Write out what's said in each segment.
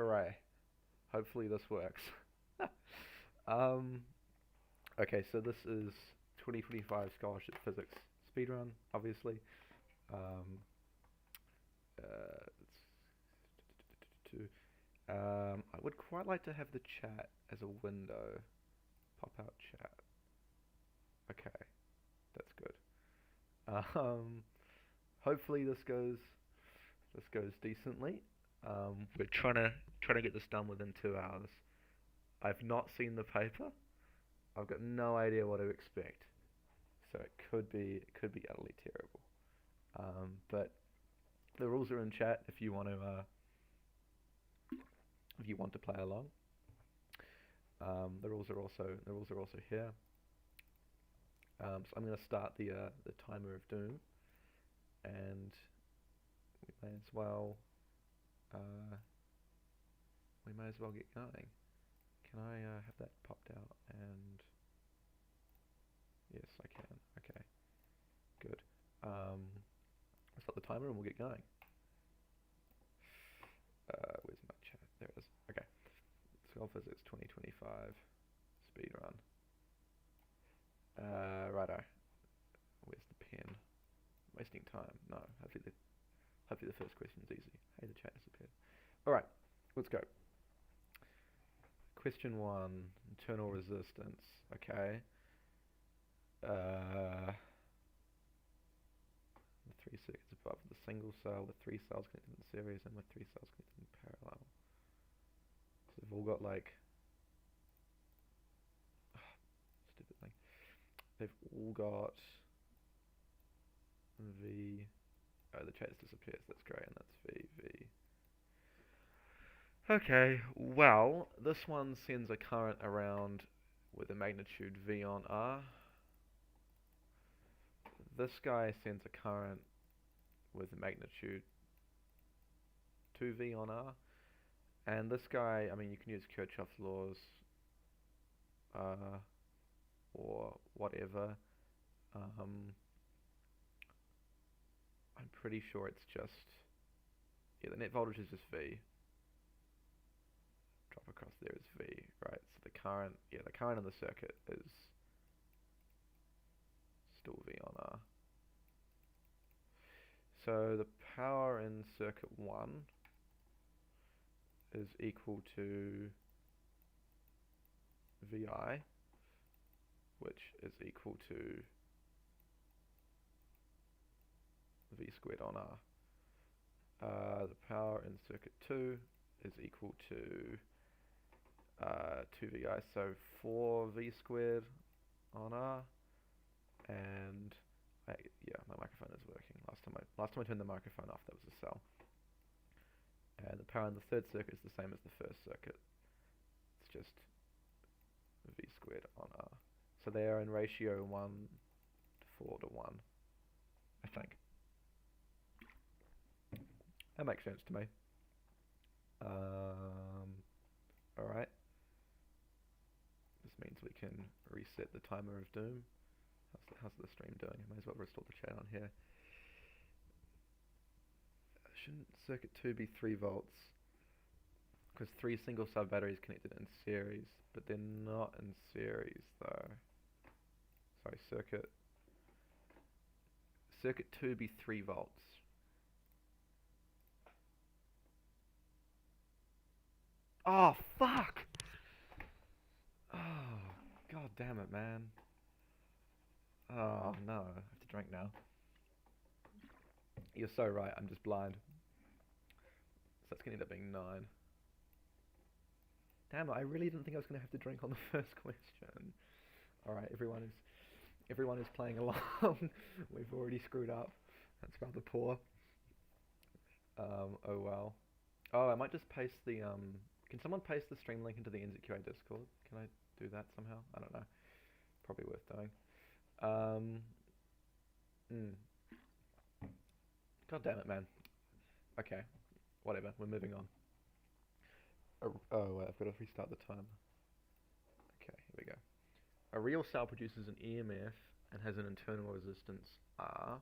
Hooray. Hopefully this works. um, okay, so this is 2025 Scholarship Physics Speedrun, obviously. Um, I would quite like to have the chat as a window. Pop out chat. Okay, that's good. Hopefully this goes decently. We're trying to get this done within 2 hours. I've not seen the paper. I've got no idea what to expect, so it could be utterly terrible. But the rules are in chat if you want to play along. The rules are also here. So I'm going to start the timer of doom, and we may as well uh, get going. Can I have that popped out? And yes, I can. Okay, good. I'll start the timer and we'll get going. Where's my chat? There it is. Okay. School Physics 2025 speedrun. Righto. Where's the pen? Wasting time. No. Hopefully the first question's easy. Hey, the chat disappeared. Alright, let's go. Question 1. Internal resistance. Okay. The 3 circuits above the single cell with 3 cells connected in series and with 3 cells connected in parallel. So they've all got like... stupid thing. They've all got V... Oh, the chat disappears. That's great, and that's V. Okay, well, this one sends a current around with a magnitude V on R. This guy sends a current with a magnitude 2V on R. And this guy, I mean, you can use Kirchhoff's laws or whatever. I'm pretty sure it's just... Yeah, the net voltage is just V. Drop across there is V, right? So the current in the circuit is still V on R. So the power in circuit 1 is equal to VI, which is equal to V squared on R. The power in circuit 2 is equal to 2VI, so 4V squared on R, and my microphone is working. Last time I turned the microphone off, that was a cell. And the power in the third circuit is the same as the first circuit. It's just V squared on R. So they are in ratio 1 to 4 to 1, I think. That makes sense to me. Alright. This means we can reset the timer of doom. How's the stream doing? I may as well restore the chat on here. Shouldn't circuit 2 be 3 volts? Because 3 single sub batteries connected in series, but they're not in series though. Sorry, circuit 2 be 3 volts. Oh, fuck! Oh, god damn it, man. Oh, no. I have to drink now. You're so right, I'm just blind. So that's going to end up being 9. Damn it, I really didn't think I was going to have to drink on the first question. Alright, everyone is playing along. We've already screwed up. That's rather poor. Oh well. Oh, I might just paste the, can someone paste the stream link into the NZQA Discord? Can I do that somehow? I don't know. Probably worth doing. God damn it, man. Okay. Whatever, we're moving on. I've got to restart the timer. Okay, here we go. A real cell produces an EMF and has an internal resistance R.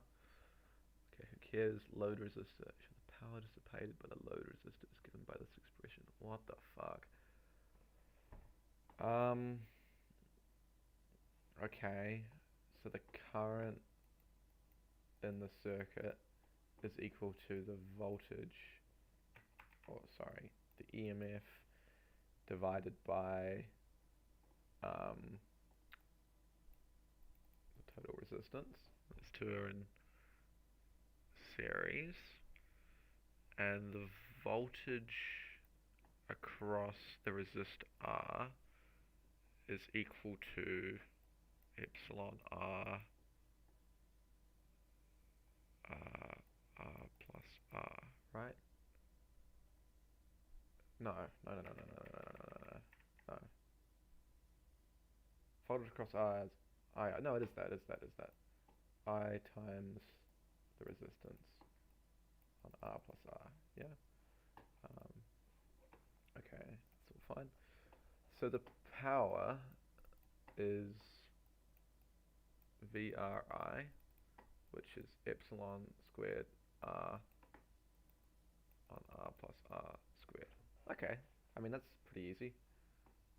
Okay, who cares? Load resistor. The power dissipated by the load resistor is given by this expression. What Um, okay, so the current in the circuit is equal to the voltage, or sorry, the EMF divided by the total resistance. These two are in series, and the voltage across the resist R is equal to epsilon R R plus R, right? No, no, no, no, no, no, no, no, no, no, no. Voltage across R is I. No, it is that. Is that I times the resistance on R plus R. Yeah. Um, okay, that's all fine. So the power is VRI, which is epsilon squared R on R plus R squared. Okay, I mean that's pretty easy,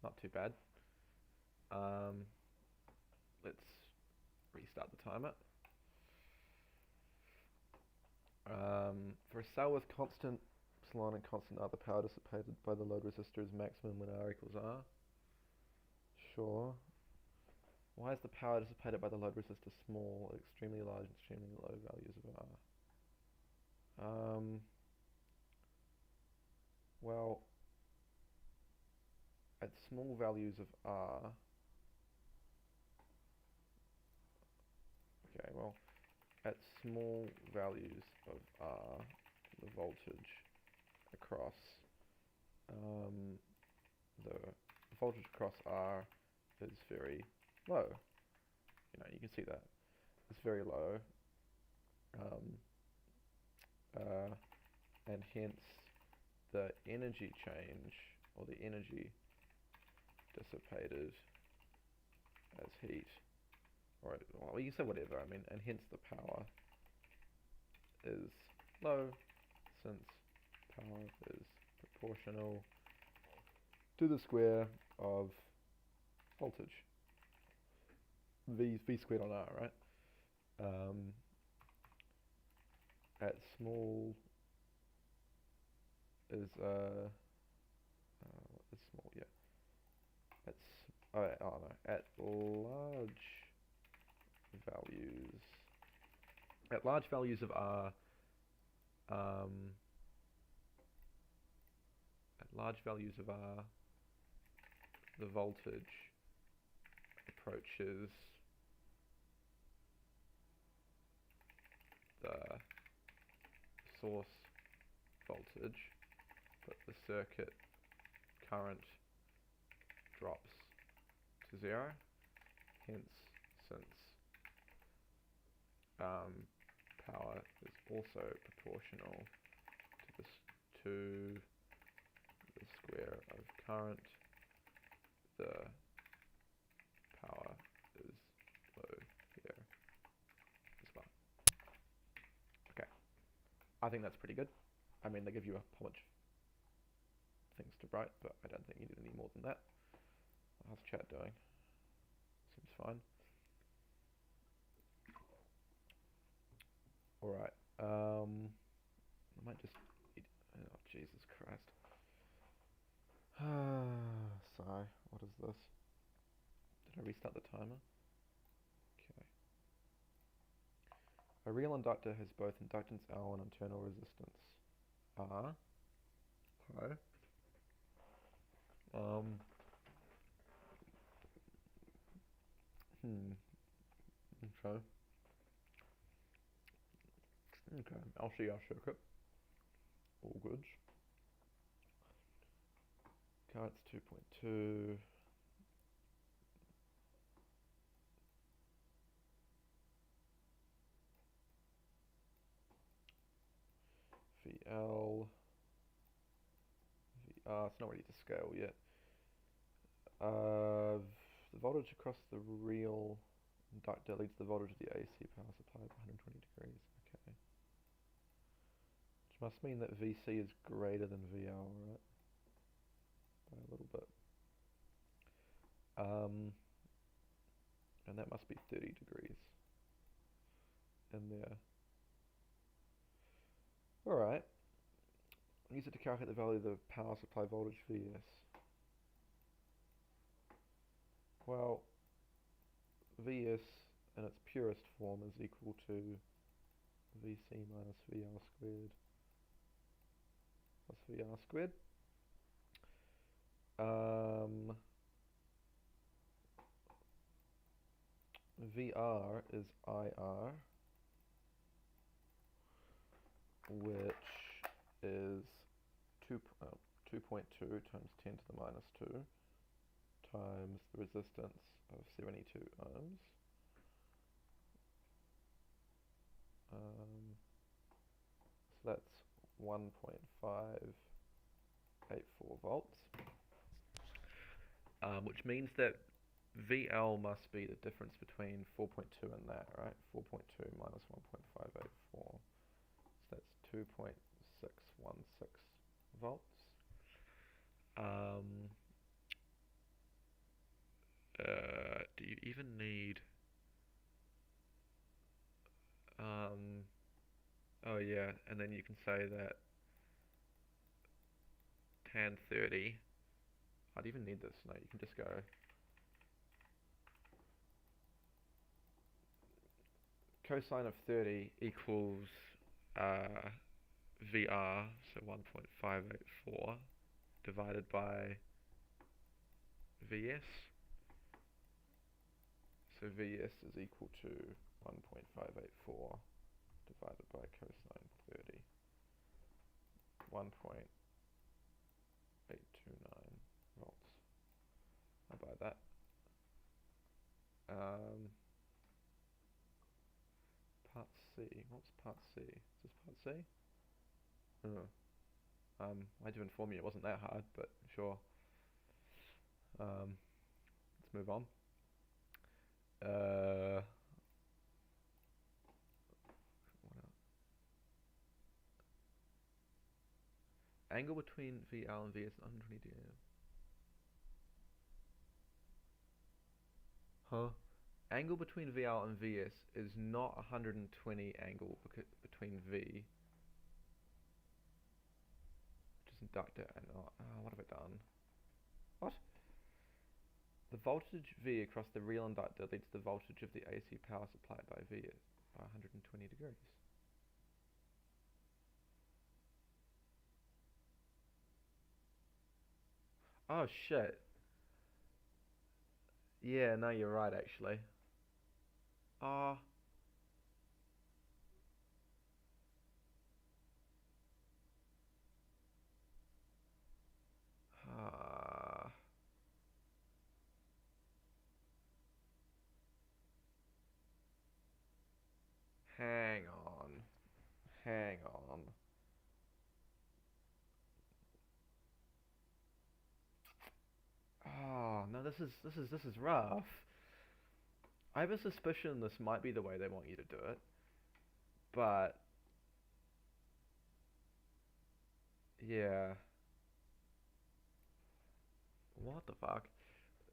not too bad. Let's restart the timer. For a cell with constant epsilon and constant R, the power dissipated by the load resistor is maximum when R equals R. Sure. Why is the power dissipated by the load resistor small, extremely large, and extremely low values of R? Well, at small values of R, okay, well, at small values of R, the voltage across, the voltage across R is very low. You know, you can see that. It's very low. And hence the energy change, or the energy dissipated as heat, or well, you can say whatever, I mean, and hence the power is low, since power is proportional to the square of voltage, V squared on R, right? At small is what is small? Yeah. Oh no. At large values of R, the voltage approaches the source voltage, but the circuit current drops to 0. Hence, since power is also proportional to the square of current, the power is low here as well. Okay, I think that's pretty good. I mean, they give you a whole bunch of things to write, but I don't think you need any more than that. How's chat doing? Seems fine. Alright, I might just eat, oh Jesus Christ. Sigh, what is this? Did I restart the timer? Okay. A real inductor has both inductance L and internal resistance R. Okay. Okay. Okay, LCR circuit. All goods. Current's 2.2. VL. VR, it's not ready to scale yet. The voltage across the real inductor leads the voltage of the AC power supply by 120 degrees. Okay. Which must mean that VC is greater than VL, right? By a little bit. And that must be 30 degrees in there. Alright, use it to calculate the value of the power supply voltage Vs. Well, Vs in its purest form is equal to Vc minus Vr squared plus Vr squared. Vr is IR, which is 2.2 times 10 to the minus 2 times the resistance of 72 ohms. So that's 1.584 volts, which means that VL must be the difference between 4.2 and that, right? 4.2 minus 1.584. So that's 2.616 volts. Do you even need... oh yeah, and then you can say that tan 30... I'd even need this. No, you can just go... cosine of 30 equals VR, so 1.584, divided by VS. So VS is equal to 1.584 divided by cosine 30. 1.829 volts. I'll buy that. Part C. What's part C? Is this part C? Oh. I do inform you it wasn't that hard, but sure. Let's move on. Angle between VL and VS is 120 degrees. Huh? Angle between VL and VS is not 120 angle between V, which is inductor, and what have I done? What? The voltage V across the real inductor leads to the voltage of the AC power supplied by V by 120 degrees. Oh shit. Yeah, no, you're right actually. Ah. Hang on. Hang on. Oh, no, this is rough. I have a suspicion this might be the way they want you to do it, but yeah. What the fuck?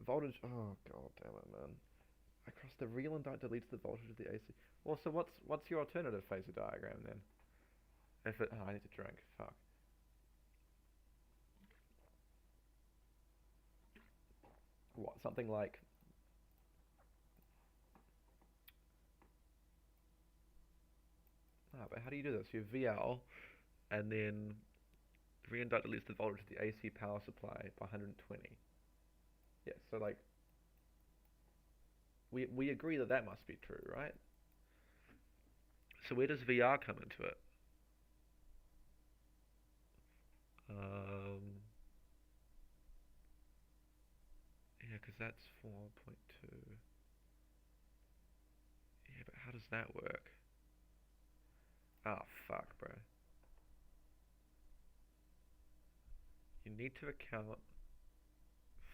Voltage. Oh god damn it, man. Across the real inductor leads to the voltage of the AC. Well, so what's your alternative phasor diagram then? If it, oh, I need to drink. Fuck. What? Something like. Ah, but how do you do this? You have VL, and then the real inductor leads to the voltage of the AC power supply by 120. Yeah. So like. We agree that that must be true, right? So where does VR come into it? Yeah, because that's 4.2. Yeah, but how does that work? Oh, fuck, bro. You need to account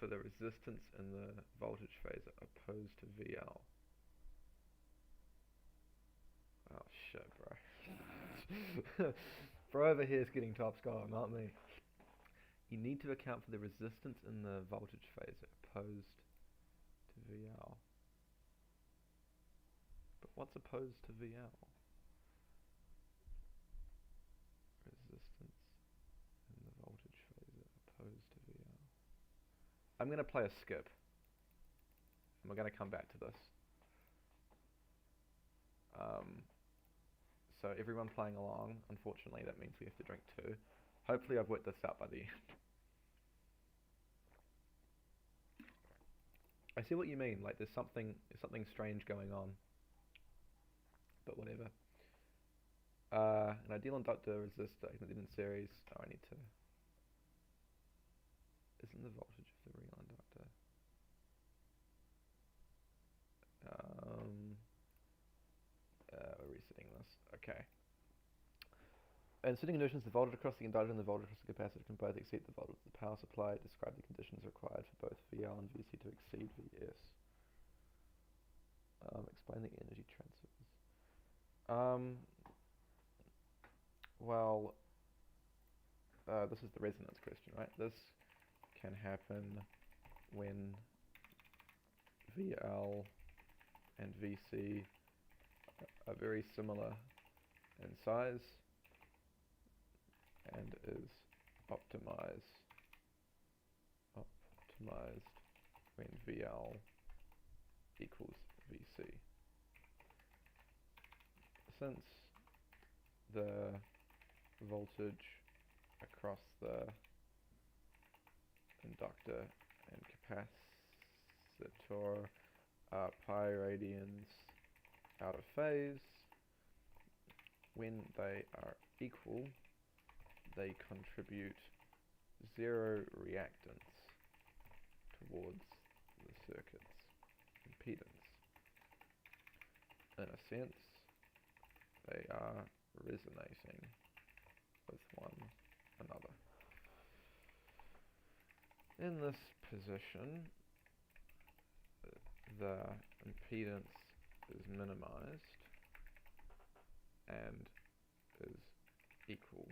for the resistance in the voltage phasor opposed to VL. Oh, shit, bro. Bro over here is getting top score, not me. You need to account for the resistance in the voltage phasor opposed to VL. But what's opposed to VL? Resistance and the voltage phasor opposed to VL. I'm going to play a skip. And we're going to come back to this. So everyone playing along, unfortunately that means we have to drink 2. Hopefully I've worked this out by the end. I see what you mean, like there's something strange going on. But whatever. An ideal inductor resistor in series. Oh, I need to... Isn't the voltage of the real inductor? We're resetting this. Okay. In sitting conditions, the voltage across the inductor and the voltage across the capacitor can both exceed the voltage of the power supply. Describe the conditions required for both VL and VC to exceed VS. Explain the energy transfers. Well, this is the resonance question, right? This can happen when VL and VC are very similar in size and is optimized when VL equals VC. Since the voltage across the inductor and capacitor are pi radians out of phase, when they are equal, they contribute 0 reactance towards the circuit's impedance. In a sense, they are resonating with one another. In this position, the impedance is minimized and is equal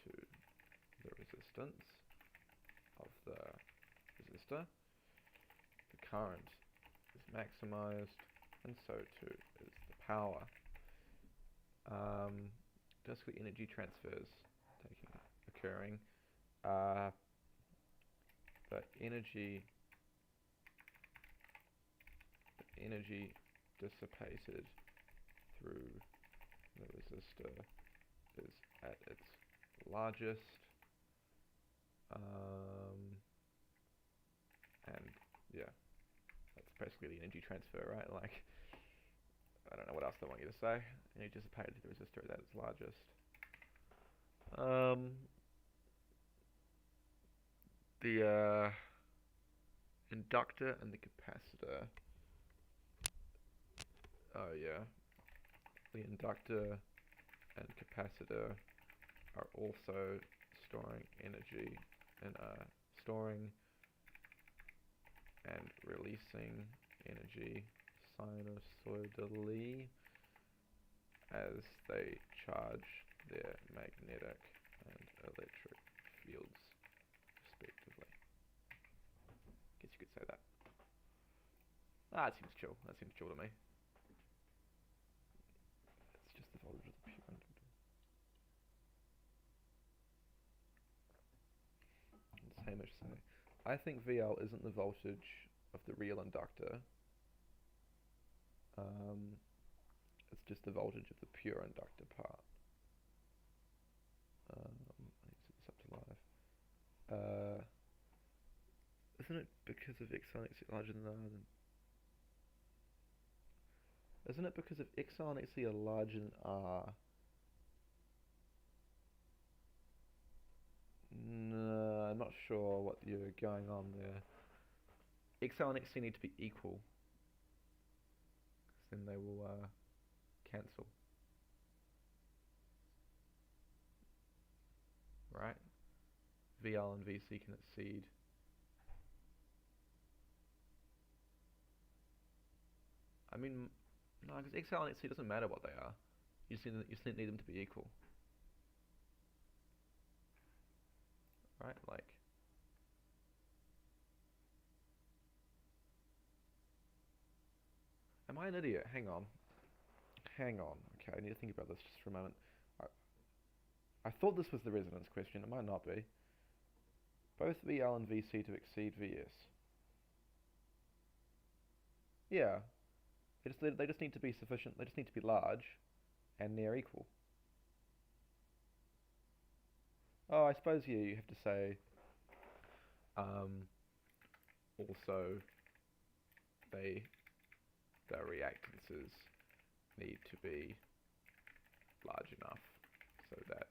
to the resistance of the resistor. The current is maximized, and so too is the power. Discrete energy transfers occurring. The energy dissipated through the resistor is at its largest, and yeah, that's basically the energy transfer, right? Like, I don't know what else they want you to say. Energy dissipated through the resistor is at its largest. The inductor and the capacitor. Oh yeah, the inductor and capacitor are also storing energy and storing and releasing energy sinusoidally as they charge their magnetic and electric fields respectively. Guess you could say that. That seems chill. That seems chill to me. It's just the voltage of the pure inductor. What's Hamish say? I think VL isn't the voltage of the real inductor. It's just the voltage of the pure inductor part. I need to set this up to live. Isn't it because of X and X larger than R? Isn't it because of X and X are larger than R? No, I'm not sure what you're going on there. XL and XC need to be equal, because then they will cancel. Right? VL and VC can exceed. I mean, no, because XL and XC doesn't matter what they are. You just need them to be equal. Right? Like, I an idiot? Hang on. Hang on. Okay, I need to think about this just for a moment. I thought this was the resonance question. It might not be. Both VL and VC to exceed VS. Yeah. They just need to be sufficient. They just need to be large and near equal. Oh, I suppose yeah, you have to say also the reactances need to be large enough so that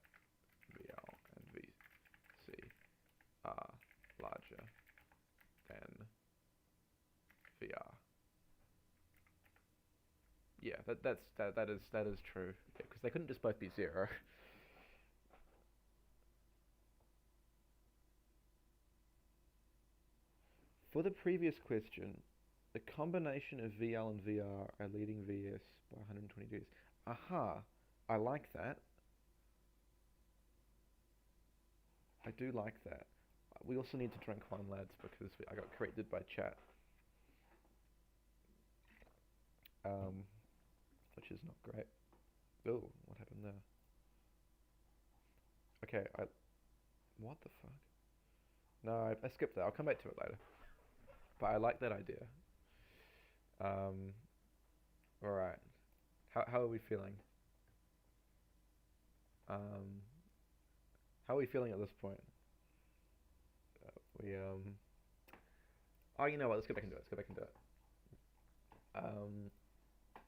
VL and VC are larger than VR. Yeah, that is true. Yeah, because they couldn't just both be 0. For the previous question, the combination of VL and VR are leading VS by 120 degrees. Aha, I like that. I do like that. We also need to drink one, lads, because I got corrected by chat. Which is not great. Oh, what happened there? Okay, what the fuck? No, I skipped that. I'll come back to it later. But I like that idea. Alright. How are we feeling? How are we feeling at this point? Oh, you know what? Let's go back and do it. Let's go back and do it.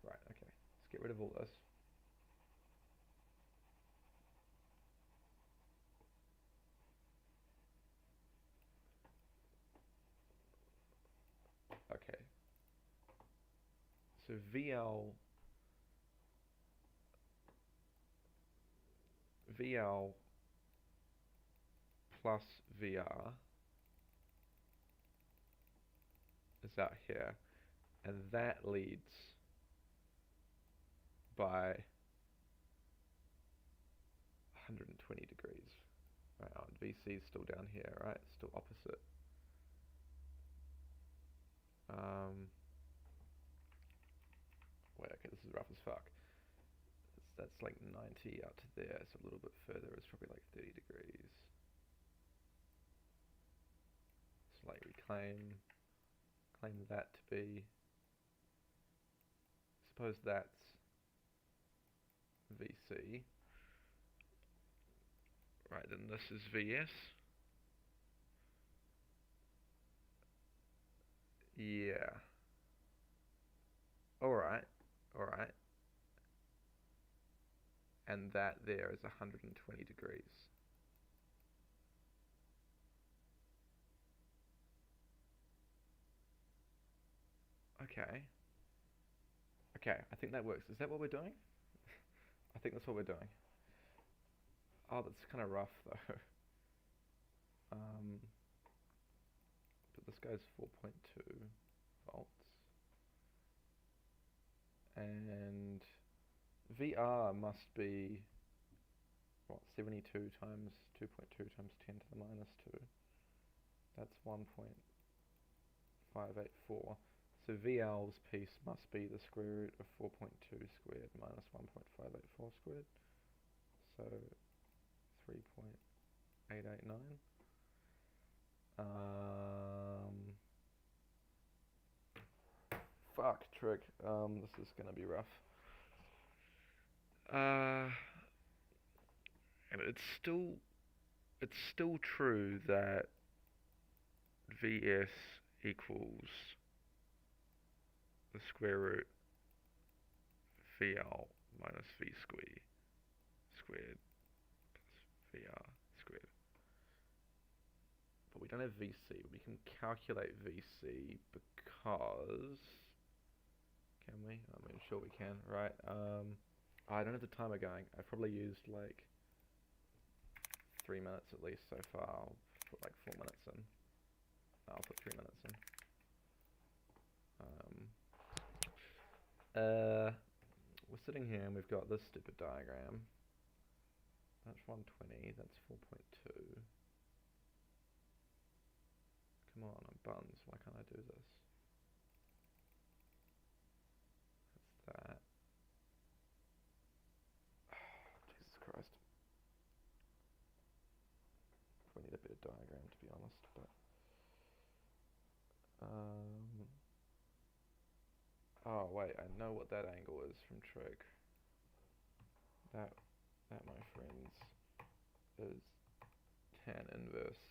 Right, okay. Let's get rid of all this. Okay. So VL plus VR is out here, and that leads by 120 degrees. Right, and VC is still down here, right? Still opposite. Wait, okay, this is rough as fuck. That's like 90 out to there, so a little bit further is probably like 30 degrees. So like we claim that to be, suppose that's VC. Right, then this is VS. Yeah. Alright. And that there is 120 degrees. Okay. Okay, I think that works. Is that what we're doing? I think that's what we're doing. Oh, that's kind of rough though. But this goes 4.2 volts. And VR must be, what, 72 times 2.2 times 10 to the minus 2. That's 1.584. So VL's piece must be the square root of 4.2 squared minus 1.584 squared. So 3.889. Fuck, trick. This is gonna be rough. And it's still true that VS equals the square root VL minus V squared plus VR squared. But we don't have VC. We can calculate VC because, can we? I mean, sure we can, right? I don't have the timer going. I've probably used like 3 minutes at least so far. I'll put like 4 minutes in. I'll put 3 minutes in. We're sitting here and we've got this stupid diagram. That's 120, that's 4.2. Come on, I'm buns, why can't I do this? diagram, to be honest, but oh wait, I know what that angle is from trig. That, my friends, is tan inverse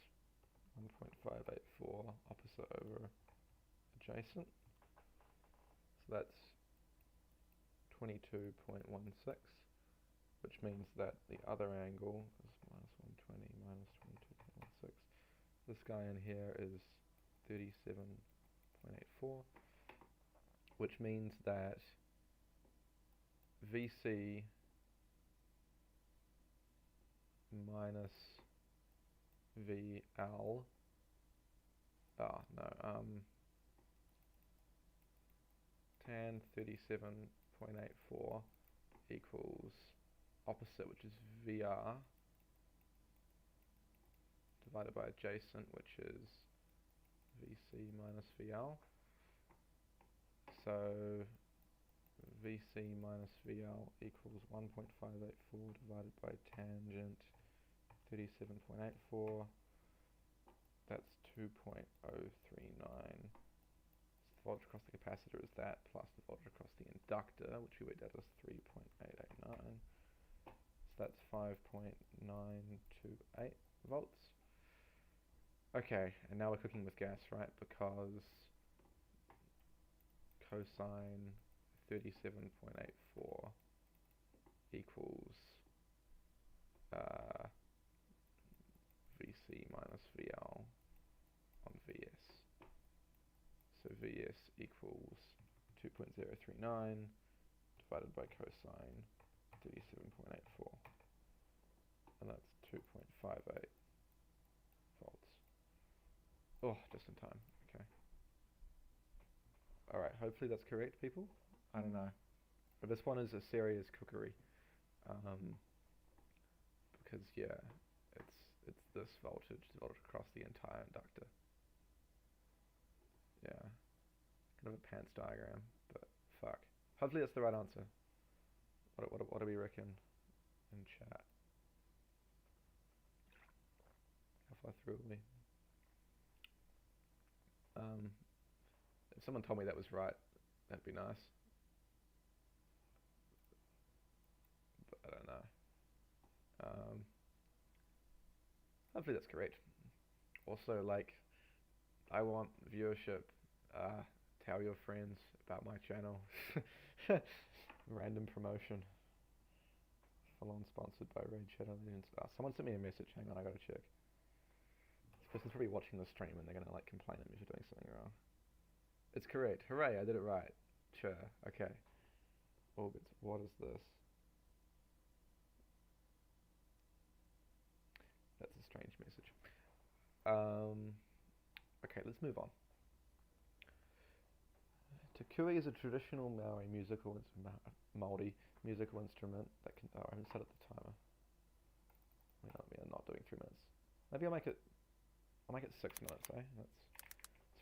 1.584 opposite over adjacent. So that's 22.16, which means that the other angle is minus 120 minus 22.16. This guy in here is 37.84, which means that VC minus VL, tan 37.84 equals opposite, which is VR, divided by adjacent, which is VC minus VL. So VC minus VL equals 1.584 divided by tangent 37.84. That's 2.039. So the voltage across the capacitor is that, plus the voltage across the inductor, which we worked out as 3.889. So that's 5.928 volts. Okay, and now we're cooking with gas, right? Because cosine 37.84 equals VC minus VL on VS. So VS equals 2.039 divided by cosine 37.84, and that's 2.58 volts. Oh, just in time. Okay. Alright, hopefully that's correct, people. I don't know. But this one is a serious cookery. Because yeah, it's this voltage, the voltage across the entire inductor. Yeah. Kind of a pants diagram, but fuck. Hopefully that's the right answer. What do we reckon in chat? How far through are we? If someone told me that was right, that'd be nice. But I don't know. Hopefully that's correct. Also, like, I want viewership. Tell your friends about my channel. Random promotion. Full on sponsored by Raid Shadow Legends. Someone sent me a message. Hang on, I gotta check. This person's probably watching the stream and they're gonna like complain at me for doing something wrong. It's correct. Hooray! I did it right. Sure. Okay. Orbits. What is this? That's a strange message. Okay, let's move on. Takui is a traditional Maori musical Māori musical instrument that can. Oh, I haven't set up the timer. I mean, I'm not doing 3 minutes. Maybe I'll make it 6 minutes. Let's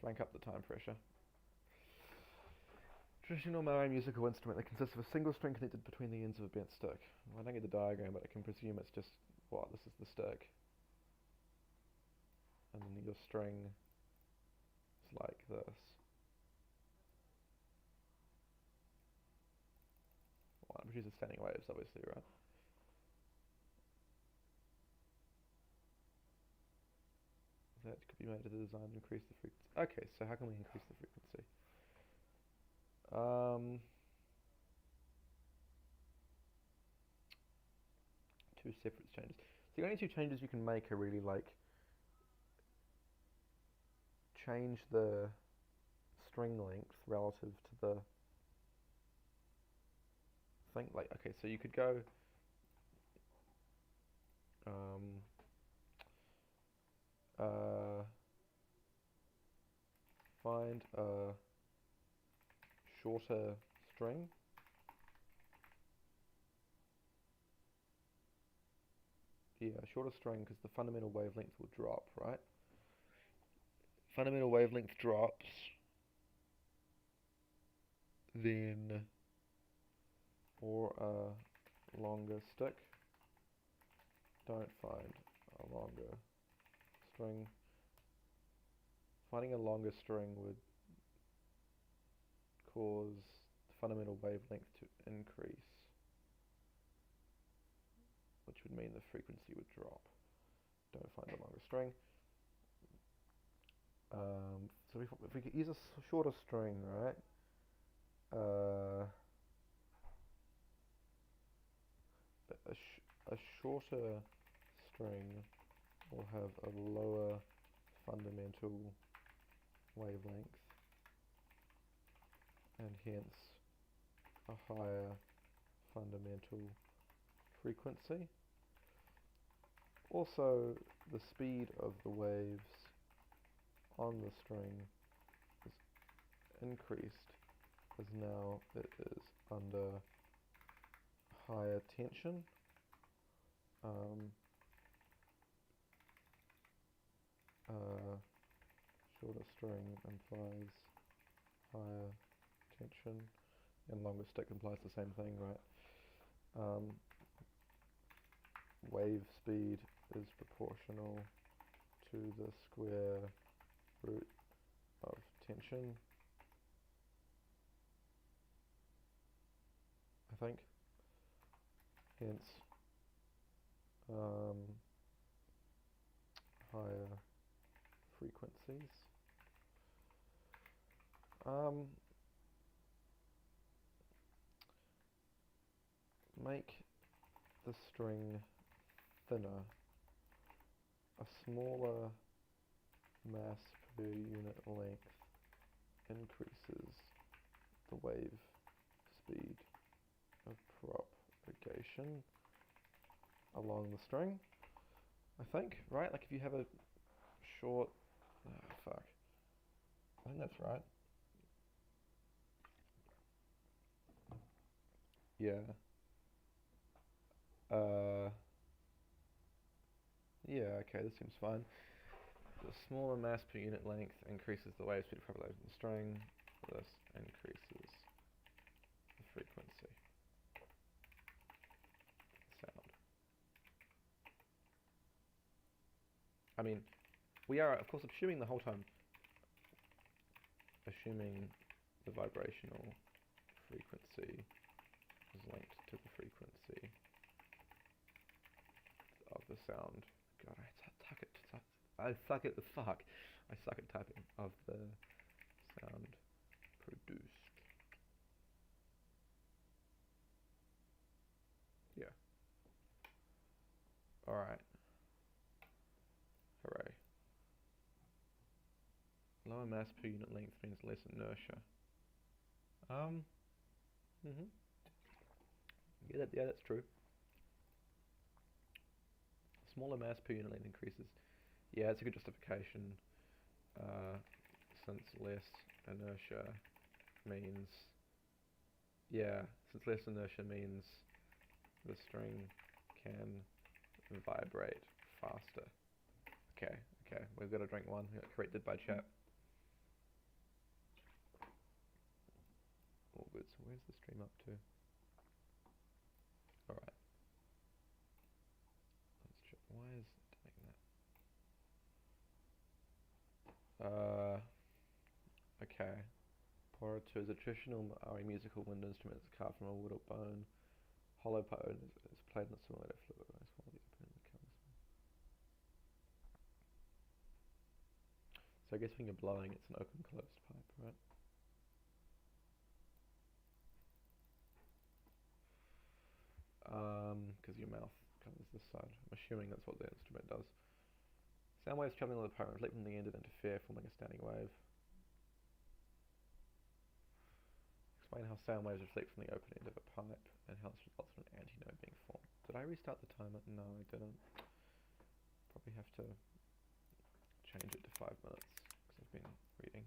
rank up the time pressure. Traditional Maori musical instrument that consists of a single string connected between the ends of a bent stick. Well, I don't get the diagram, but I can presume it's just what? This is the stick, and then your string is like this. Well, it produces standing waves, obviously, right? That could be made to the design to increase the frequency. Okay, so how can we increase the frequency? Two separate changes. So the only two changes you can make are really like change the string length relative to the thing. Like, okay, so you could go find a shorter string. Yeah, shorter string because the fundamental wavelength will drop, right? Fundamental wavelength drops, then or a longer stick. Don't find a longer string. Finding a longer string would cause the fundamental wavelength to increase, which would mean the frequency would drop. Don't find a longer string. So if we could use a shorter string, right? A shorter string will have a lower fundamental wavelength and hence a higher fundamental frequency. Also, the speed of the waves on the string is increased as now it is under higher tension. Shorter string implies higher tension, and longer stick implies the same thing, right? Wave speed is proportional to the square root of tension, I think. Hence, higher frequencies. Make the string thinner. A smaller mass per unit length increases the wave speed of propagation along the string, I think, right? Like if you have a short, fuck, I think that's right. Yeah. Yeah, okay, this seems fine. The smaller mass per unit length increases the wave speed of propagation of the string. This increases the frequency. Sound. I mean, we are, of course, assuming the whole time, assuming the vibrational frequency is linked to the frequency of the sound. God, I suck at typing of the sound produced. Yeah. Alright. Hooray. Lower mass per unit length means less inertia. Yeah, that's true. Smaller mass per unit length increases. Yeah, it's a good justification. Since less inertia means, since less inertia means the string can vibrate faster. Okay, we've got to drink one. We got corrected by chat. All good. So where's the stream up to? Alright. Let's check. Why is it doing that? Okay. Pora 2 is a traditional Maori musical wind instrument. It's carved from a wood or bone. Hollow bone is played in a similar fluid. So I guess when you're blowing, it's an open closed pipe, right? Because your mouth covers this side. I'm assuming that's what the instrument does. Sound waves traveling on the pipe reflect from the end and interfere, forming a standing wave. Explain how sound waves reflect from the open end of a pipe and how this results in an antinode being formed. Did I restart the timer? No, I didn't. Probably have to change it to 5 minutes because I've been reading.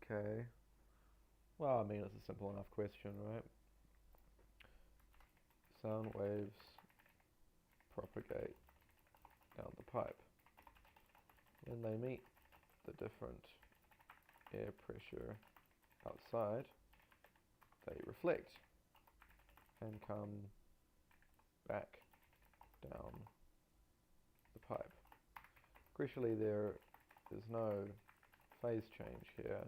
Okay. Well, I mean, it's a simple enough question, right? Sound waves propagate down the pipe. When they meet the different air pressure outside, they reflect and come back down the pipe. Crucially, there is no phase change here,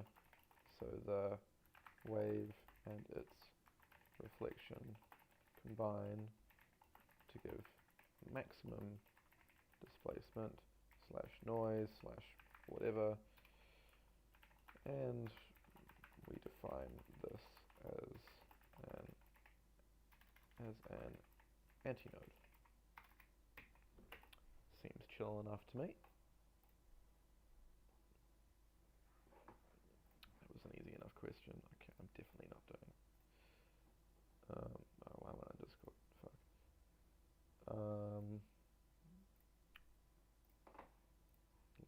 so the wave and its reflection combine to give maximum displacement slash noise slash whatever, and we define this as an antinode. Seems chill enough to me. That was an easy enough question. Okay, I'm definitely not doing. Oh, why am I on Discord? Fuck.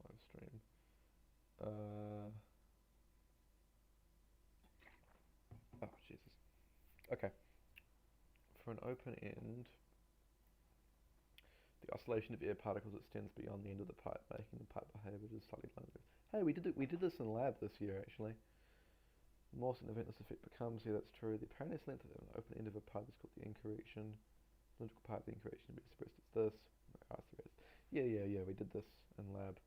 Live stream. Oh, Jesus. Okay. For an open end, the oscillation of air particles extends beyond the end of the pipe, making the pipe behave as slightly longer. Hey, we did this in lab this year, actually. The more significant this effect becomes, yeah, that's true. The apparent length of an open end of a pipe is called the incorrection. Cylindrical pipe, the incorrection to be expressed as this. Yeah, we did this in lab.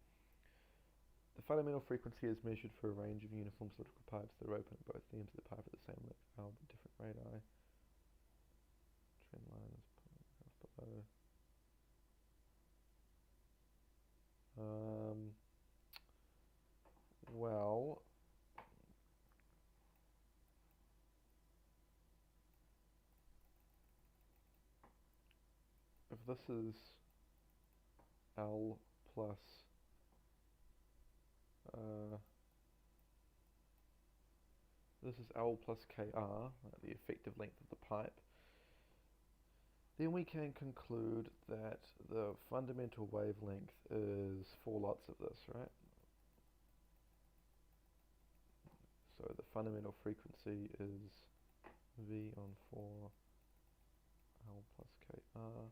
The fundamental frequency is measured for a range of uniform cylindrical pipes that are open at both ends of the pipe at the same length, but different radii. Trend line is below. Well, if this is L plus this is L plus KR, the effective length of the pipe, then we can conclude that the fundamental wavelength is 4 lots of this, right? So the fundamental frequency is V on 4 L plus KR.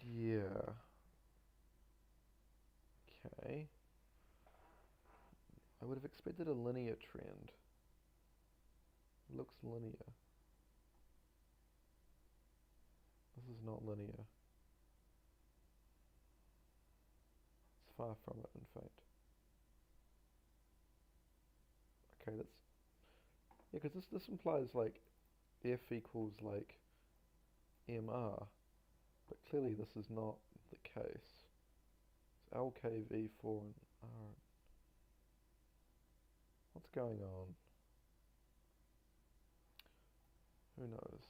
Yeah. Okay. I would have expected a linear trend. It looks linear. This is not linear. It's far from it, in fact. Okay, that's... Yeah, because this implies, like, F equals, like, MR. But clearly this is not the case. It's LKV4 and R. What's going on? Who knows?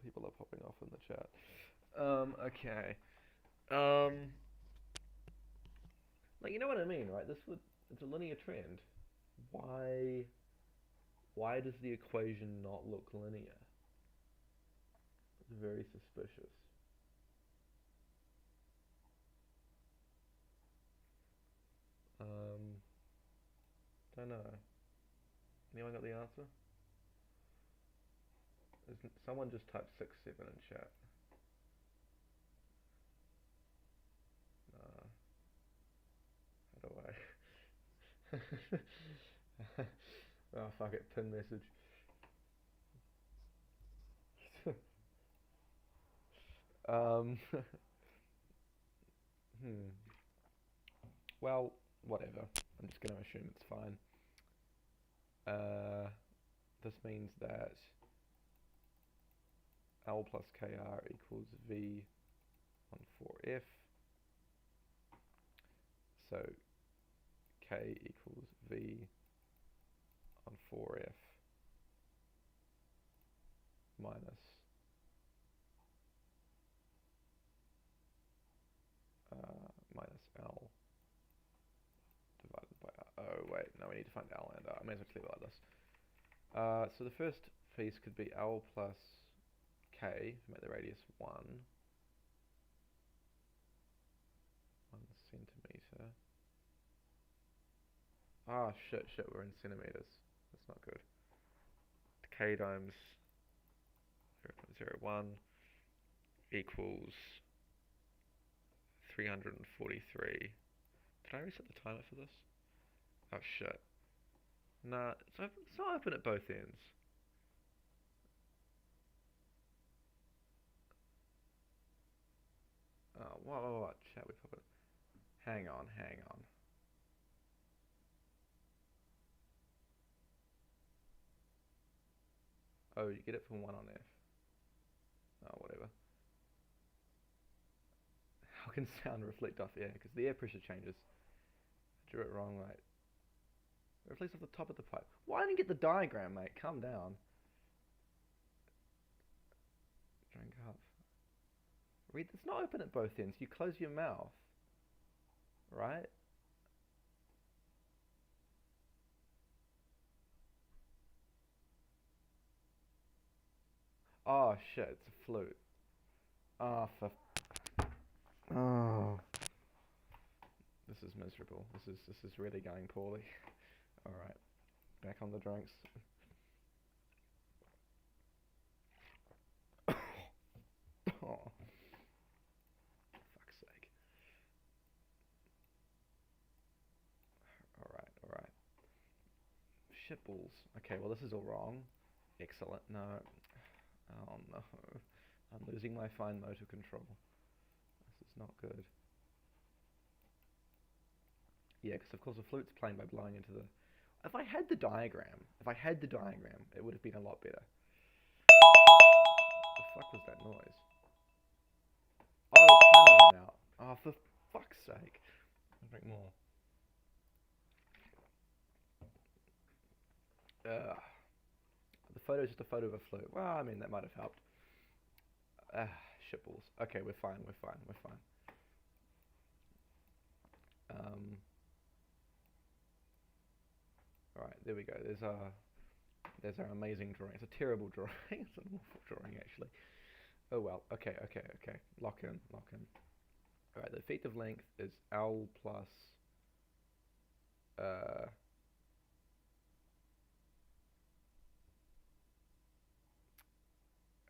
People are popping off in the chat. Okay. Like, you know what I mean, right? It's a linear trend. Why does the equation not look linear? It's very suspicious. Don't know. Anyone got the answer? Someone just typed 6-7 in chat. How do I? Oh, fuck it, pin message. Well, whatever. I'm just going to assume it's fine. This means that L plus KR equals V on 4F. So K equals V on 4F minus L divided by R. Oh wait, no, we need to find L and R. I may as well clear like this. So the first piece could be L plus K, to make the radius 1 centimeter. Ah, shit, we're in centimeters. That's not good. K times 0.01 equals 343. Did I reset the timer for this? Oh shit. Nah, it's not open at both ends. Oh, what? Shall we pop it? Hang on. Oh, you get it from 1 on F. Oh, whatever. How can sound reflect off air? Because the air pressure changes. I drew it wrong, mate. It reflects off the top of the pipe. Why didn't you get the diagram, mate? Calm down. Drink up. Read, it's not open at both ends. You close your mouth. Right? Oh, shit. It's a flute. Oh, Oh. This is miserable. This is really going poorly. Alright. Back on the drinks. Oh. Fuck's sake. Alright. Shitballs. Okay, well this is all wrong. Excellent. No. Oh no. I'm losing my fine motor control. This is not good. Yeah, because of course the flute's playing by blowing into the... If I had the diagram, it would have been a lot better. The fuck was that noise? Oh, the timer ran out. Oh, for fuck's sake. I'll drink more. Ugh. The photo is just a photo of a flute. Well, I mean, that might have helped. Shitballs. Okay, we're fine. Alright, there we go. There's our amazing drawing. It's a terrible drawing. It's an awful drawing, actually. Oh well. Okay. Lock in. Alright, the effective length is L plus...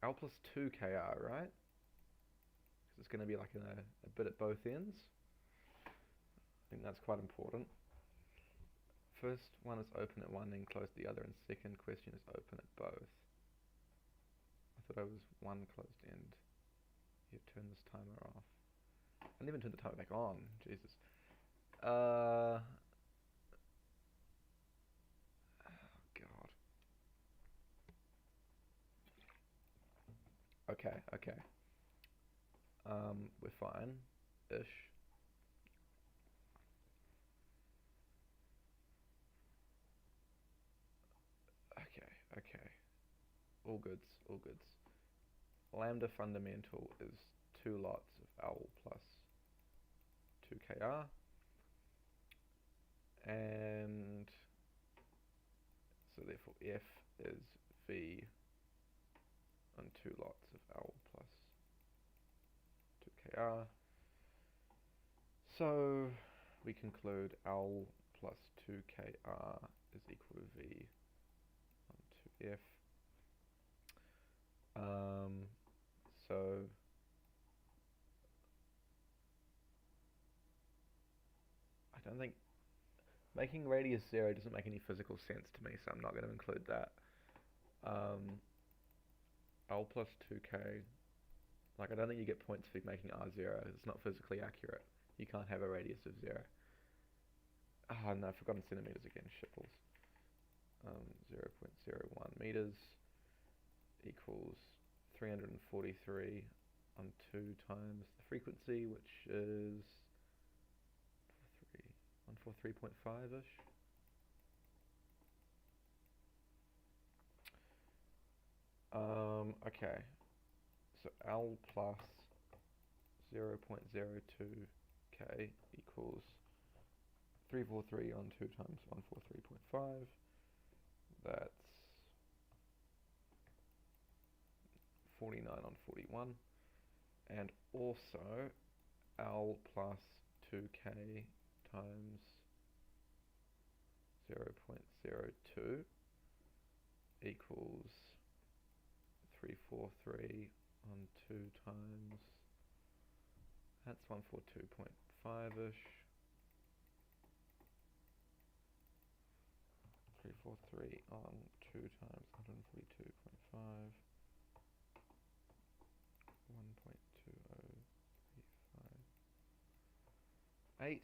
L plus 2kr, right? Because it's going to be like a bit at both ends. I think that's quite important. First one is open at one and closed at the other, and second question is open at both. I thought I was one closed end. You turn this timer off. I didn't even turn the timer back on. Jesus. Oh God. Okay. We're fine-ish. Okay. All goods. Lambda fundamental is 2 lots of L plus 2kr. And so therefore F is V on 2 lots of L plus 2kr. So we conclude L plus 2kr is equal to V on 2F. So I don't think making radius 0 doesn't make any physical sense to me, so I'm not going to include that. L plus 2k, like I don't think you get points for making R0. It's not physically accurate. You can't have a radius of 0. Oh no, I've forgotten centimeters again, shitballs. 0.01 meters equals 343 on 2 times the frequency, which is 143.5-ish. Okay, so L plus 0.02k equals 343 on 2 times 143.5. That's 49 on 41. And also L plus 2k times 0.02 equals 1343 on 2 times, that's 142.5-ish. 343 on 2 times 142.5, 1.2035.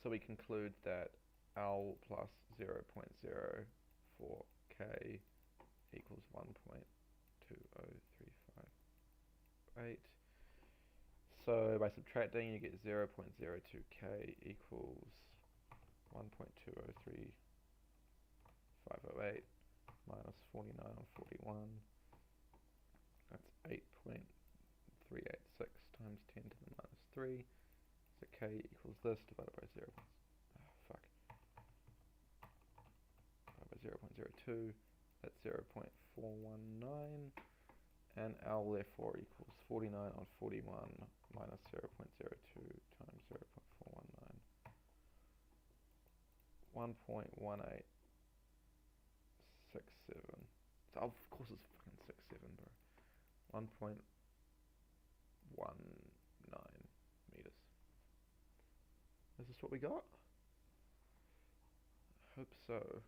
So we conclude that L plus 0.04k equals 1.2035. So by subtracting, you get 0.02k equals 1.203508 minus 49 on 41. That's 8.386 times 10 to the minus 3. So k equals this divided by 0. Divided by 0.02. That's 0.419. And L therefore equals 49 on 41 minus 0.02 times 0.419. 1.1867. So of course it's fucking 67, bro. 1.19 meters. Is this what we got? Hope so.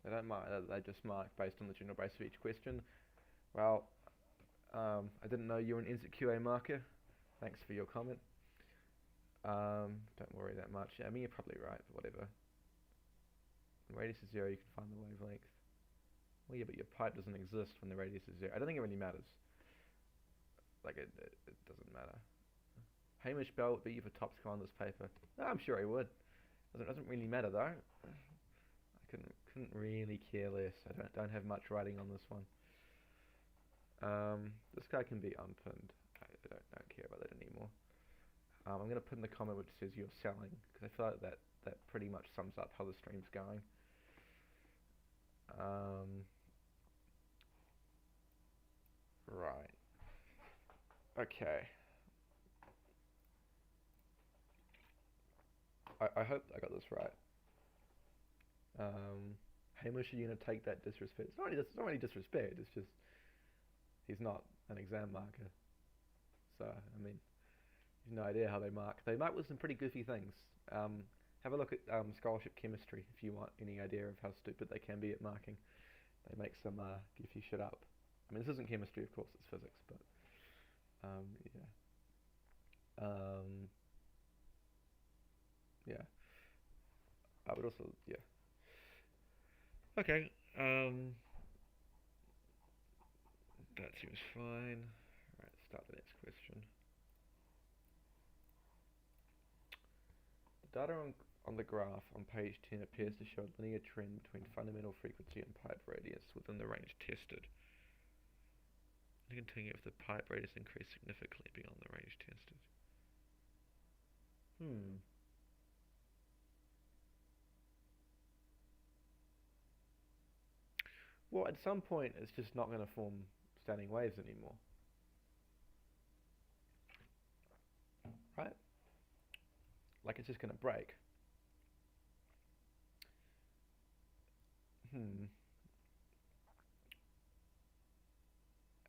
They don't mark, they just mark based on the general base of each question. Well, I didn't know you were an NZQA marker. Thanks for your comment. Don't worry that much. I mean, you're probably right, but whatever. When the radius is 0, you can find the wavelength. Well, yeah, but your pipe doesn't exist when the radius is 0. I don't think it really matters. Like, it doesn't matter. Hamish Bell would be you for top score on this paper. No, I'm sure he would. Doesn't really matter though. I couldn't really care less. I don't have much writing on this one. This guy can be unpinned. I don't care about that anymore. I'm gonna put in the comment which says you're selling, because I feel like that pretty much sums up how the stream's going. Right. Okay. I hope I got this right. Hamish, are you gonna take that disrespect? It's not really disrespect. It's just he's not an exam marker. So I mean, you've no idea how they mark. They mark with some pretty goofy things. Have a look at Scholarship Chemistry if you want any idea of how stupid they can be at marking. They make some goofy shit up. I mean, this isn't chemistry, of course, it's physics, but yeah. Yeah. I would also, yeah. Okay. That seems fine. Alright, start the next question. The data on the graph on page 10 appears to show a linear trend between fundamental frequency and pipe radius within the range tested. And continue if the pipe radius increased significantly beyond the range tested. Well, at some point, it's just not going to form standing waves anymore. Right? Like, it's just going to break.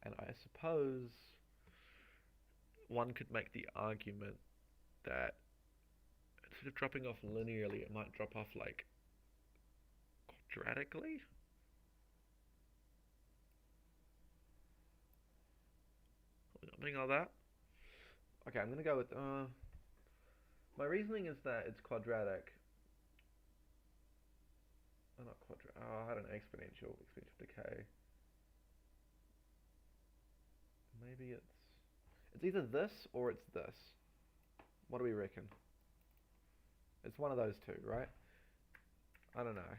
And I suppose one could make the argument that instead of dropping off linearly, it might drop off, like, quadratically? Something like that? Okay, I'm gonna go with, my reasoning is that it's quadratic. Oh, not quadratic, I don't know, exponential decay. Maybe it's either this or it's this. What do we reckon? It's one of those two, right? I don't know.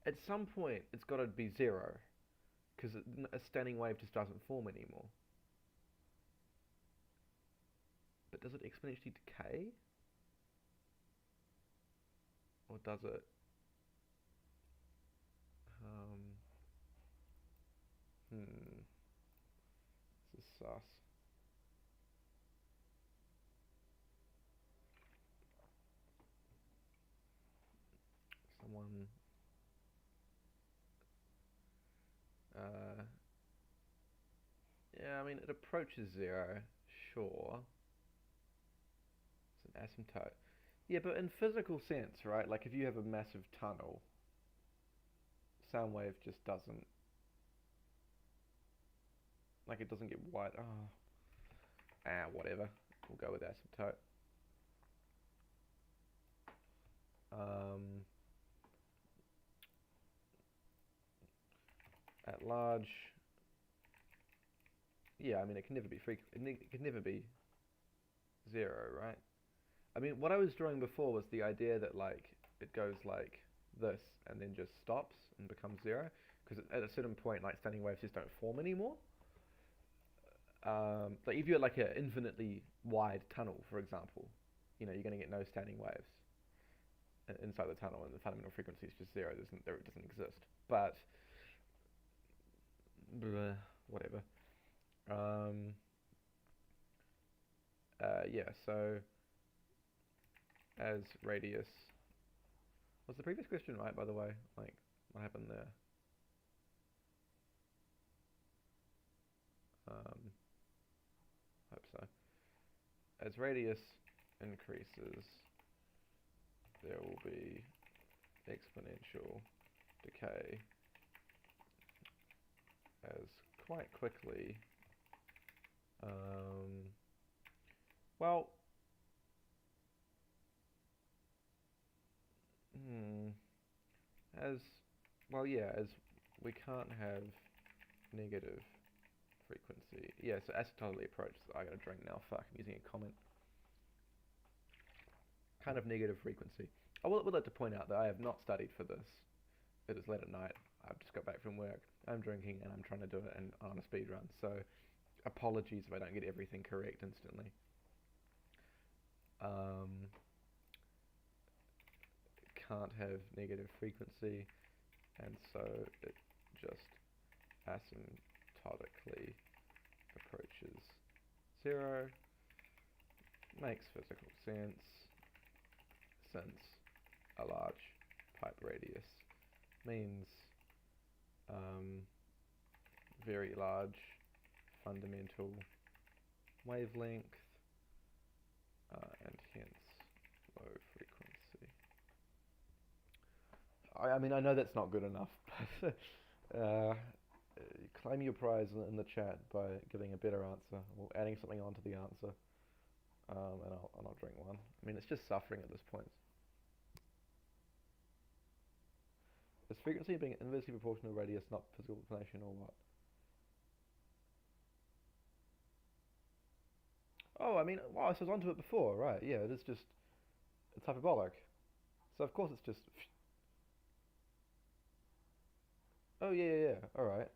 At some point, it's got to be 0, because a standing wave just doesn't form anymore. But does it exponentially decay? Or does it? sus. Someone... yeah, I mean, it approaches 0, sure. It's an asymptote. Yeah, but in physical sense, right? Like if you have a massive tunnel, sound wave just doesn't... like it doesn't get wide. Oh. Whatever. We'll go with asymptote. At large... yeah, I mean, it can never be it can never be 0, right? I mean, what I was drawing before was the idea that, like, it goes like this and then just stops and becomes 0, because at a certain point, like, standing waves just don't form anymore. Like, if you're like an infinitely wide tunnel, for example, you know, you're going to get no standing waves inside the tunnel, and the fundamental frequency is just 0. It doesn't exist. But whatever. Yeah. So as radius. Was the previous question right, by the way? Like, what happened there? Hope so. As radius increases, there will be exponential decay as quite quickly. Well, as well, yeah, as we can't have negative frequency. Yeah, so asymptotically approached. I gotta drink now. Fuck, I'm using a comment. Kind of negative frequency. I would like to point out that I have not studied for this. It is late at night. I've just got back from work. I'm drinking and I'm trying to do it on a speed run. So apologies if I don't get everything correct instantly. Can't have negative frequency, and so it just asymptotically approaches 0. Makes physical sense, since a large pipe radius means very large fundamental wavelength, and hence low frequency. I mean, I know that's not good enough, but claim your prize in the chat by giving a better answer or adding something onto the answer, and I'll drink one. I mean, it's just suffering at this point. Is frequency being inversely proportional to radius not physical explanation or what? Oh, I mean, wow, so I was onto it before, right? Yeah, it is just, it's hyperbolic. So of course it's just, oh yeah, alright.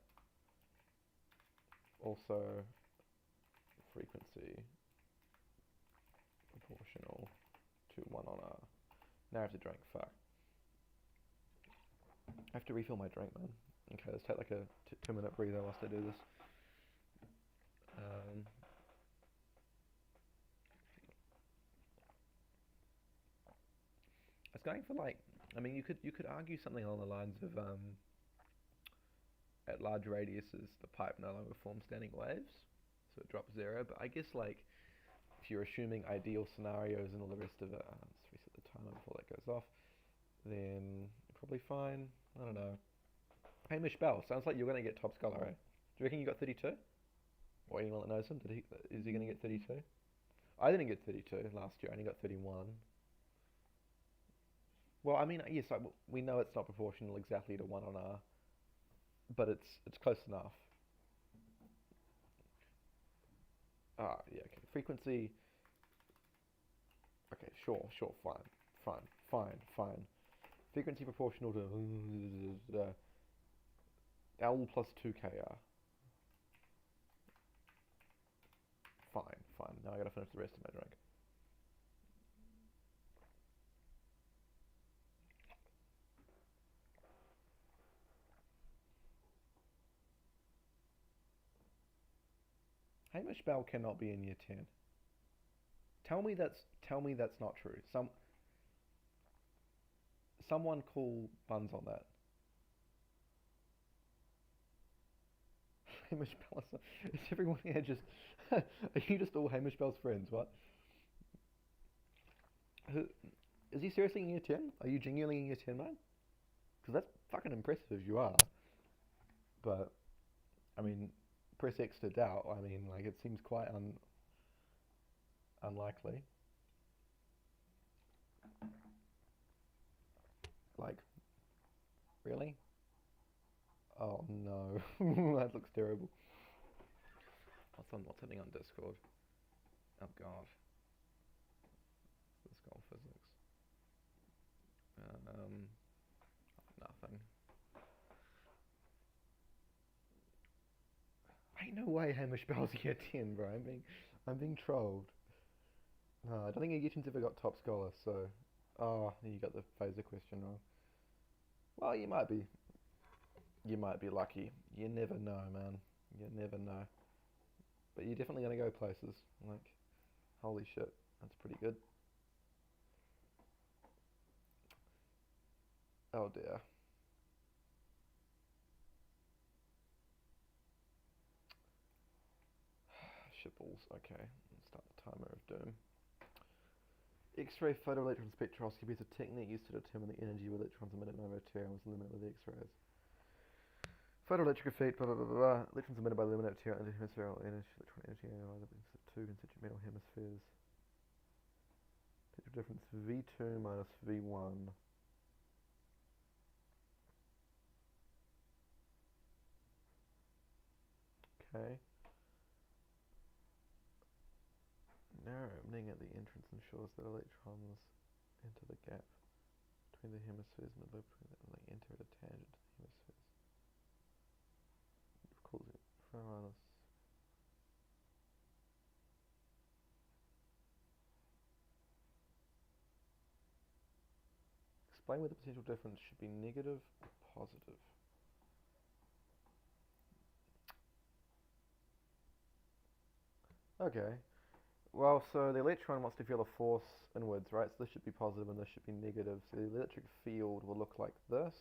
Also, frequency proportional to 1 on R. Now I have to drink, fuck. I have to refill my drink, man. Okay, let's take like a 2-minute breather whilst I do this. I was going for like, I mean, you could argue something along the lines of at large radiuses the pipe no longer forms standing waves, so it drops 0. But I guess like if you're assuming ideal scenarios and all the rest of it, let's reset the timer before that goes off, then you're probably fine. I don't know. Hamish Bell, sounds like you're going to get top scholar, eh? Do you reckon you got 32? Or anyone that knows him, is he going to get 32? I didn't get 32 last year, I only got 31. Well, I mean, yes, we know it's not proportional exactly to 1 on R, but it's close enough. Yeah, okay. Frequency. Okay, sure, fine. Frequency proportional to L plus 2kr. Fine. Now I gotta finish the rest of my drink. Hamish Bell cannot be in year 10. Tell me that's not true. Someone call Buns on that. Hamish Bell is everyone here just are you just all Hamish Bell's friends, what? Who is he seriously in year 10? Are you genuinely in year 10, man? Because that's fucking impressive if you are. But I mean, press X to doubt. I mean, like it seems quite unlikely. Like, really? Oh no, that looks terrible. What's happening on Discord? Oh god, the Scholarship Physics. Nothing. Ain't no way Hamish Bell's year 10, bro. I'm being trolled. No, I don't think Egerton's ever got top scholar, so... Oh, you got the phaser question wrong. Well, you might be. You might be lucky. You never know, man. You never know. But you're definitely gonna go places. Like, holy shit, that's pretty good. Oh dear. Shipples, okay. Let's start the timer of doom. X-ray photoelectron spectroscopy is a technique used to determine the energy of electrons emitted by material with the limit with X-rays. Photoelectric effect, blah blah blah blah. Electrons emitted by the luminate material into hemispherical energy, electron energy analyzed into two concentric metal hemispheres. Potential difference V2 minus V1. Okay. Narrow opening at the entrance ensures that electrons enter the gap between the hemispheres and the loop between them, and they enter at a tangent to the hemispheres. Of course, it minus. Explain whether the potential difference should be negative or positive. Okay. Well, so the electron wants to feel a force inwards, right? So this should be positive and this should be negative. So the electric field will look like this.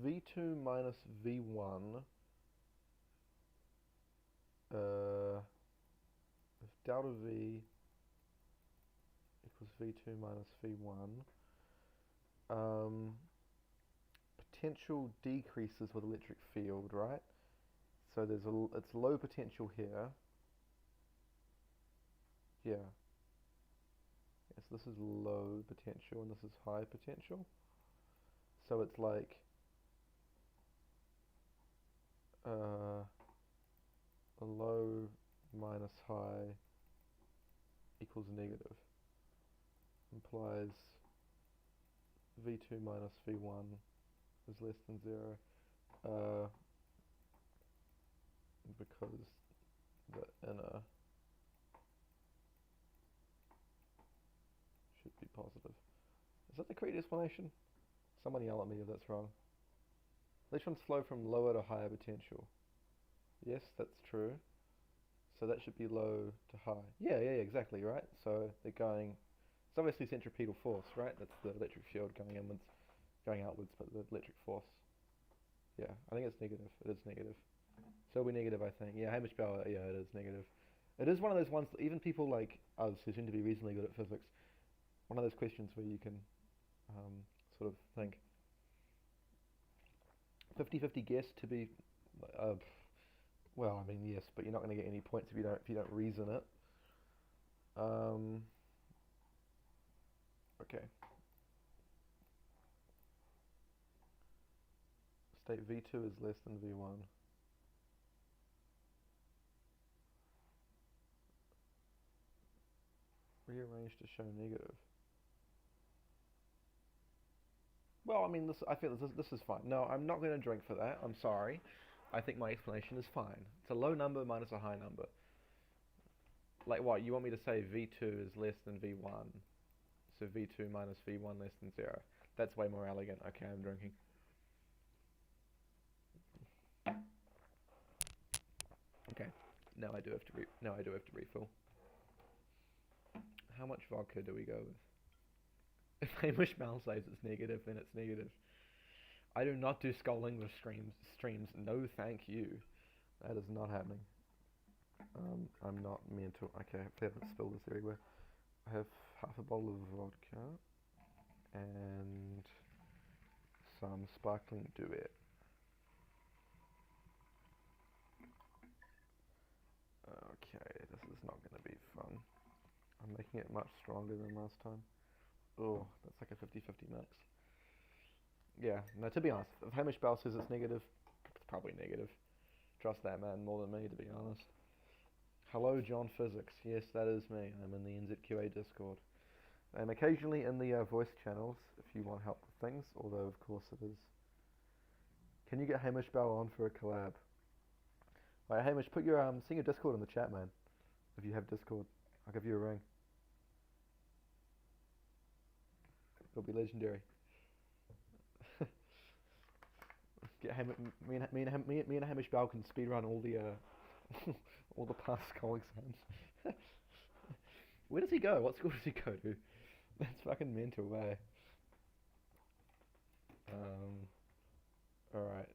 V2 minus V1. If delta V equals V2 minus V1, potential decreases with electric field, right? So it's low potential here. Yeah. Yes, this is low potential and this is high potential. So it's like a low minus high equals negative. Implies V2 minus V1 is less than 0. Because the inner should be positive. Is that the correct explanation? Someone yell at me if that's wrong. Electrons flow from lower to higher potential. Yes, that's true. So that should be low to high. Yeah, exactly, right? So they're going... It's obviously centripetal force, right? That's the electric field going inwards, going outwards, but the electric force. Yeah, I think it's negative. It is negative. So it'll be negative, I think. Yeah, Hamish Bell, yeah, it is negative. It is one of those ones, that even people like us who seem to be reasonably good at physics, one of those questions where you can sort of think 50-50 guess to be, well, I mean, yes, but you're not going to get any points if you don't reason it. Okay. State V2 is less than V1. Rearrange to show negative. Well, I mean, I feel this is fine. No, I'm not going to drink for that. I'm sorry. I think my explanation is fine. It's a low number minus a high number. Like what? You want me to say V2 is less than V1? So V2 minus V1 less than 0. That's way more elegant. Okay, I'm drinking. Okay. Now I do have to refill. How much vodka do we go with? If Hamish Mal says it's negative, then it's negative. I do not do Skull English streams. No, thank you. That is not happening. I'm not mental. Okay, I haven't spilled this everywhere. I have half a bottle of vodka and some sparkling duet. Okay, this is not going to be fun. I'm making it much stronger than last time. Oh, that's like a 50-50 mix. Yeah, no, to be honest, if Hamish Bell says it's negative, it's probably negative. Trust that man more than me, to be honest. Hello, John Physics. Yes, that is me. I'm in the NZQA Discord. I'm occasionally in the voice channels if you want help with things, although of course it is. Can you get Hamish Bell on for a collab? Right, Hamish, put your send your Discord in the chat, man. If you have Discord, I'll give you a ring. It'll be legendary. Get me and Hamish Bell can speedrun all the all the past school exams. Where does he go? What school does he go to? That's fucking mental, eh? Alright.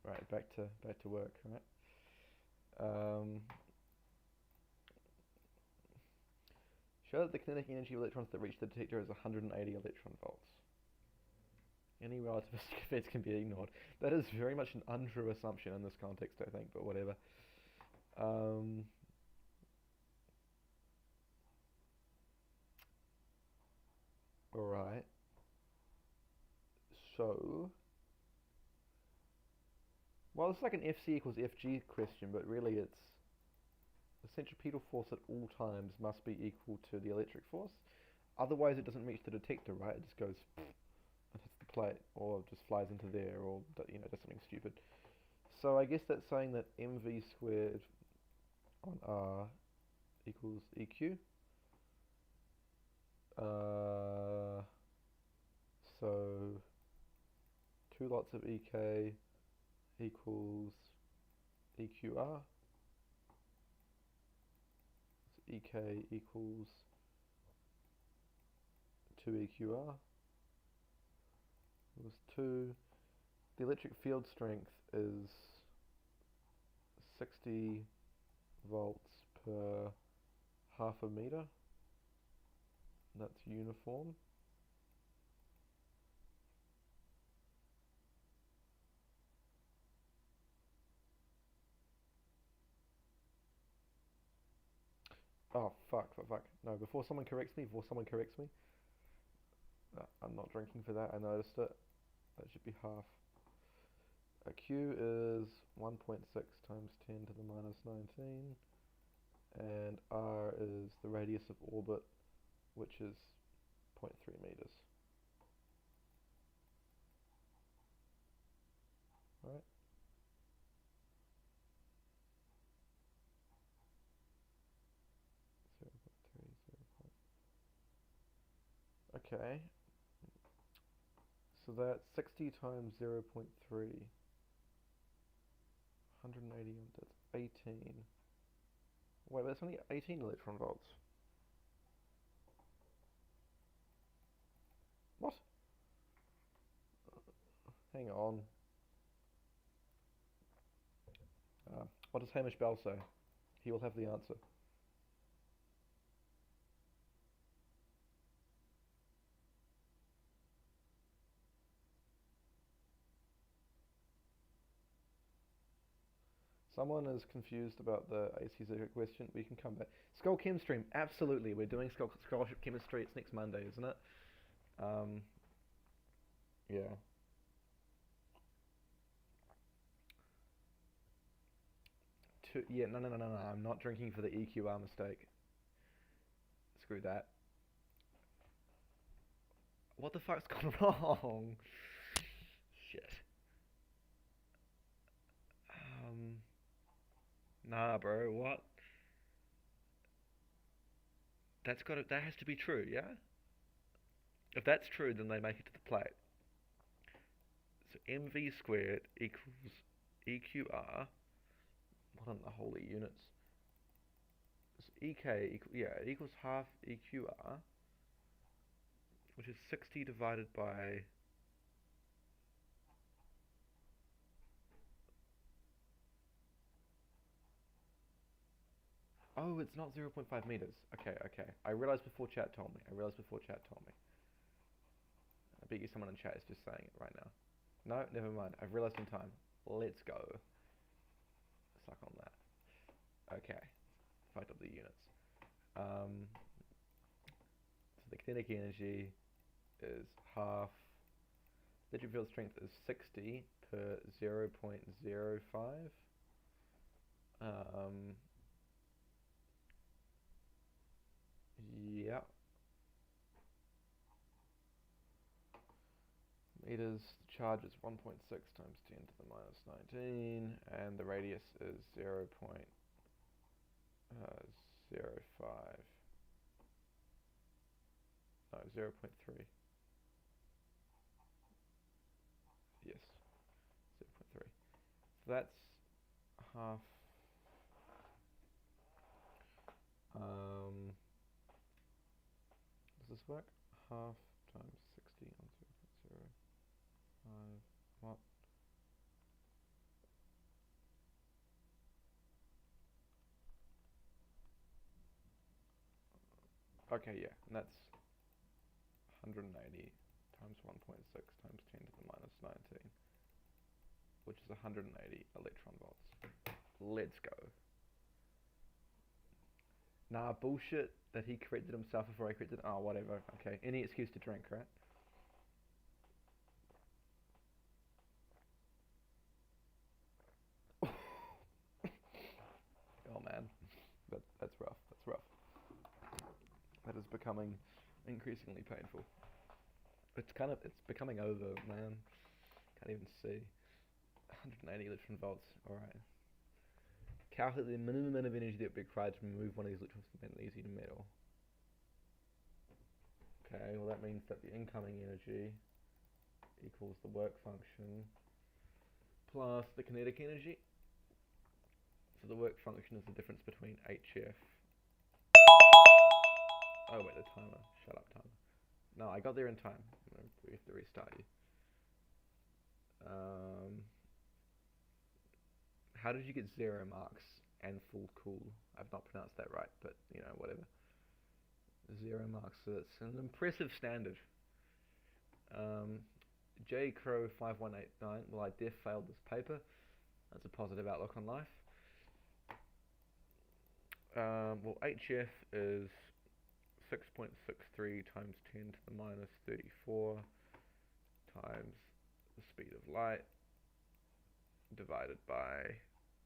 Right, back to work, right? Show that the kinetic energy of electrons that reach the detector is 180 electron volts. Any relativistic effects can be ignored. That is very much an untrue assumption in this context, I think, but whatever. Alright. So, well, it's like an Fc equals Fg question, but really it's the centripetal force at all times must be equal to the electric force. Otherwise, it doesn't reach the detector, right? It just goes and hits the plate, or just flies into there, or does something stupid. So I guess that's saying that mv squared on r equals eq. So 2 lots of ek equals eqr. So ek equals 2eqr. It was 2. The electric field strength is 60 volts per half a meter. That's uniform. Oh, fuck. No, before someone corrects me. I'm not drinking for that, I noticed it. That should be half. A Q is 1.6 times 10 to the minus 19. And R is the radius of orbit, which is 0.3 meters. Right? Okay. So that's 60 times 0.3. 180, that's 18. Wait, that's only 18 electron volts. What? Hang on. What does Hamish Bell say? He will have the answer. Someone is confused about the AC question. We can come back. Skull Chem stream, absolutely. We're doing Scholarship Chemistry. It's next Monday, isn't it? Yeah. No. I'm not drinking for the EQR mistake. Screw that. What the fuck's gone wrong? Shit. Nah, bro. What? That has to be true, yeah? If that's true, then they make it to the plate. So mv squared equals EQR, what are the holy units? So EK, yeah, it equals half EQR, which is 60 divided by... Oh, it's not 0.5 meters. Okay, okay. I realized before chat told me. I bet you someone in chat is just saying it right now. No, never mind. I've realized in time. Let's go. Suck on that. Okay. Fucked up the units. So the kinetic energy is half. Electric field strength is 60 per 0.05. Yeah. Meters, the charge is 1.6 times 10 to the minus 19, and the radius is 0.05. No, 0.3. Yes, 0.3. So that's half. Does this work? Half times 60 on 0.05. What? Okay, yeah, and that's 180 times 1.6 times 10 to the minus 19, which is 180 electron volts. Let's go. Nah, bullshit that he corrected himself before I corrected. Oh, whatever. Okay, any excuse to drink, right? Oh man, that's rough. That's rough. That is becoming increasingly painful. It's becoming over, man. Can't even see. 180 electron volts. All right. Calculate the minimum amount of energy that would be required to remove one of these electrons from magnesium metal. Okay, well that means that the incoming energy equals the work function plus the kinetic energy. So the work function is the difference between HF. Oh wait, the timer. Shut up, timer. No, I got there in time. We have to restart you. How did you get 0 marks and full cool? I've not pronounced that right, but you know, whatever. 0 marks, so it's an impressive standard. J Crow 5189. Well, I def failed this paper. That's a positive outlook on life. Well, HF is 6.63 times 10 to the minus 34 times the speed of light divided by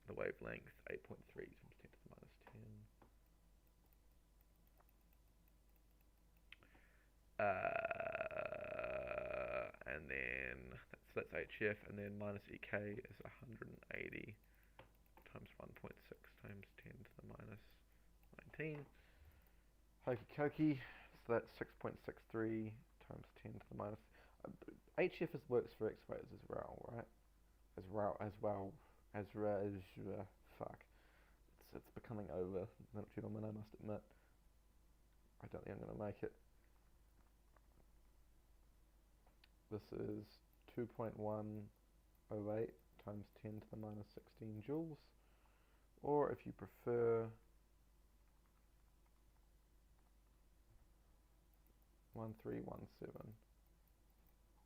the wavelength, 8.3 times 10 to the minus 10. And then that's HF, and then minus EK is 180 times 1.6 times 10 to the minus 19. Hokey cokey, so that's 6.63 times 10 to the minus... HF works for X-rays as well, right? Fuck. It's becoming over, gentlemen, I must admit. I don't think I'm going to make it. This is 2.108 times 10 to the minus 16 joules. Or if you prefer, 1317.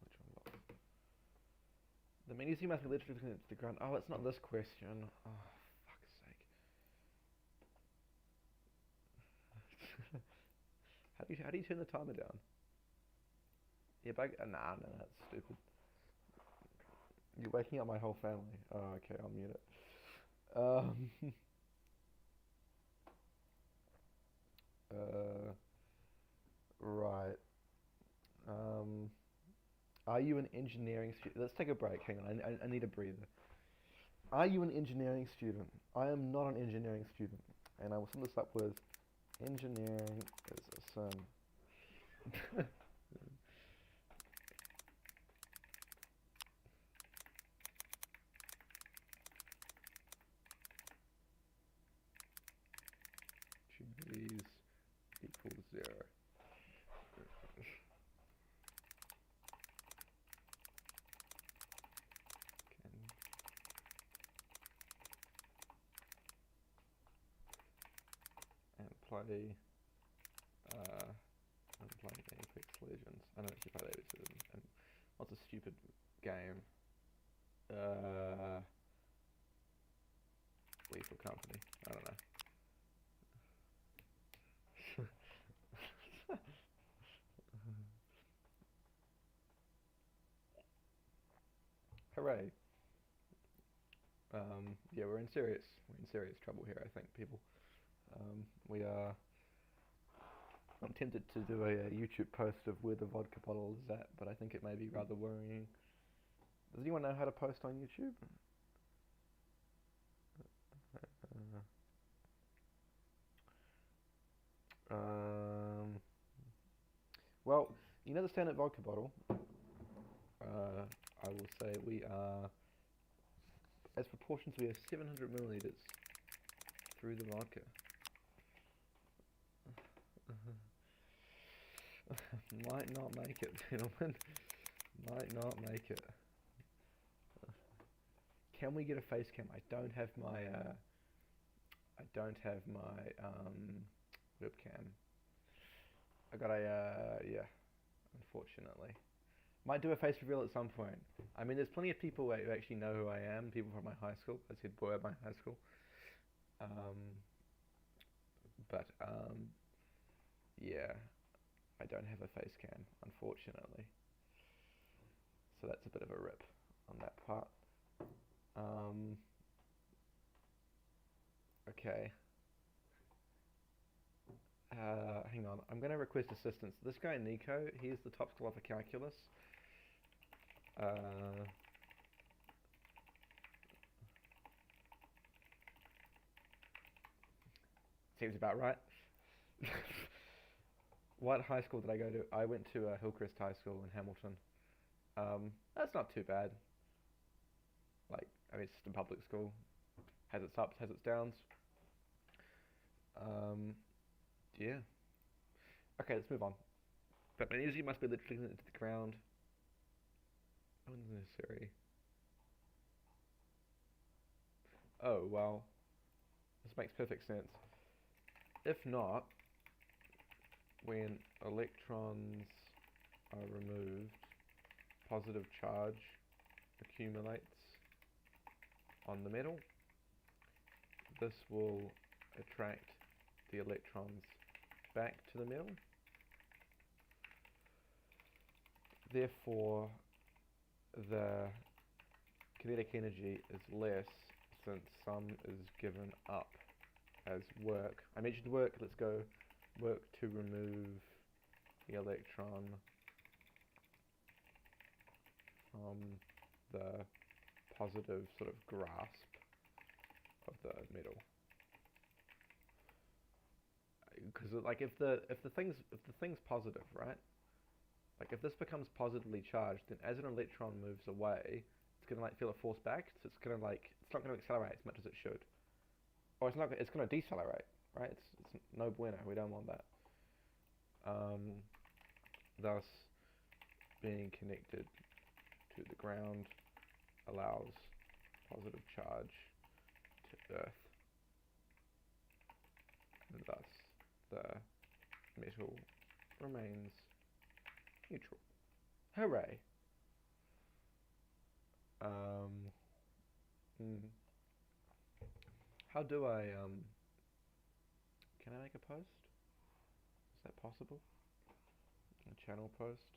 Which one was it? The magnesium must be literally connected to the ground. Oh, it's not this question. Oh, fuck's sake. How do you turn the timer down? Yeah, nah, that's stupid. You're waking up my whole family. Oh, okay, I'll mute it. Right. Are you an engineering student? Let's take a break. Hang on, I need a breather. Are you an engineering student? I am not an engineering student, and I will sum this up with engineering is a sin. play unplaying Apex Legends. I don't actually play Apex Legends. And what's a stupid game? Lethal Company. I don't know. Hooray. Yeah, we're in serious trouble here, I think, people. We are. I'm tempted to do a YouTube post of where the vodka bottle is at, but I think it may be rather worrying. Does anyone know how to post on YouTube? Well, you know the standard vodka bottle? I will say we are, as proportions, we are 700 milliliters through the vodka. Might not make it, gentlemen. Might not make it. Can we get a face cam? I don't have my webcam. I got a yeah, unfortunately. Might do a face reveal at some point. I mean, there's plenty of people who actually know who I am. People from my high school. I said boy at my high school. But yeah, I don't have a face cam, unfortunately. So that's a bit of a rip on that part. Okay. Hang on, I'm going to request assistance. This guy Nico, he's the top scholar for calculus. Seems about right. What high school did I go to? I went to Hillcrest High School in Hamilton. That's not too bad. Like, I mean, it's just a public school. Has its ups, has its downs. Yeah. Okay, let's move on. But magnesium must be literally into the ground. Unnecessary. Oh, well. This makes perfect sense. If not, when electrons are removed, positive charge accumulates on the metal. This will attract the electrons back to the metal. Therefore, the kinetic energy is less since some is given up as work. I mentioned work, let's go work to remove the electron from the positive sort of grasp of the metal. Because like if the thing's positive, right? Like if this becomes positively charged, then as an electron moves away, it's gonna like feel a force back. So it's gonna like it's not gonna accelerate as much as it should, or it's gonna decelerate, right? It's no bueno. We don't want that. Thus, being connected to the ground allows positive charge to Earth, and thus the metal remains neutral. Hooray! How do I, can I make a post? Is that possible? A channel post?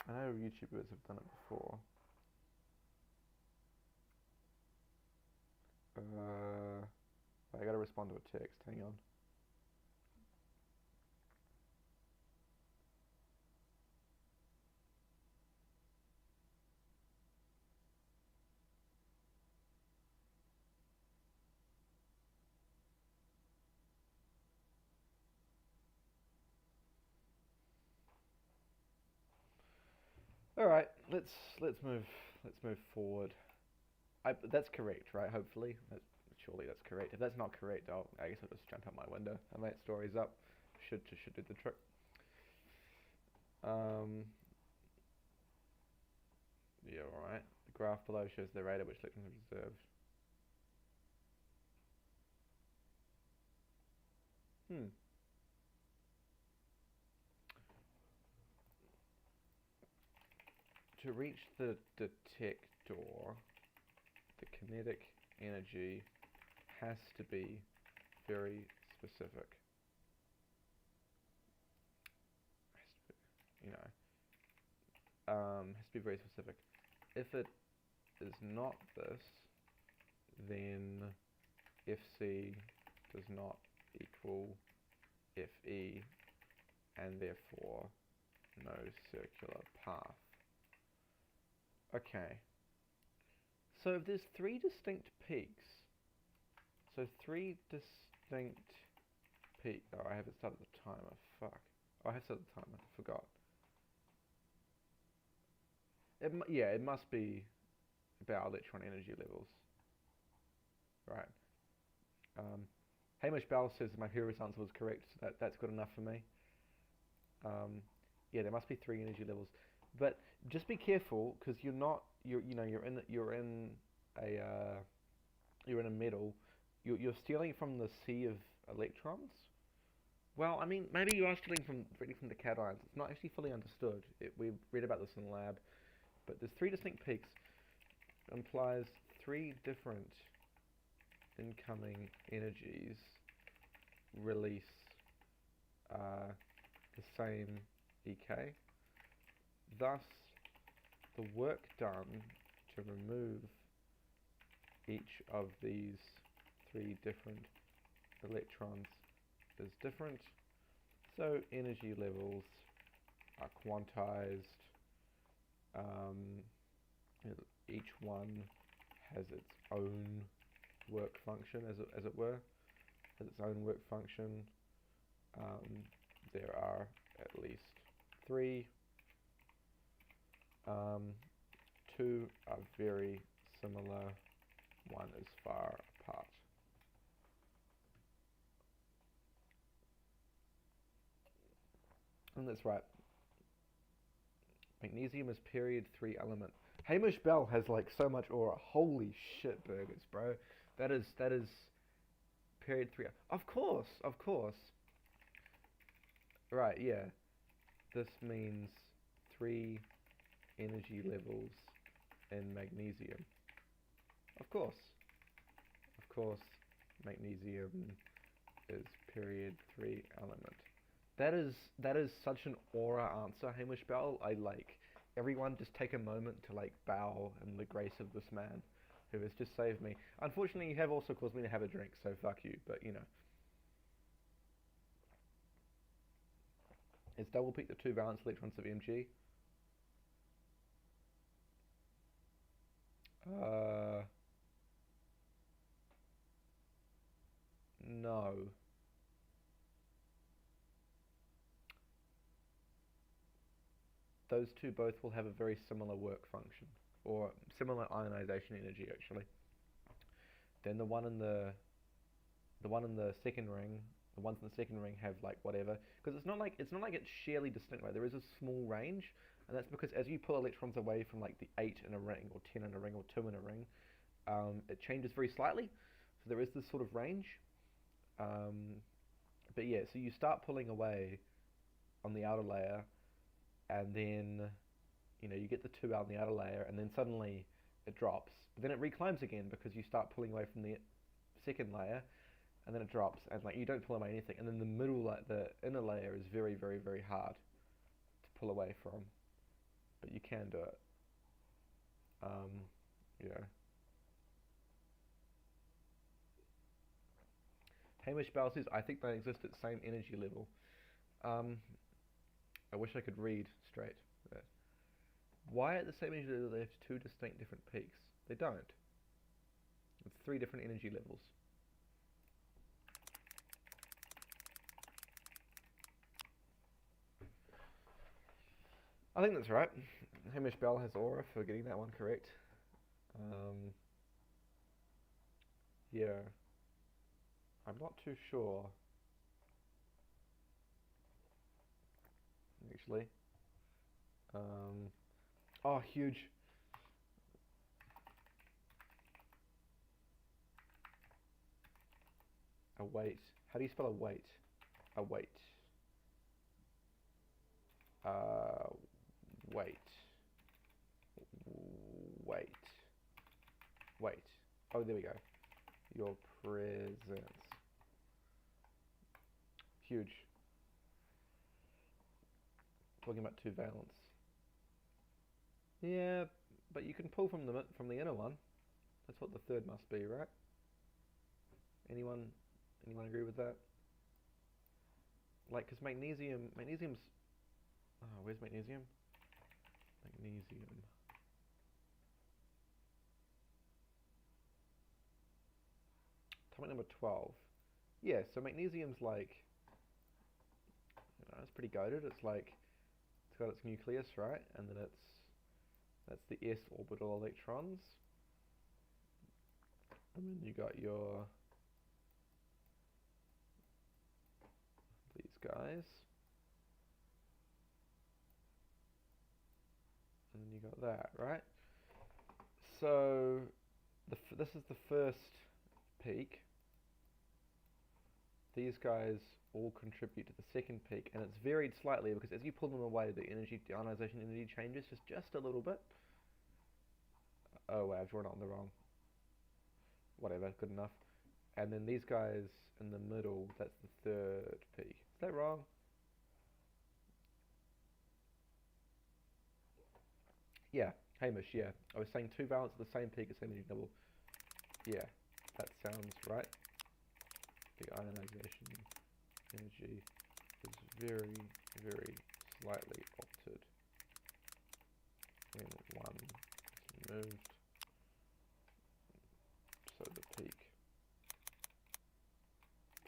I know YouTubers have done it before. I gotta respond to a text, hang on. All right, let's move forward. That's correct, right? Hopefully, surely that's correct. If that's not correct, I guess I'll just jump out my window. And that story's up. Should do the trick. Yeah, all right. The graph below shows the rate at which electrons are reserved. Hmm. To reach the detector, the kinetic energy has to be very specific. You know, has to be very specific. If it is not this, then FC does not equal FE, and therefore no circular path. Okay. So if there's three distinct peaks, oh, I haven't started the timer, fuck. Oh, I have started the timer, I forgot. Yeah, it must be about electron energy levels. Right. Hamish Bell says my previous answer was correct, so that's good enough for me. Yeah, there must be three energy levels, but just be careful because you're in a metal. You're stealing from the sea of electrons. Well, I mean, maybe you are stealing really from the cations. It's not actually fully understood. We read about this in the lab, but there's three distinct peaks. It implies three different incoming energies release the same EK. Thus, the work done to remove each of these three different electrons is different. So energy levels are quantized. Each one has its own work function, as it were, has its own work function. There are at least three. Two are very similar. One is far apart. And that's right. Magnesium is period 3 element. Hamish Bell has like so much aura. Holy shit, burgers, bro. That is period 3. Of course, of course. Right, yeah. This means 3 energy levels in magnesium. Of course. Of course, magnesium is period 3 element. That is such an aura answer, Hamish Bell. I like everyone just take a moment to like bow in the grace of this man who has just saved me. Unfortunately, you have also caused me to have a drink, so fuck you, but you know. Is double peak the two valence electrons of Mg? No. Those two both will have a very similar work function, or similar ionization energy actually. Then the one in the second ring, the ones in the second ring have like whatever, because it's not like it's sheerly distinct. Right? There is a small range, and that's because as you pull electrons away from like the 8 in a ring, or 10 in a ring, or 2 in a ring, it changes very slightly. So there is this sort of range. But yeah, so you start pulling away on the outer layer, and then you get the 2 out in the outer layer, and then suddenly it drops. But then it reclimbs again because you start pulling away from the second layer, and then it drops, and like you don't pull away anything, and then the middle, like the inner layer, is very, very, very hard to pull away from, but you can do it. Yeah. Hamish Bell says, I think they exist at the same energy level. I wish I could read straight. But why at the same energy level they have two distinct different peaks? They don't. It's 3 different energy levels. I think that's right. Hamish Bell has aura for getting that one correct. Yeah. I'm not too sure, actually. Oh, huge. A weight. How do you spell a weight? wait. Uh, wait. Wait. Wait. Oh, there we go. Your presence. Huge. Talking about two valence. Yeah, but you can pull from the inner one. That's what the third must be, right? Anyone agree with that? Like, because magnesium's. Oh, where's magnesium? Magnesium. Atomic number 12. Yeah, so magnesium's like, it's pretty goated. It's like, it's got its nucleus, right? And then that's the s orbital electrons. And then you got these guys. And then you got that, right? So, this is the first peak. These guys all contribute to the second peak, and it's varied slightly because as you pull them away, the ionization energy changes just a little bit. Oh wow, I've drawn it on the wrong. Whatever, good enough. And then these guys in the middle, that's the third peak. Is that wrong? Yeah, Hamish, yeah. I was saying two valence at the same peak, same energy double. Yeah, that sounds right. The ionization energy is very, very slightly altered when one is moved, so the peak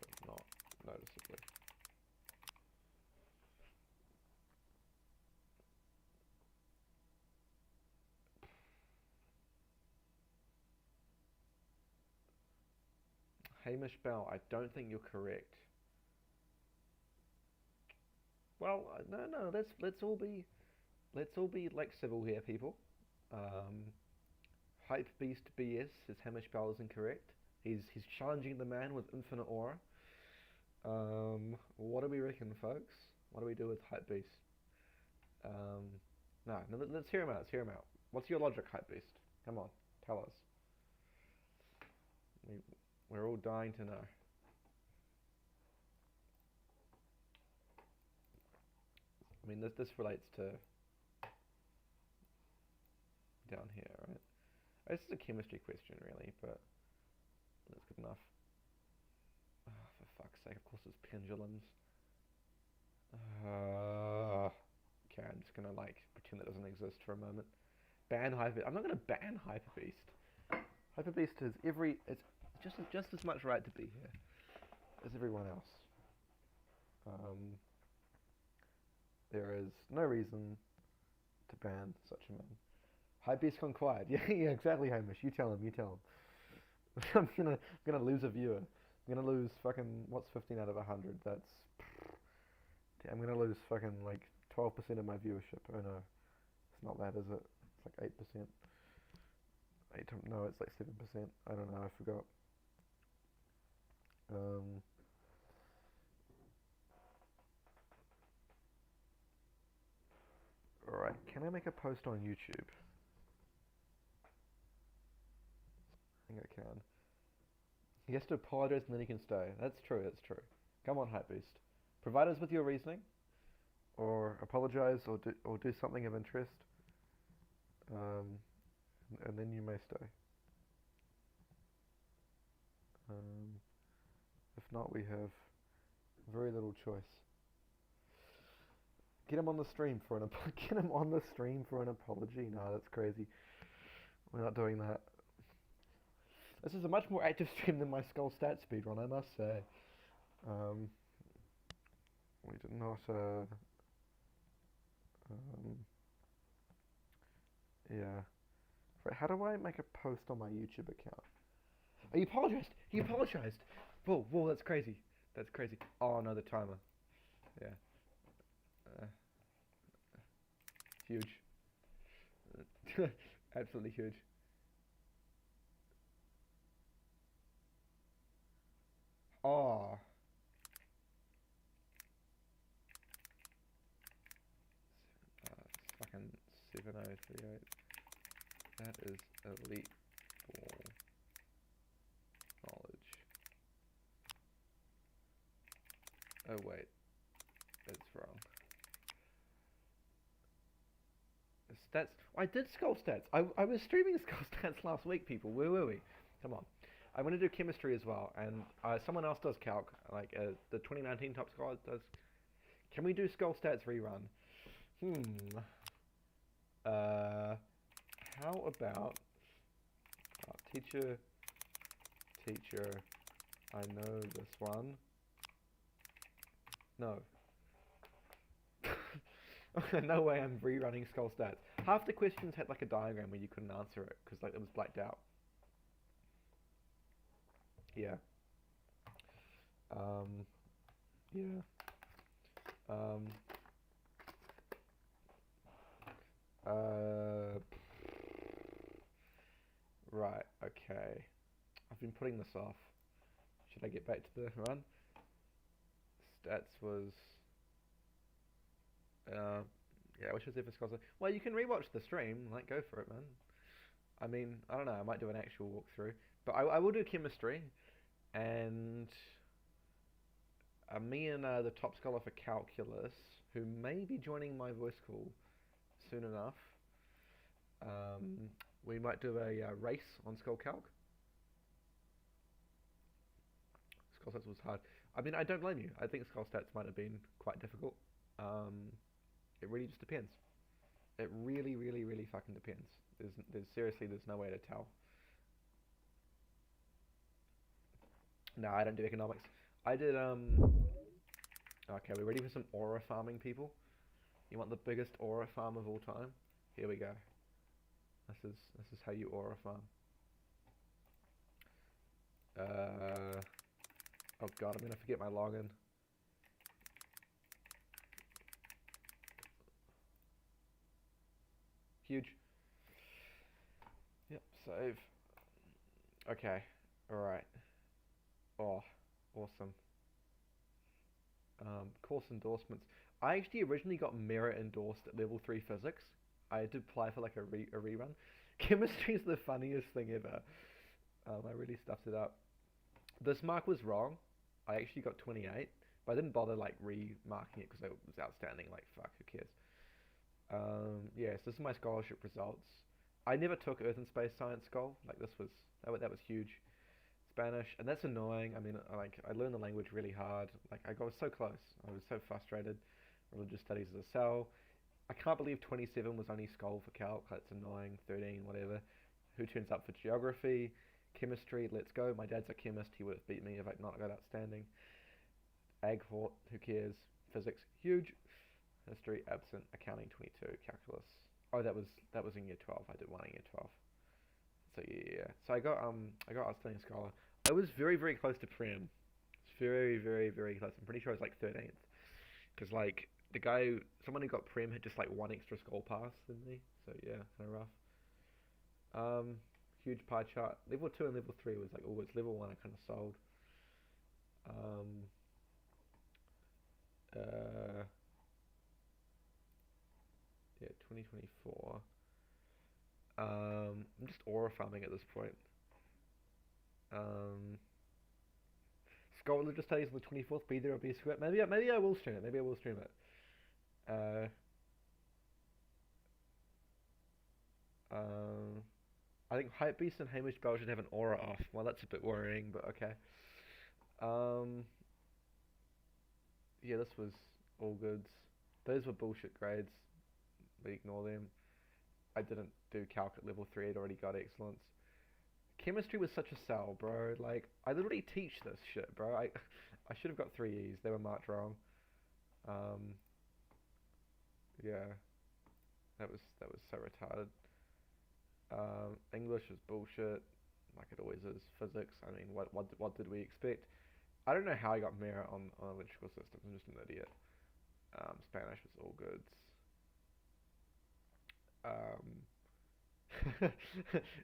does not noticeably. Hamish Bell, I don't think you're correct. Well, no. Let's all be like civil here, people. Hype Beast BS says Hamish Bell is incorrect. He's challenging the man with infinite aura. What do we reckon, folks? What do we do with Hype Beast? No, let's hear him out. Let's hear him out. What's your logic, Hype Beast? Come on, tell us. We're all dying to know. I mean, this relates to down here, right? This is a chemistry question, really, but that's good enough. Oh, for fuck's sake, of course it's pendulums. Okay, I'm just gonna like pretend that doesn't exist for a moment. Ban Hyper. I'm not gonna ban Hyper Beast. Hyper Beast has it's just as much right to be here as everyone else. There is no reason to ban such a man. Hypebeast gone quiet. Yeah, exactly, Hamish. You tell him. I'm gonna lose a viewer. I'm gonna lose fucking what's 15 out of 100? That's I'm gonna lose fucking like 12% of my viewership. Oh no, it's not that, is it? It's like 8%. No, it's like 7%. I don't know. I forgot. Alright, can I make a post on YouTube? I think I can. He has to apologize and then he can stay. That's true. Come on, Hypebeast. Provide us with your reasoning, or apologize, or do something of interest, and then you may stay. If not, we have very little choice. Get him on the stream for an apology. No, that's crazy. We're not doing that. This is a much more active stream than my Skull Stat speedrun, I must say. We did not. Yeah. Right, how do I make a post on my YouTube account? Oh, he apologized. Whoa, that's crazy. Oh no, the timer. Yeah. Huge. Absolutely huge. Oh. 7038. That is elite ball knowledge. Oh wait, it's wrong. Stats. I did skull stats. I was streaming skull stats last week, people. Where were we? Come on. I'm going to do chemistry as well, and someone else does calc. Like the 2019 top scholar does. Can we do skull stats rerun? How about teacher? I know this one. No. No way I'm rerunning skull stats. Half the questions had like a diagram where you couldn't answer it because like it was blacked out. Yeah. Yeah. Right, okay. I've been putting this off. Should I get back to the run? Stats was... yeah, I wish it was ever Scott. Well, you can rewatch the stream. Like, go for it, man. I mean, I don't know. I might do an actual walkthrough. But I will do chemistry. And me and the top scholar for calculus, who may be joining my voice call soon enough, we might do a race on Skull Calc. Skull Stats was hard. I mean, I don't blame you. I think Skull Stats might have been quite difficult. It really just depends. It really, really, really fucking depends. There's no way to tell. No, I don't do economics. I did, okay, we're ready for some aura farming, people? You want the biggest aura farm of all time? Here we go. This is how you aura farm. Oh god, I'm gonna forget my login. Huge. Yep, save. Okay, alright. Oh, awesome. Course endorsements. I actually originally got merit endorsed at level 3 physics. I had to apply for like a rerun. Chemistry is the funniest thing ever. I really stuffed it up. This mark was wrong. I actually got 28, but I didn't bother like remarking it because it was outstanding. Like fuck, who cares? Yes, this is my scholarship results. I never took Earth and Space Science School. Like that was huge. Spanish, and that's annoying. I mean, I learned the language really hard. Like I was so close. I was so frustrated. Religious studies as a cell. I can't believe 27 was only Skull for calc. That's annoying. 13, whatever. Who turns up for geography? Chemistry, let's go. My dad's a chemist. He would have beat me if I'd not got outstanding. Ag Hort, who cares? Physics, huge. History, absent. Accounting, 22. Calculus. Oh, that was in year 12. I did one in year 12. So yeah. So I got outstanding scholar. I was very, very close to Prem. It's very, very, very close. I'm pretty sure I was like 13th. Because like someone who got Prem had just like one extra skull pass than me. So yeah, kind of rough. Huge pie chart. Level 2 and level 3 was like always. Level 1 I kind of sold. Yeah, 2024. I'm just aura farming at this point. Skull Religious Studies on the 24th. Be there or be square. Maybe I will stream it. Maybe I will stream it. I think Hypebeast and Hamish Bell should have an aura off. Well, that's a bit worrying, but okay. Yeah, this was all goods. Those were bullshit grades. We ignore them. I didn't do calc at level 3. I'd already got excellence. Chemistry was such a sell, bro. Like, I literally teach this shit, bro. I should have got 3 E's. They were marked wrong. Yeah. That was so retarded. English was bullshit, like it always is. Physics, I mean, what did we expect? I don't know how I got merit on electrical systems. I'm just an idiot. Spanish was all goods.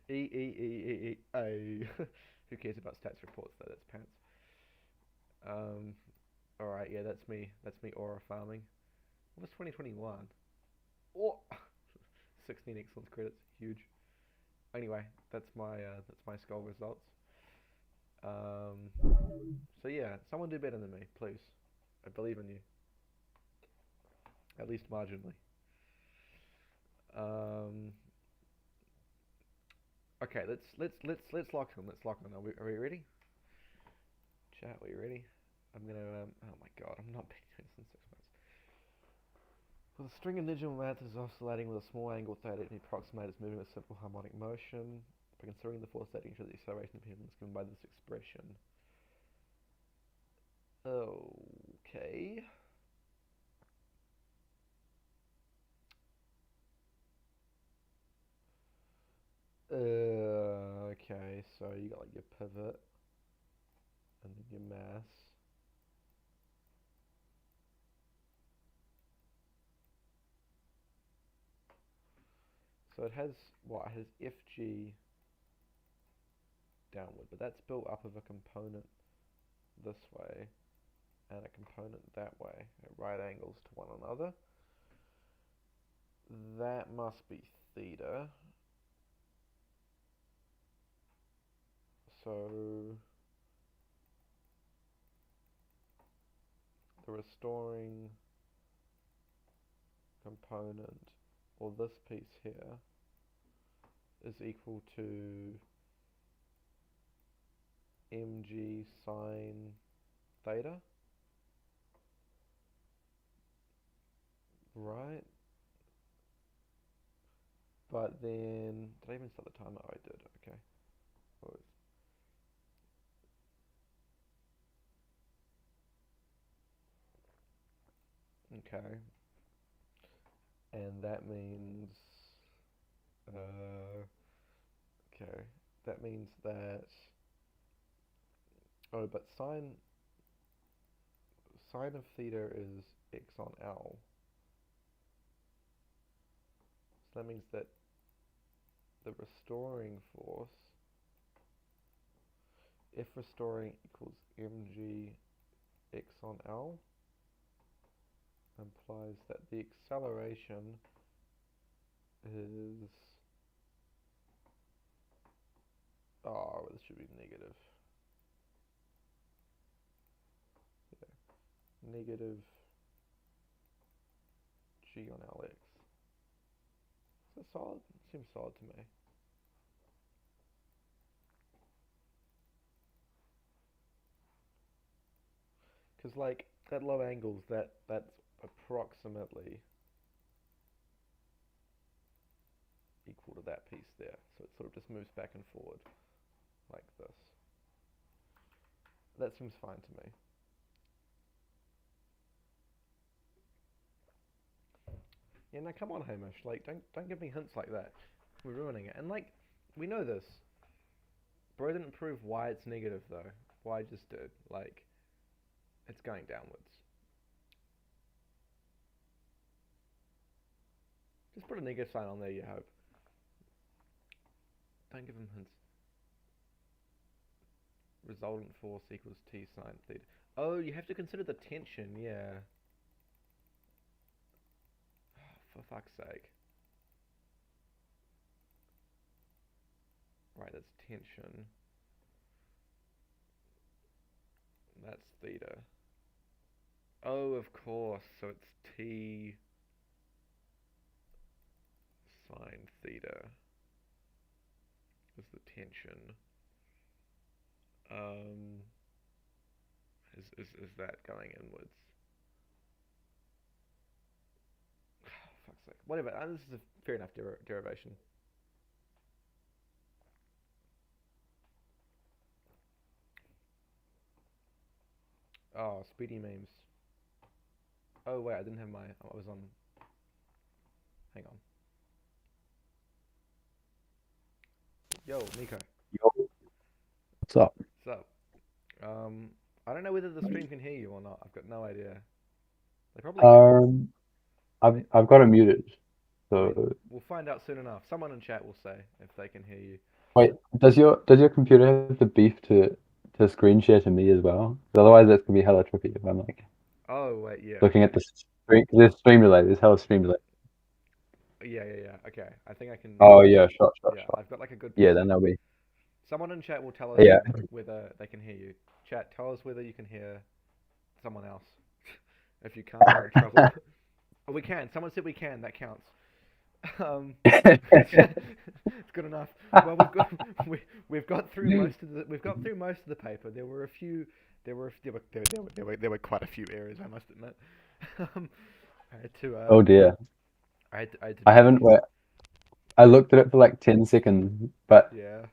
A. Who cares about stats reports though? That's pants. All right, yeah, that's me. That's me aura farming. What was 2021? Oh, 16 excellence credits, huge. Anyway, that's my skull results. Um, so yeah, someone do better than me, please. I believe in you, at least marginally. Um, okay, let's lock on. Let's lock on. Are we ready? Chat, are you ready? I'm gonna. Oh my god, I'm not paying attention in 6 months. Well, the string of digital math is oscillating with a small angle theta, and approximate its moving with simple harmonic motion. By considering the force setting to the acceleration dependence given by this expression. Okay. Okay, so you got like your pivot and then your mass. So it has what? It has FG downward, but that's built up of a component this way and a component that way at right angles to one another. That must be theta. So the restoring component, or this piece here, is equal to mg sine theta, right? But then, did I even start the timer? Oh, I did, okay. Okay. And that means, okay, that means that, oh, but sine of theta is x on L. So that means that the restoring force, if restoring equals mg x on L, implies that the acceleration is, oh, this should be negative. Yeah. Negative g on Lx. Is that solid? Seems solid to me. Because like at low angles, that's approximately equal to that piece there. So it sort of just moves back and forward like this. That seems fine to me. Yeah, now come on, Hamish. Like, don't give me hints like that. We're ruining it. And like, we know this. Bro didn't prove why it's negative though. Why just did. Like, it's going downwards. Just put a negative sign on there, you hope. Don't give him hints. Resultant force equals T sine theta. Oh, you have to consider the tension, yeah. For fuck's sake. Right, that's tension. That's theta. Oh, of course. So it's T sine theta is the tension. Um, is that going inwards? Fuck's sake. Whatever. This is a fair enough derivation. Oh, speedy memes. Oh wait, I didn't have my. I was on. Hang on. Yo, Nico. Yo, what's up? What's up? I don't know whether the stream can hear you or not. I've got no idea. They probably can. Um, I've They, I've got it muted. I mean, So we'll find out soon enough. Someone in chat will say if they can hear you. wait, does your computer have the beef to screen share to me as well? 'Cause otherwise, that's gonna be hella trippy if I'm like Oh wait, yeah, looking at okay. the stream. There's stream delay. There's hella stream delay. Yeah. Okay, I think I can. Oh yeah, shot, shot, Yeah, shot. I've got like a good Yeah, then percent. there'll be. Someone in chat will tell us Yeah. whether they can hear you. Chat, tell us whether you can hear someone else. If you can't, we're in trouble. Oh, we can. Someone said we can. That counts. It's good enough. Well, we've got through most of the paper. There were a few. There were quite a few errors, I must admit. Um, I had to Oh dear. I had to I tweak. haven't. Wait, I looked at it for like 10 seconds, but Yeah.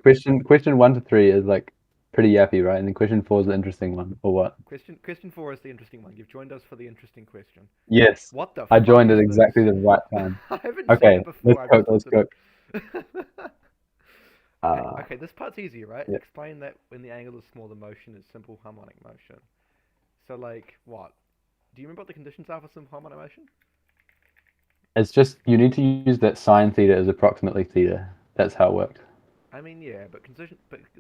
question 1 to 3 is like pretty yappy, right? And then question 4 is the interesting one, or what? Question four is the interesting one. You've joined us for the interesting question. Yes, What the I fuck joined at is this? exactly the right time. I haven't seen it Okay, let's before. I've cook. just Let's looked at cook. it. Uh, Okay, this part's easy, right? yeah. Explain that when the angle is small, the motion is simple harmonic motion. So, like, what? Do you remember what the conditions are for simple harmonic motion? It's just you need to use that sine theta as approximately theta. That's how it works. I mean, yeah, but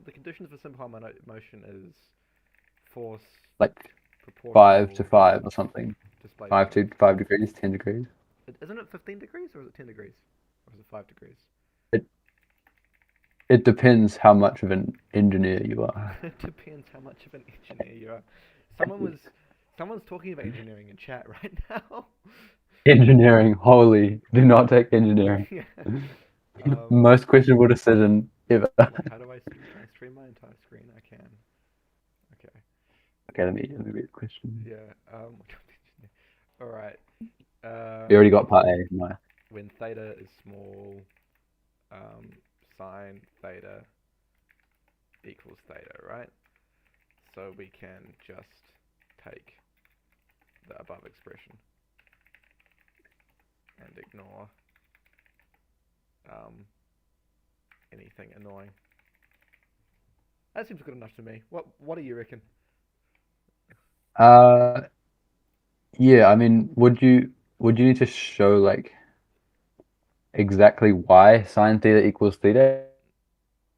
the conditions for simple harmonic motion is force Like five to proportional five or something. Five displacement. to 5 degrees, 10 degrees. Isn't it 15 degrees or is it 10 degrees? Or is it 5 degrees? It it depends how much of an engineer you are. It depends how much of an engineer you are. Someone was, someone's talking about engineering in chat right now. Engineering, holy, do not take engineering. Yeah. Um, Most questionable decision ever. Wait, how do I stream? Can I stream my entire screen? I can. Okay. Okay, let me read the question. Yeah. All right. We already got part A. No. When theta is small, um, sine theta equals theta, right? So we can just take the above expression and ignore um, anything annoying. That seems good enough to me. What do you reckon? Uh, yeah. I mean, would you need to show like exactly why sine theta equals theta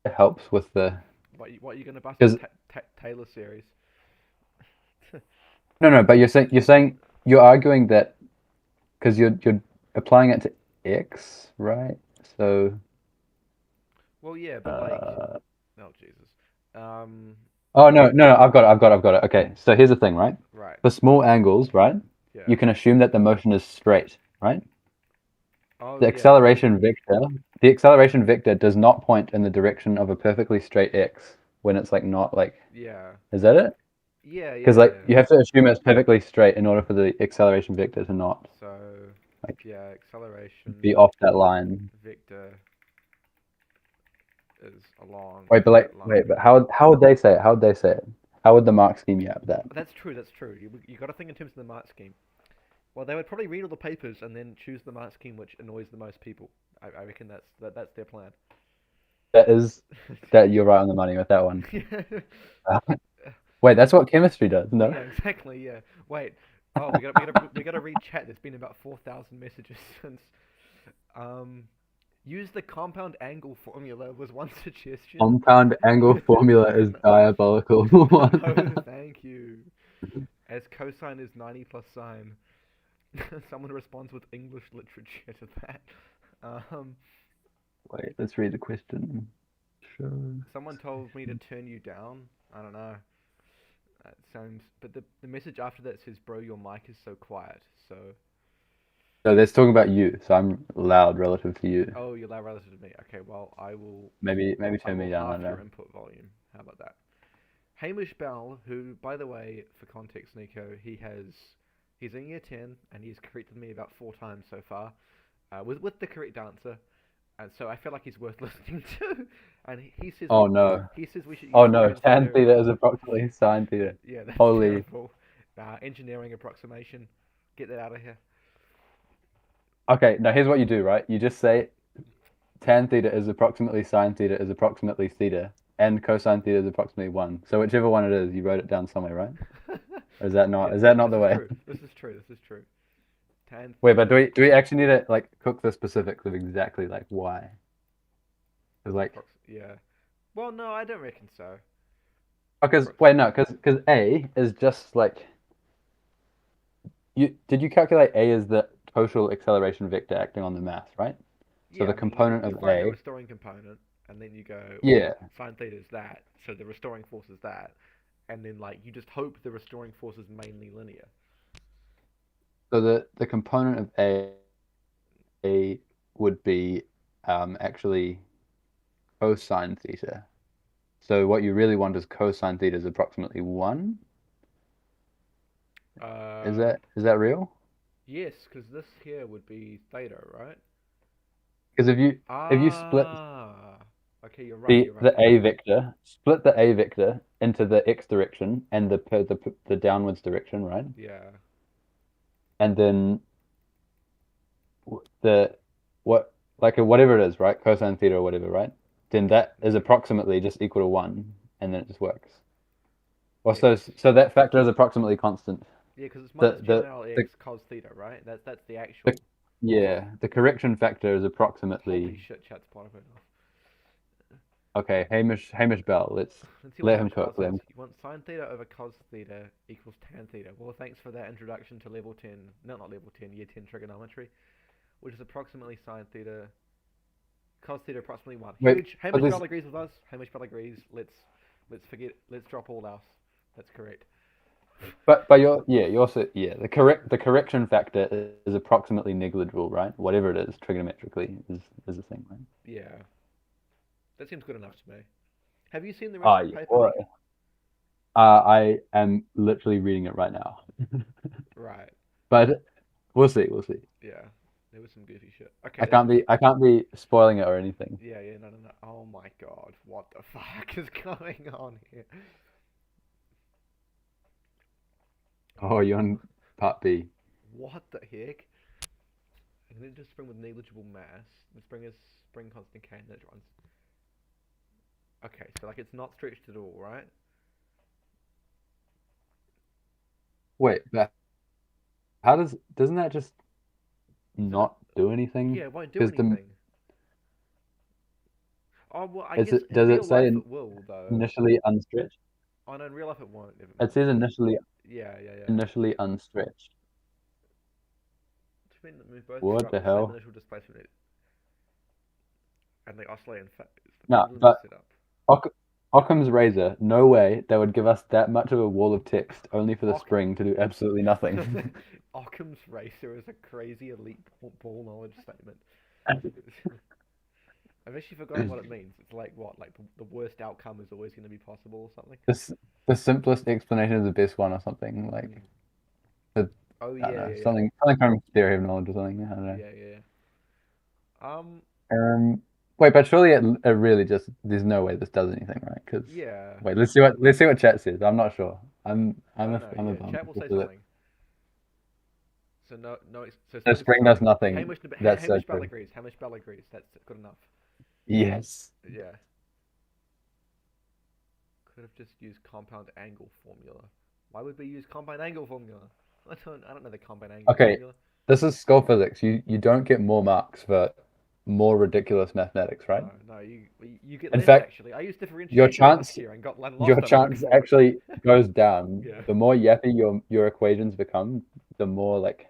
helps with the What are you gonna bust my because Taylor series? no, but you're arguing that because you're applying it to x, right? So Well, yeah, but like, uh, oh Jesus. Um, oh no, I've got it. Okay, so here's the thing, right? right. For small angles, right? Yeah. You can assume that the motion is straight, right? Oh The yeah. acceleration vector, the acceleration vector does not point in the direction of a perfectly straight x when it's like not like, Yeah. is that it? Yeah. Because Yeah. like Yeah. you have to assume it's perfectly straight in order for the acceleration vector to not So like yeah, be acceleration off that line. vector is along that Wait, line. but how would they say it? How would they say it? How would the mark scheme you have that? That's true. That's true. You got to think in terms of the mark scheme. Well, they would probably read all the papers and then choose the mark scheme which annoys the most people. I reckon that's their plan. That is that you're right on the money with that one. Yeah. Uh, Wait, that's what chemistry does, no? Yeah, exactly. Yeah. Wait. Oh, we gotta read chat. There's been about 4,000 messages since. Um, use the compound angle formula was one suggestion. Compound angle formula is diabolical. No, thank you. As cosine is 90 plus sine. Someone responds with English literature to that. Um, Wait, let's read the question. Sure. Someone told me to turn you down. I don't know. That sounds. But the message after that says, "Bro, your mic is so quiet." So. So that's talking about you. So I'm loud relative to you. Oh, you're loud relative to me. Okay, well, I will. Maybe I turn will me down. I half don't your know. input volume. How about that? Hamish Bell, who, by the way, for context, Nico, he's in year 10 and he's corrected me about 4 times so far, with the correct answer, and so I feel like he's worth listening to. And Oh no. he says we should Oh use no. tan Tan theta. theta is approximately sine theta. Yeah, that's Holy. terrible. Engineering approximation. Get that out of here. Okay. Now here's what you do, right? You just say tan theta is approximately sine theta is approximately theta, and cosine theta is approximately 1. So whichever one it is, you wrote it down somewhere, right? Or is that not? Yeah, Is that not this the is way? true. This is true. This is true. Tan Wait, but theta. do we actually need to like cook the specifics of exactly like why? Because like Yeah. Well, no, I don't reckon so. because wait no because A is just like you did you calculate A as the total acceleration vector acting on the mass, right? So Yeah, the I mean, component you of find the A, restoring component, and then you go, well, yeah. sine theta is that, so the restoring force is that, and then like you just hope the restoring force is mainly linear. So the component of A would be actually cosine theta. So what you really want is cosine theta is approximately 1. Um, Is that real? yes, because this here would be theta, right? Because if you split Ah, okay, you're right, you're right. the A vector, split the A vector into the x direction and the downwards direction, right? Yeah, And then the what like whatever it is, right? Cosine theta or whatever, right? Then that is approximately just equal to 1, and then it just works. Or yeah, because so that factor is approximately constant. yeah, because it's The minus g the ln the, x cos theta, right? That's the the actual. yeah, the correction factor is Holy approximately shit, chat's part of it. okay. Hamish Bell. Let's see what Let him Hamish Bell cook. Let says. him. You want sine theta over cos theta equals tan theta. Well, thanks for that introduction to level 10, no, not level 10, year 10 trigonometry, which is approximately sine theta, cos theta approximately 1. Wait, Huge. but Hamish this Bell agrees with us. Hamish Bell agrees. Let's drop all else. That's correct. but you're also the correction factor is approximately negligible, right? Whatever it is, trigonometrically is the thing, right? Yeah, that seems good enough to me. Have you seen the rest Ah, of the yeah. paper, All Nick? right. I am literally reading it right now. Right. But we'll see. We'll see. Yeah. There was some goofy shit. Okay, this is. I can't be spoiling it or anything. Yeah, yeah, no, no, no. Oh my god, what the fuck is going on here? Oh, you're on part B. What the heck? And then just spring with negligible mass. The spring is spring constant K and it runs. Okay, so like it's not stretched at all, right? Wait, but doesn't that just So that, not do anything? yeah, it won't do Because the anything. Oh well, I is guess it in does it real say life it will though. initially unstretched? Oh no, in real life it won't. Never It mind. says Yeah, yeah, yeah. initially unstretched. To mean that move both What throughout the the same hell? initial displacement and they oscillate in phase. The No, pendulum is but set up. Occam's razor. No way they would give us that much of a wall of text only for the Oc- spring to do absolutely nothing. Occam's racer is a crazy elite ball knowledge statement. I've actually forgotten what it means. It's like what? Like the worst outcome is always going to be possible or something? This the simplest explanation is the best one or something like Mm. the Oh, I don't yeah, know yeah, yeah. something from theory of knowledge or something. I don't know. Yeah, yeah, yeah. Um, wait, but surely it really just there's no way this does anything, right? Because Yeah. wait, let's see what chat says. I'm not sure. I don't know. I'm a Yeah, bum chat will say because of it. something. So no, no. So The spring is a spring does spring. nothing. That's so Hamish Bell true. agrees. Hamish Bell agrees. That's good enough. Yes. Yeah. Could have just used compound angle formula. Why would we use compound angle formula? I don't know the compound angle Okay. formula. This is school physics. You don't get more marks for more ridiculous mathematics, right? No, no, you get In less fact, actually. I used your differentiation last chance year and got your lost a mark chance for it. actually goes down. Yeah, The more yappy your equations become, the more like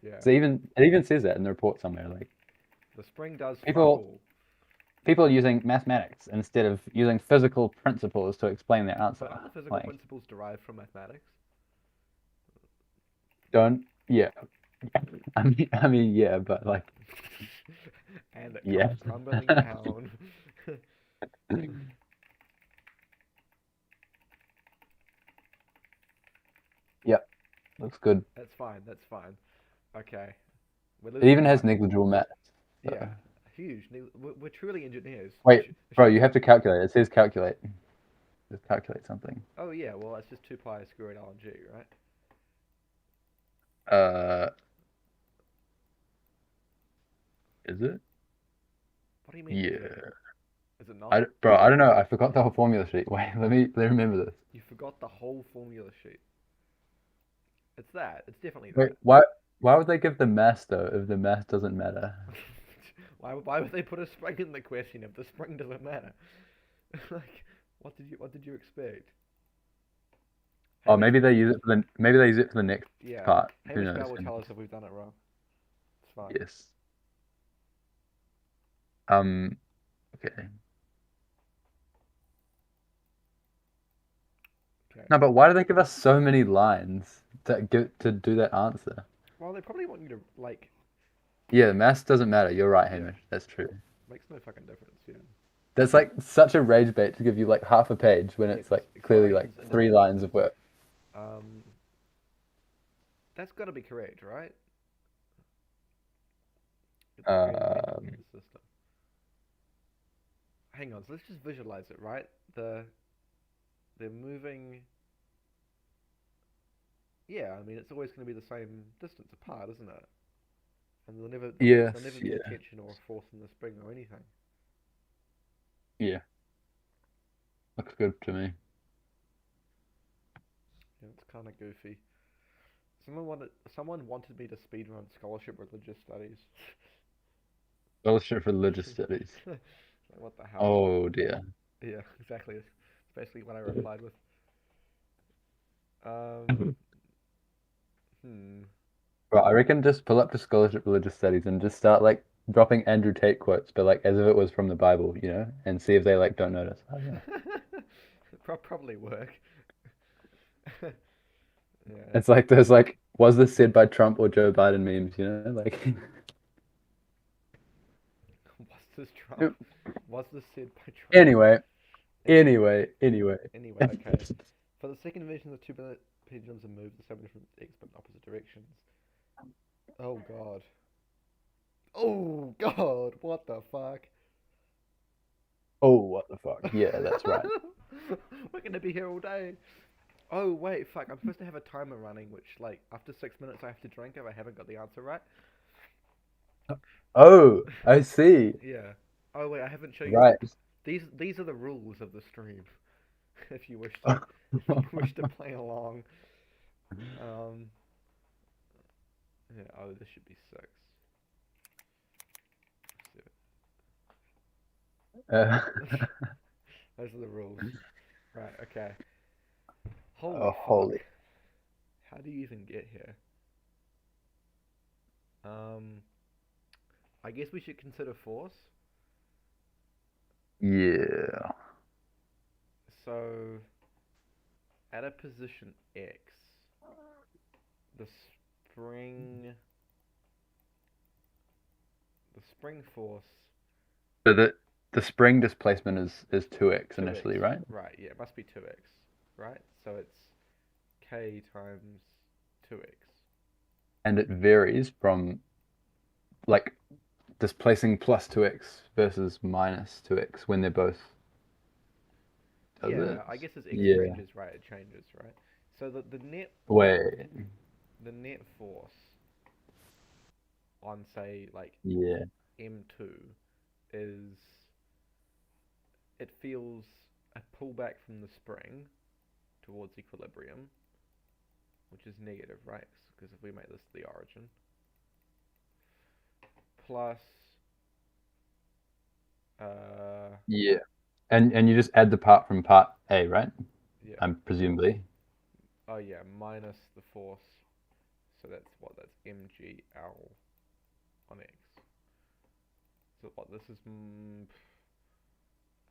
yeah. so it even says that in the report somewhere. Like The spring does fuck people all. people using mathematics instead of using physical principles to explain their But answer. aren't the physical Like principles derived from mathematics? don't yeah. I mean yeah, but like And it yeah. comes crumbling down. Yep, looks good. That's fine. That's fine. Okay, we're It losing even has marks. negligible mass. Yeah, So. huge. We're truly engineers. Wait, It bro, should you be. have to calculate. It says calculate. Just calculate something. Oh yeah. Well, that's just 2 pi squared ln g, right? Uh, is it? What do you mean? Is it? Yeah. Is it not? Bro, I don't know. I forgot the whole formula sheet. Wait, let me remember this. You forgot the whole formula sheet. It's that. It's definitely Wait, that. why would they give the mass though if the mass doesn't matter? Why would they put a spring in the question if the spring doesn't matter? Like, what did you expect? Oh, Hamish, maybe they use it for the next yeah, part. Who Hamish knows? Bell will Who tell us knows? if we've done it wrong. fine. Yes. Okay. Okay. No, but why do they give us so many lines to do that answer? Well, they probably want you to like. Yeah, maths doesn't matter. You're right, Yeah. Hamish. That's true. Makes no fucking difference. Yeah. That's like such a rage bait to give you like half a page when Yeah, it's because like clearly like acceleration's 3 lines of independent. work. Um, that's got to be correct, right? It's independent of Um, the system. Hang on, so let's just visualize it, right? They're moving. Yeah, I mean it's always going to be the same distance apart, isn't it? And yes, there'll never be a yeah, tension or a force in the spring or anything. yeah. Looks good to me. Yeah, it's kind of goofy. Someone wanted me to speedrun Scholarship Religious Studies. Scholarship for Religious Studies. Like, what the hell? Oh dear. Yeah, exactly. It's basically what I replied with. Um, hmm. Right, I reckon just pull up to Scholarship Religious Studies and just start like dropping Andrew Tate quotes, but like as if it was from the Bible, and see if they like don't notice. I don't know. Probably work. Yeah. It's like there's like, was this said by Trump or Joe Biden memes, like. Was this Trump? Was this said by Trump? Anyway, Anyway. anyway. Anyway, okay. For the second version, the two pendulums are moved the same different x but in opposite directions. Oh god. Oh god, what the fuck? Oh, what the fuck? Yeah, that's right. We're gonna be here all day. Oh wait, fuck, I'm supposed to have a timer running, which like after 6 minutes I have to drink if I haven't got the answer right. Oh, I see. Yeah. Oh wait, I haven't shown you Right. these are the rules of the stream. If you wish to if you wish to play along. Um yeah, oh this should be 6. Uh, Those are the rules. Right, okay. oh, Holy fuck. holy. How do you even get here? Um, I guess we should consider force. Yeah. So, at a position X, the spring, the spring force, So the spring displacement is 2x 2x, initially, right? right, yeah, it must be 2x, right? So it's k times 2x. And it varies from like displacing plus 2x versus minus 2x when they're both, does it? Yeah, I guess as x Yeah. changes, right, it changes, right? So Wait. the net force on say like Yeah. M2 is it feels a pullback from the spring towards equilibrium, which is negative, right? Because if we make this the origin, plus Yeah. And you just add the part from part A, right? yeah, Presumably. oh yeah, minus the force, so that's mgl on x. So what this is,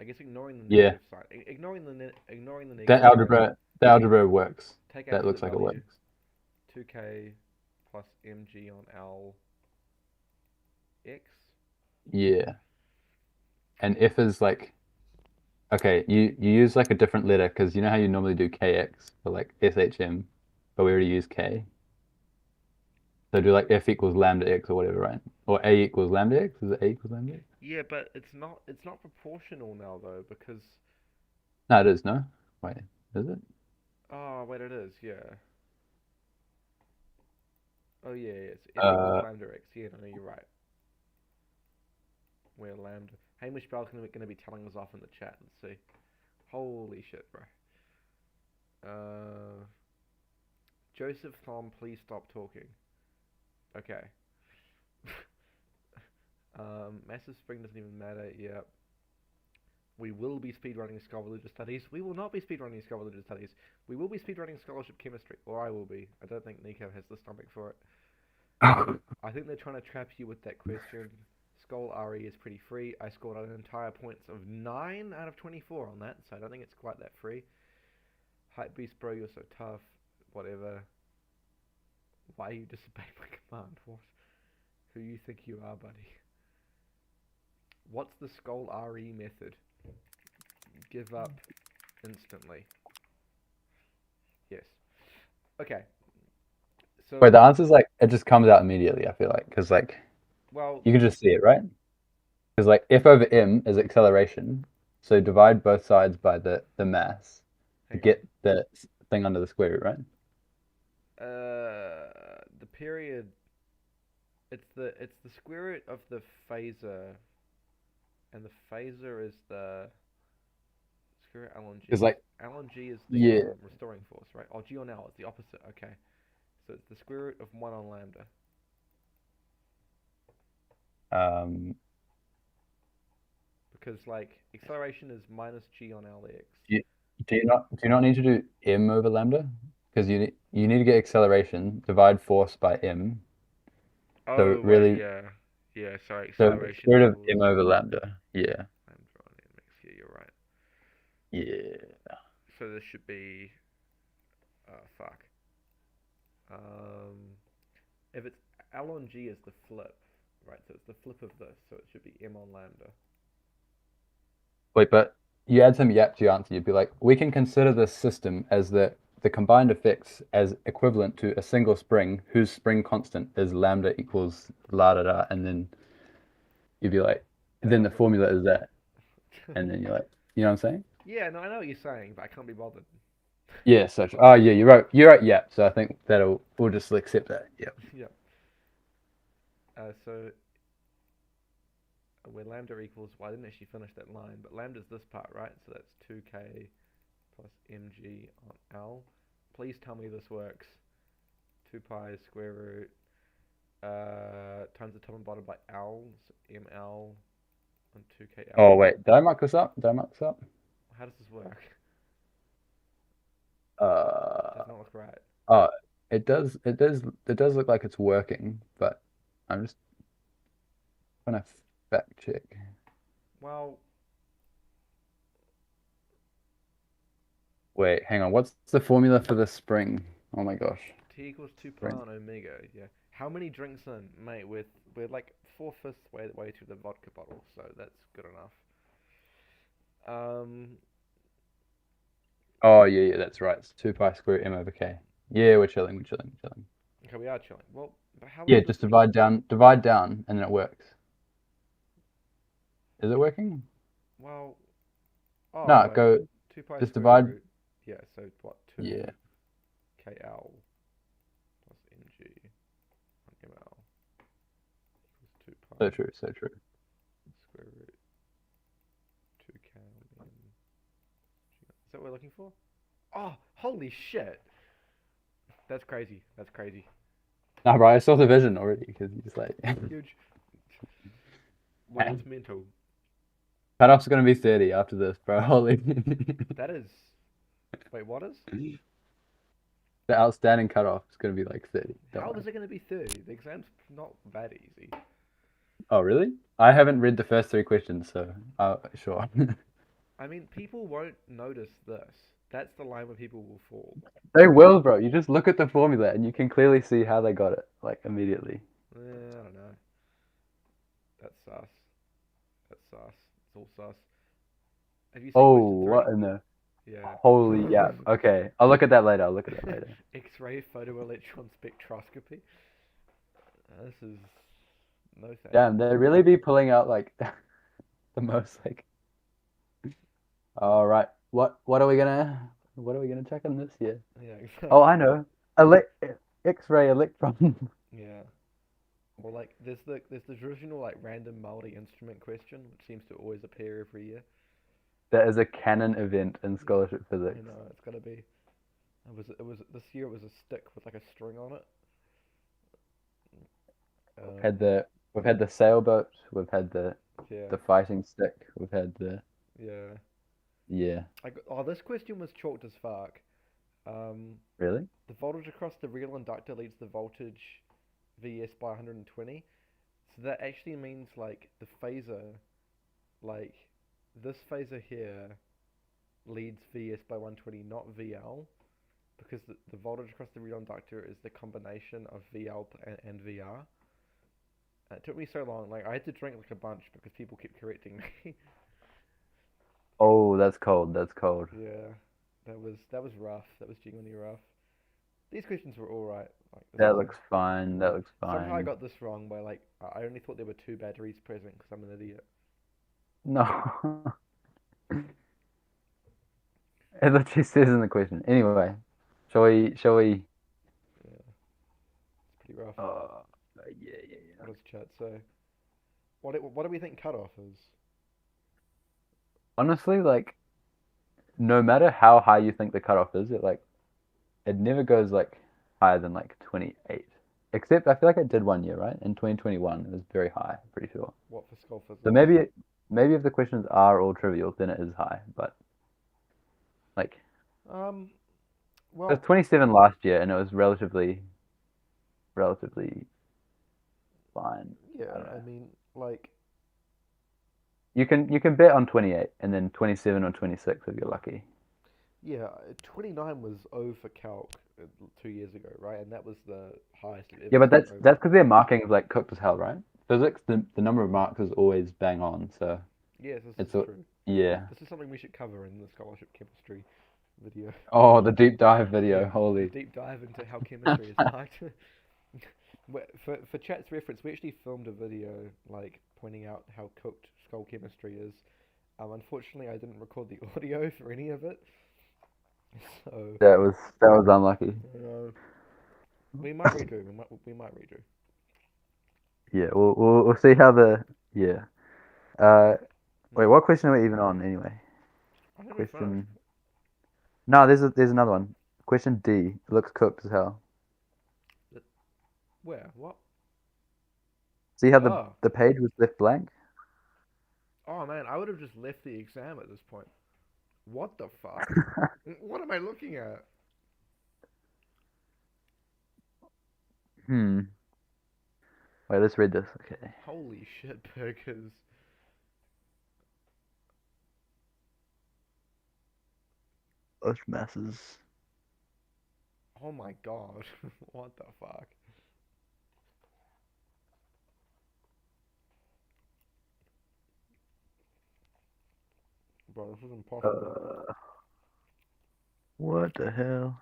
I guess ignoring the Yeah. negative sign, ignoring the That negative sign, algebra works. take That absolute looks like it value, works. 2k plus mg on l x. Yeah. And if is like, okay, you use like a different letter because you know how you normally do kx for like SHM, but we already use k. So do like f equals lambda x or whatever, right? Or a equals lambda x? Is it a equals lambda x? Yeah, but it's not proportional now though because No, it is, no? Wait, is it? oh wait it is, yeah. Oh yeah, yeah, it's f equals Uh, lambda x. Yeah, no, you're right. Where lambda Hamish Bell's gonna be telling us off in the chat. Let's see. Holy shit, bro. Uh Joseph Thom, please stop talking. Okay. Massive spring doesn't even matter, yeah. We will be speedrunning Scholarship Studies. We will not be speedrunning Scholarship Studies. We will be speedrunning Scholarship Chemistry. Or I will be. I don't think Nico has the stomach for it. I think they're trying to trap you with that question. Skull RE is pretty free. I scored an entire points of 9 out of 24 on that, so I don't think it's quite that free. Hype beast, bro, you're so tough. Whatever. Why you disobey my command? What? Who you think you are, buddy? What's the Skull RE method? Give up instantly. Yes. Okay. So Wait, the answer's like it just comes out immediately. I feel like because like well, you can just see it, right? Because like F over m is acceleration, so divide both sides by the mass to hang on. get the thing under the square root, right? The period. It's the square root of the phasor, and the phasor is the square root ln g. Because like Ln g is the yeah, restoring force, right? Oh, g on L is the opposite. Okay, so it's the square root of 1 on lambda. um, Because like acceleration is minus g on Lx. you, do you not need to do m over lambda? Because you need to get acceleration, divide force by m. So Oh wait, really, yeah, yeah. Sorry, so acceleration square root of equals m over lambda. Yeah, lambda on mx. Yeah, you're right. yeah. So this should be fuck. Um, if it's L on G is the flip, right? So it's the flip of this, so it should be M on lambda. Wait, but you add some yap to your answer. You'd be like, we can consider this system as the combined effects as equivalent to a single spring whose spring constant is lambda equals la da da, and then you'd be like, That then the doesn't. formula is that, and then you're like, you know what I'm saying? Yeah, no, I know what you're saying, but I can't be bothered. Yeah, such. Oh yeah, you're right. You're right. Yep. So I think we'll just accept that. Yep. Yeah. So where lambda equals, well, I didn't actually finish that line, but lambda's this part, right? So that's 2k plus mg on L. Please tell me this works. 2 pi square root times the top and bottom by L, so ml on 2k Oh L. wait, did I mark this up? Did I mark this up? How does this work? Uh, Does not look right. oh, it does. It does look like it's working, but I'm just gonna fact check. Well, Wait, hang on. What's the formula for the spring? Oh my gosh. T equals 2 pi Spring. on omega, yeah. How many drinks in, mate? We're like 4/5 way to the vodka bottle, so that's good enough. Um, Oh yeah, that's right. It's 2 pi square root m over k. Yeah, we're chilling. We're chilling. We're chilling. okay, we are chilling. Well, but how is Yeah, this? just divide down, and then it works. Is it working? Well, oh No, wait, go 2 pi just square divide. root. Yeah, so what? 2 Yeah, kl plus mg on ml equals 2 pi so true, so true. square root 2 kl m. Is that what we're looking for? Oh, holy shit! That's crazy. That's crazy. Nah, bro, I saw the vision already because you just like Huge. Wait, it's mental. cutoff's gonna be 30 after this, bro. Holy. That is. Wait, what is? The outstanding cutoff is gonna be like 30. Don't How worry. is it going to be 30? The exam's not that easy. Oh, really? I haven't read the first three questions, so sure. I mean, people won't notice this. That's the line where people will fall. They will, bro. You just look at the formula and you can clearly see how they got it, like immediately. I don't know. That's sus. That's sus. It's all sus. Have you seen Oh, question 3? what in the Yeah. holy yeah. Okay, I'll look at that later. I'll look at that later. X-ray photoelectron spectroscopy. This is no thanks. Damn, they really be pulling out like the most like. All right, what are we gonna check on this year? Yeah, exactly. Oh, I know. Ele X-ray electron. Yeah. Or like there's the traditional like random multi-instrument question, which seems to always appear every year. That is a canon event in scholarship physics. You know, it's gotta be. It was this year. It was a stick with like a string on it. We've had the sailboat. We've had the Yeah, fighting stick. We've had the yeah. yeah. Oh, this question was chalked as fuck. Um, Really? the voltage across the real inductor leads the voltage VS by 120. So that actually means like the phaser, like this phaser here leads VS by 120, not VL, because the voltage across the read inductor is the combination of VL and VR. And it took me so long, like I had to drink like a bunch because people kept correcting me. Oh, that's cold. That's cold. Yeah, that was rough. That was genuinely rough. These questions were all right. Like this That was looks fine. That looks somehow I fine. got this wrong by like I only thought there were two batteries present because I'm an idiot. No. It literally says in the question. Anyway, shall we? Yeah, it's pretty rough. Yeah, yeah, yeah. What does chat say? What do we think cutoff is? Honestly, like, no matter how high you think the cutoff is, it never goes like higher than like 28. Except I feel like it did one year, right? In 2021, it was very high, pretty sure. What for skull So physics? maybe if the questions are all trivial, then it is high. But like, Um, it was well, 27 last year, and it was relatively fine. I yeah. don't I know. mean, like, You can bet on 28, and then 27 or 26 if you're lucky. yeah. 29 was O for calc 2 years ago, right? And that was the highest I've Yeah, ever but seen that's over. that's because their marking is like cooked as hell, right? Physics, the number of marks is always bang on, so Yes, this it's is a true. yeah. This is something we should cover in the scholarship chemistry video. Oh, the deep dive Yeah, video, the holy. deep dive into how chemistry is marked. For chat's reference, we actually filmed a video like pointing out how cooked skull chemistry is. Unfortunately, I didn't record the audio for any of it, so That was unlucky. uh, we might redo. We might redo. Yeah, we'll see how the yeah. Uh, wait, Hmm. what question are we even on anyway? I think we finished. Question. No, there's another one. Question D. It looks cooked as hell. Where? What? See how the Oh, the page was left blank? oh man, I would have just left the exam at this point. What the fuck? What am I looking at? Hmm. Wait, let's read this. Okay. Holy shit, burgers! Earth masses. Oh my god, what the fuck? Bro, this is impossible. Uh, what the hell?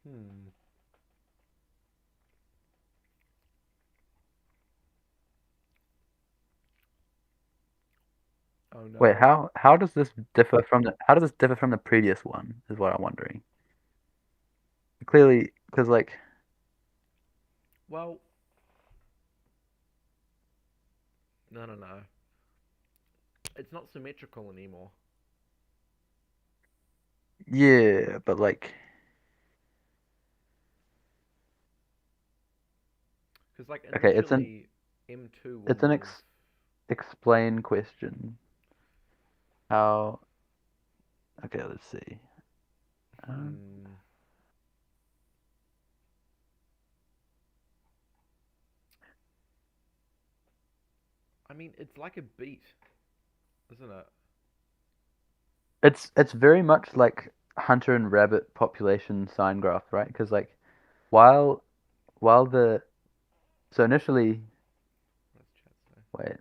Hmm. Oh Wait, no. how does this differ from the previous one? Is what I'm wondering. Clearly, because like Well, no, no, no. It's not symmetrical anymore. yeah, but like Because, like, okay, it's an initially, M2 it's wouldn't an have. explain question. How? Okay, let's see. Um, Hmm. I mean, it's like a beat, isn't it? it's very much like hunter and rabbit population sign graph, right? Because like while while the so initially What's chat say? wait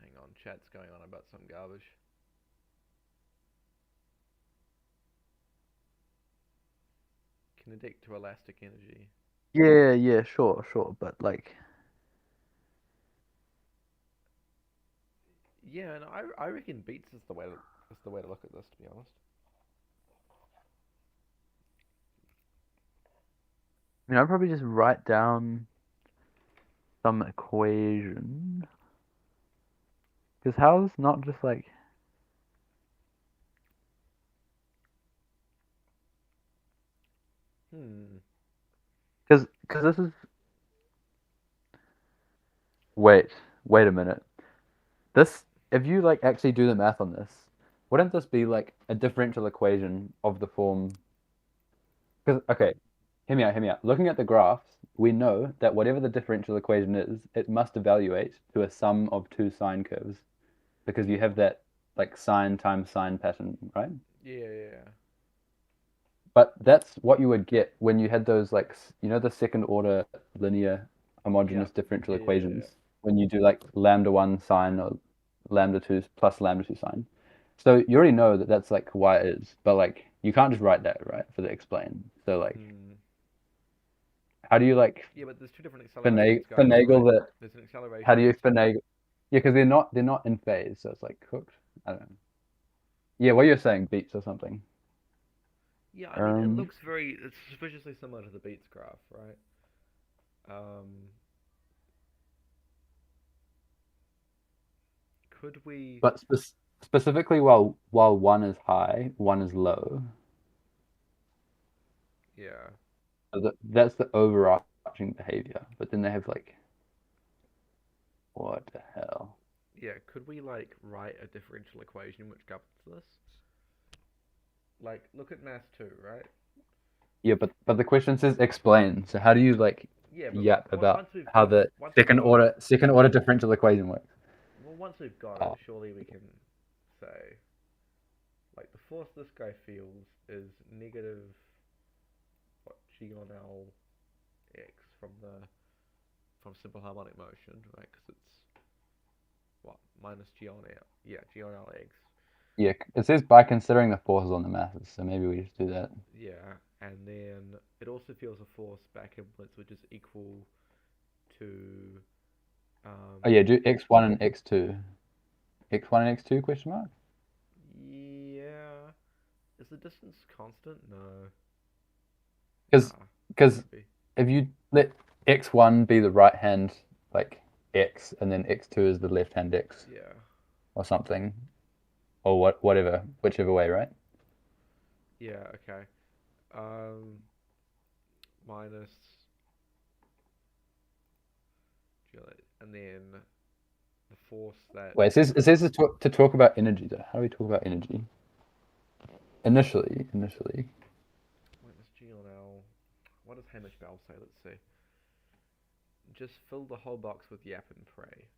Hang on, chat's going on about some garbage. Kinetic to elastic energy. yeah sure but like Yeah, and I reckon beats is the way to look at this. To be honest. I'd probably just write down some equation because how's not just like Hmm. because this is wait wait a minute. This if you like actually do the math on this, wouldn't this be like a differential equation of the form? Because okay, hear me out, hear me out. Looking at the graphs, we know that whatever the differential equation is, it must evaluate to a sum of two sine curves because you have that like sine times sine pattern, right? Yeah, yeah, But that's what you would get when you had those like the second order linear yeah, homogeneous differential yeah, yeah, yeah, yeah. equations when you do like lambda 1 sine or lambda 2 plus lambda 2 sine. So you already know that that's like why it is, but like you can't just write that, right, for the explain. So like Hmm. how do you like Yeah, but there's two different accelerations going on, right? finagle that? There's an How acceleration do and you there's finagle? Yeah, because they're not in phase, so it's like cooked. I don't know. Yeah, what you're saying beats or something. yeah. I mean, it Um, looks very it's suspiciously similar to the beats graph, right? Um, could we? but specifically while one is high, one is low. Yeah, So that's the overarching behavior. But then they have like, what the hell? yeah. Could we like write a differential equation which governs this? Like, look at math two, right? Yeah, but the question says explain. So how do you like Yeah, but yap about once we've how the second got it, order second order differential equation works? well, once we've got it, Oh, surely we can say like the force this guy feels is negative what g on l x from simple harmonic motion, right? Because it's what minus g on l, yeah, g on l x, yeah. It says by considering the forces on the masses. So maybe we just do that. yeah, and then it also feels a force back inwards which is equal to Oh yeah, um do x1 and x2. X1 and x2 question mark? yeah, is the distance constant? No, Because nah, because won't be. if you let x1 be the right hand like x and then x2 is the left hand x Yeah, or something or whatever whichever way, right? yeah, okay. Um, minus and then the force that Wait, it says to talk about energy though. How do we talk about energy? Initially. minus g on l. What does Hamish Bell say? Let's see. Just fill the whole box with yap and pray.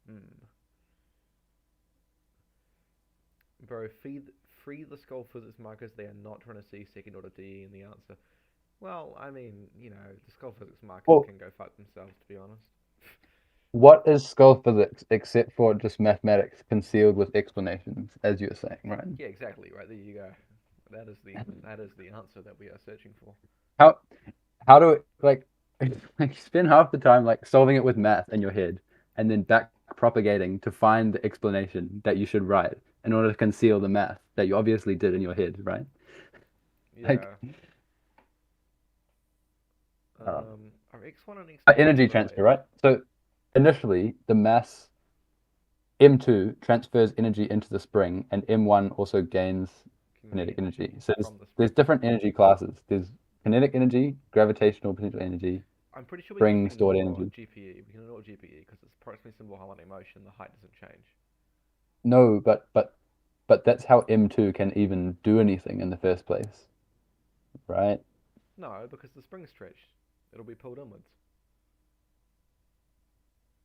Bro, free the skull physics markers. They are not trying to see second order DE in the answer. Well, I mean, the skull physics markers Well, can go fuck themselves, to be honest. what is skull physics except for just mathematics concealed with explanations, as you were saying, right? Yeah, exactly. Right there you go. That is the answer that we are searching for. How how do like like you spend half the time like solving it with math in your head and then back propagating to find the explanation that you should write in order to conceal the math that you obviously did in your head, right? Like Yeah. uh, Are x1 and x2 energy also transfer, related? right? So initially the mass M2 transfers energy into the spring and M1 also gains kinetic Kinetic energy. energy So from the there's spring. different energy classes. There's kinetic energy, gravitational potential energy, I'm pretty sure we can just spring stored ignore energy. GPE. We can ignore GPE because it's approximately simple harmonic motion. The height doesn't change. No, but that's how M2 can even do anything in the first place, right? No, because the spring's stretched. It'll be pulled inwards.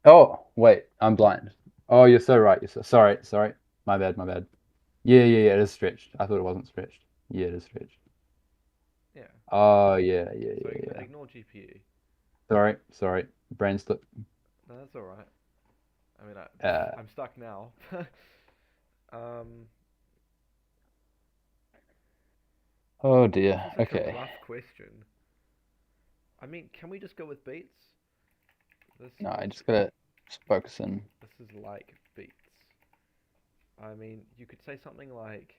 Oh, wait, I'm blind. Oh, you're so right. You're so sorry. My bad. Yeah, it is stretched. I thought it wasn't stretched. Yeah, it is stretched. Yeah. Oh, yeah, yeah, So yeah, yeah. ignore GPE. Sorry. Brain slip. No, that's all right. I mean, Uh, I'm stuck now. um, oh this dear. is such a Okay. rough question. I mean, can we just go with beats? This No, I is just gotta just focus in. this is like beats. I mean, you could say something like,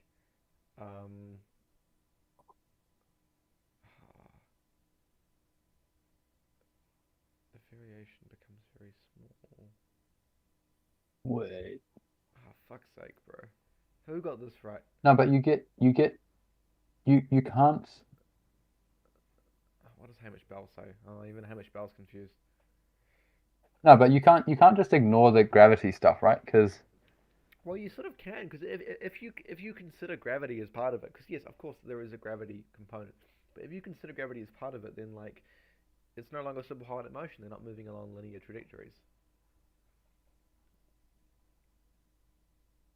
um, the variation becomes very small. Wait. Ah, fuck's sake, bro. Who got this right? No, but you can't. What does Hamish Bell say? Oh, even Hamish Bell's confused. No, but you can't just ignore the gravity stuff, right? Because Well, you sort of can because if you consider gravity as part of it, because yes, of course there is a gravity component, but if you consider gravity as part of it, then like it's no longer simple harmonic motion. They're not moving along linear trajectories.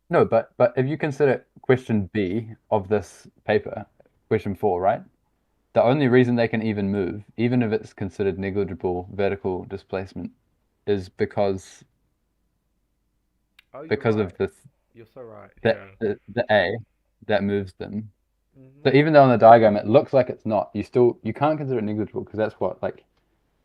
No, but if you consider question B of this paper, question 4, right? The only reason they can even move, even if it's considered negligible vertical displacement, is Oh, you're because of right. the You're so right. the, Yeah. the A that moves them. Mhm. So even though on the diagram it looks like it's not, you can't consider it negligible because that's what like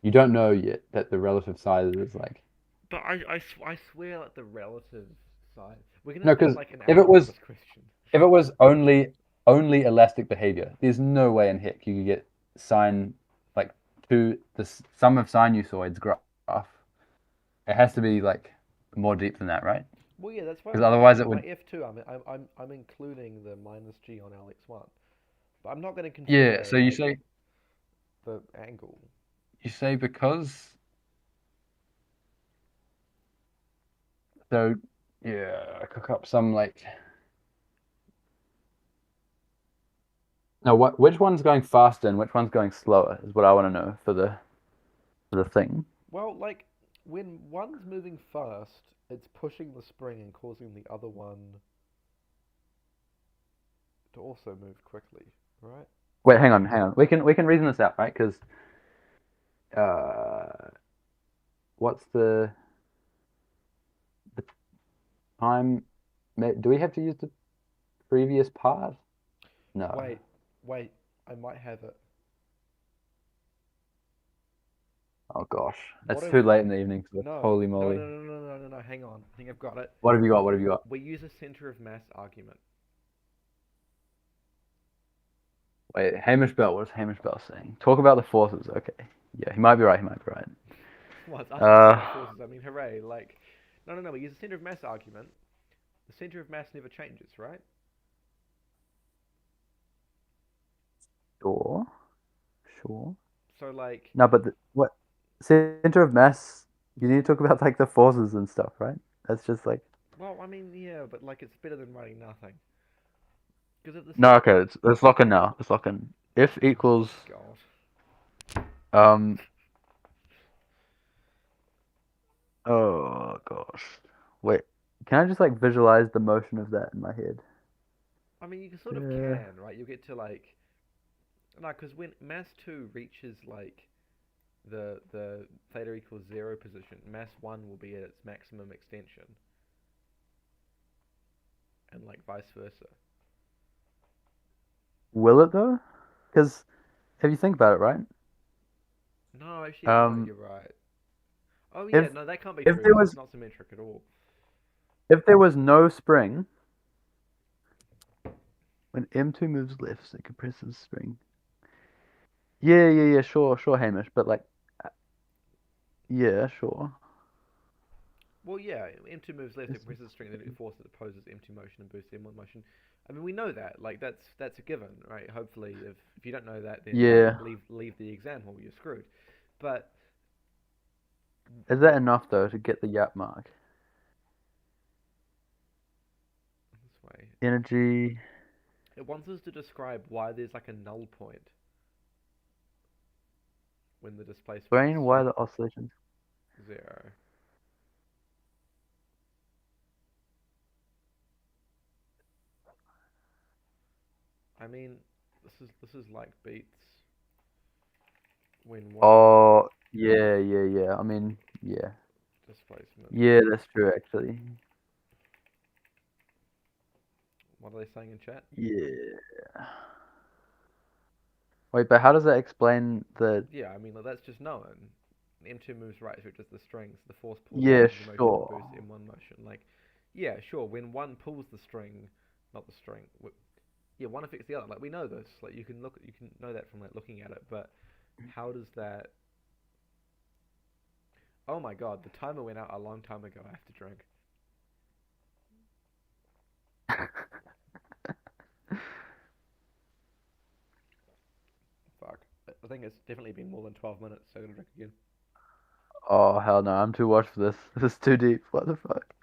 you don't know yet that the relative size is like. But I swear like the relative size. We're gonna No, spend because like an if it hour on was this question. if it was only elastic behavior, there's no way in heck you could get sine like the sum of sinusoids graph. It has to be like more deep than that, right? Well, yeah, that's why Because my otherwise it my would. F2. I'm including the minus g on Lx1, but I'm not gonna Yeah. consider So you like say the angle. because so yeah, cook up some like no what which one's going faster and which one's going slower is what I want to know for the thing. Well, like when one's moving fast, it's pushing the spring and causing the other one to also move quickly, right? Wait, hang on. We can reason this out, right? Because uh, what's the time? Do we have to use the previous part? No. Wait, wait, I might have it. Oh gosh, What that's if too late in the evening. So no, holy no, no, moly! no, no, no, no, no, hang on. I think I've got it. What have you got? What have you got? We use a center of mass argument. Wait, Hamish Bell. What is Hamish Bell saying? Talk about the forces. Okay. Yeah, he might be right. He might be right. Well, it's us talking about Uh, forces. I mean, hooray! Like, no, no, no. We use a center of mass argument. The center of mass never changes, right? sure, sure. So, like, No, but what center of mass? You need to talk about like the forces and stuff, right? That's just like well, I mean, yeah, but like, it's better than writing nothing. Because at the no. center, Okay, let's lock in now. Let's lock in. If equals God, um. Oh gosh. Wait. Can I just like visualize the motion of that in my head? I mean, you sort of Uh, can, right? You get to like, no, because when mass two reaches like the theta equals zero position, mass one will be at its maximum extension, and like vice versa. will it though? Because if you think about it, right? No, actually, it won't. Um, You're right. Oh yeah, if no, that can't be if true there because it's was not symmetric at all. if there was no spring, when M2 moves left, it compresses spring. Yeah, yeah, yeah, sure, sure, Hamish, but like, uh, yeah, sure. Well, yeah, M2 moves left, it This is compresses string, then it spring. forces opposes M2 motion and boosts M1 motion. I mean, we know that. Like that's a given, right? Hopefully, if you don't know that, then Yeah. leave the exam hall. You're screwed. But Is that the enough though to get the yap mark? this way, Energy, it wants us to describe why there's like a null point when the displacement's brain, why the oscillations? zero. I mean, this is like beats when one Oh, yeah, yeah, yeah. I mean, yeah. displacement. Yeah, that's true actually. What are they saying in chat? Yeah. Wait, but how does that explain the Yeah, I mean, like, that's just known. M2 moves right, so it does the strings. The force pulls yeah, M2 into motion and sure. boosts M1 motion. Like, yeah, sure. When one pulls the string, not the string. Yeah, one affects the other. Like we know this. Like you can know that from like looking at it. But how does that? Oh my god, the timer went out a long time ago. I have to drink. Fuck. I think it's definitely been more than 12 minutes. So I'm gonna drink again. Oh hell no, I'm too washed for this. This is too deep. What the fuck?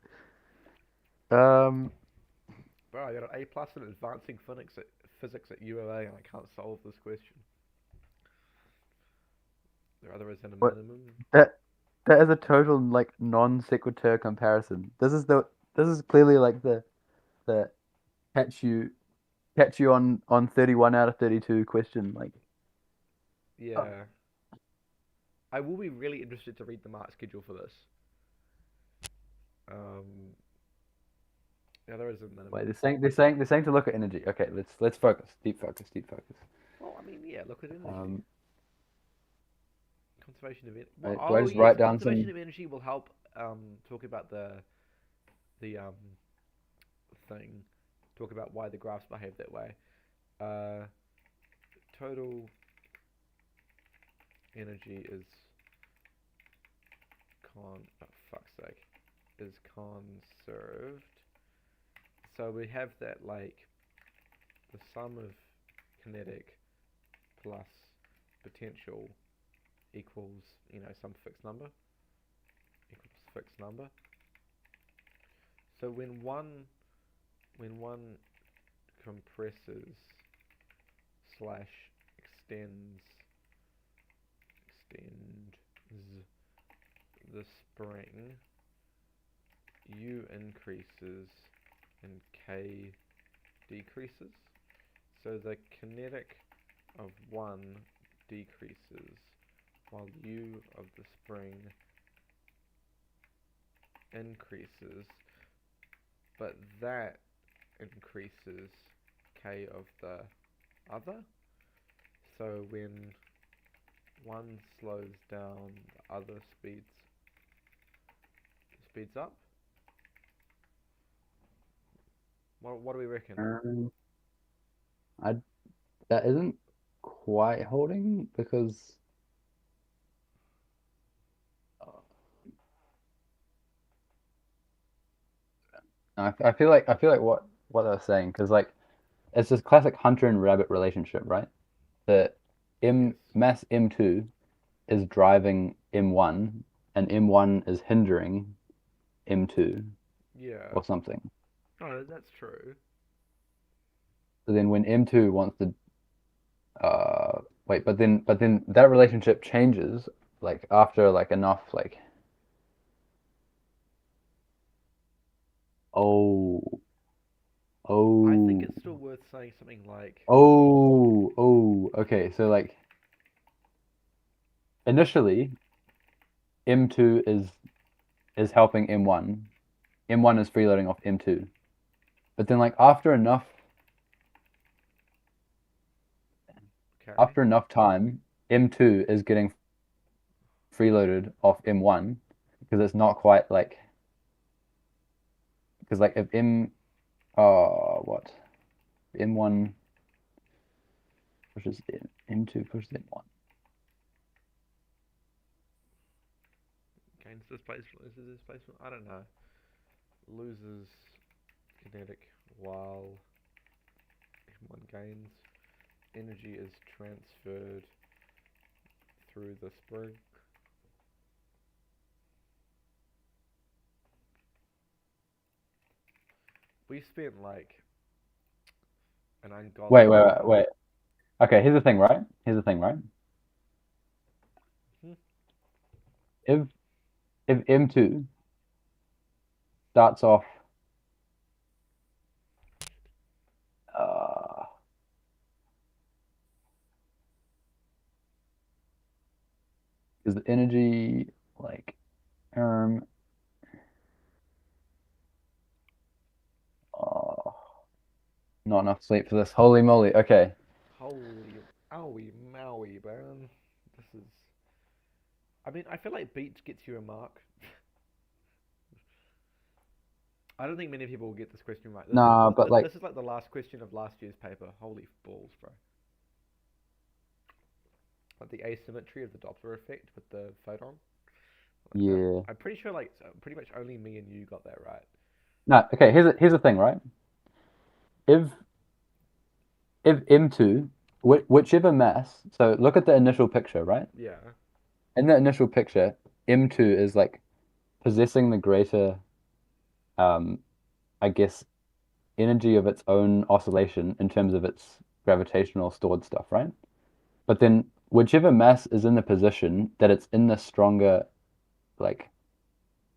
Um, Bro, I got an A plus in advancing physics at UOA, and I can't solve this question. There isn't a what minimum. that that is a total like non sequitur comparison. This is clearly like the catch you on 31 out of 32 question. Like, oh, Yeah, I will be really interested to read the mark schedule for this. Um, yeah, there is a wait, minimum. they're saying to look at energy. Okay, let's focus. Deep focus. Deep focus. Well, I mean, yeah, look at energy. Um, Conservation of energy. Well, wait, do I oh just yes, write down conservation some? of energy will help talk about the thing. Talk about why the graphs behave that way. Uh, total energy is oh fuck's sake, is conserved. So we have that like the sum of kinetic plus potential equals some fixed number equals fixed number. So when one compresses slash extends the spring, U increases and K decreases. So the kinetic of one decreases while U of the spring increases, but that increases K of the other. So when one slows down, the other speeds up. What do we reckon? Um, I that isn't quite holding because I feel like what I was saying because like it's this classic hunter and rabbit relationship, right? That Yes. M mass M2 is driving M1 and M1 is hindering M2 Yeah. or something. Oh, that's true. So then when M2 wants to wait, but then that relationship changes like after like enough like oh I think oh it's still worth saying something like, okay, so like initially M2 is helping M1. M1 is freeloading off M2. But then like okay, after enough time, M2 is getting freeloaded off M1 because it's not quite like because like if what M1 pushes M2 pushes M1. gains displacement, loses displacement. I don't know. Loses kinetic while M1 gains. Energy is transferred through the spring. We spent like an ungodly amount of time. Wait. Okay, here's the thing, right? Here's the thing, right? Hmm. If if M2 starts off uh is the energy like um oh, not enough sleep for this. Holy moly. Okay. Holy owie mowie, man. This is. I mean, I feel like beach gets you a mark. I don't think many people will get this question right. This is Nah, but like this is like the last question of last year's paper. Holy balls, bro! Like the asymmetry of the Doppler effect with the photon. Like, yeah. I'm pretty sure like pretty much only me and you got that right. No, okay, here's the thing, right? If if M2 whichever mass, so look at the initial picture, right? Yeah. In the initial picture, M2 is like possessing the greater um I guess, energy of its own oscillation in terms of its gravitational stored stuff, right? But then whichever mass is in the position that it's in the stronger, like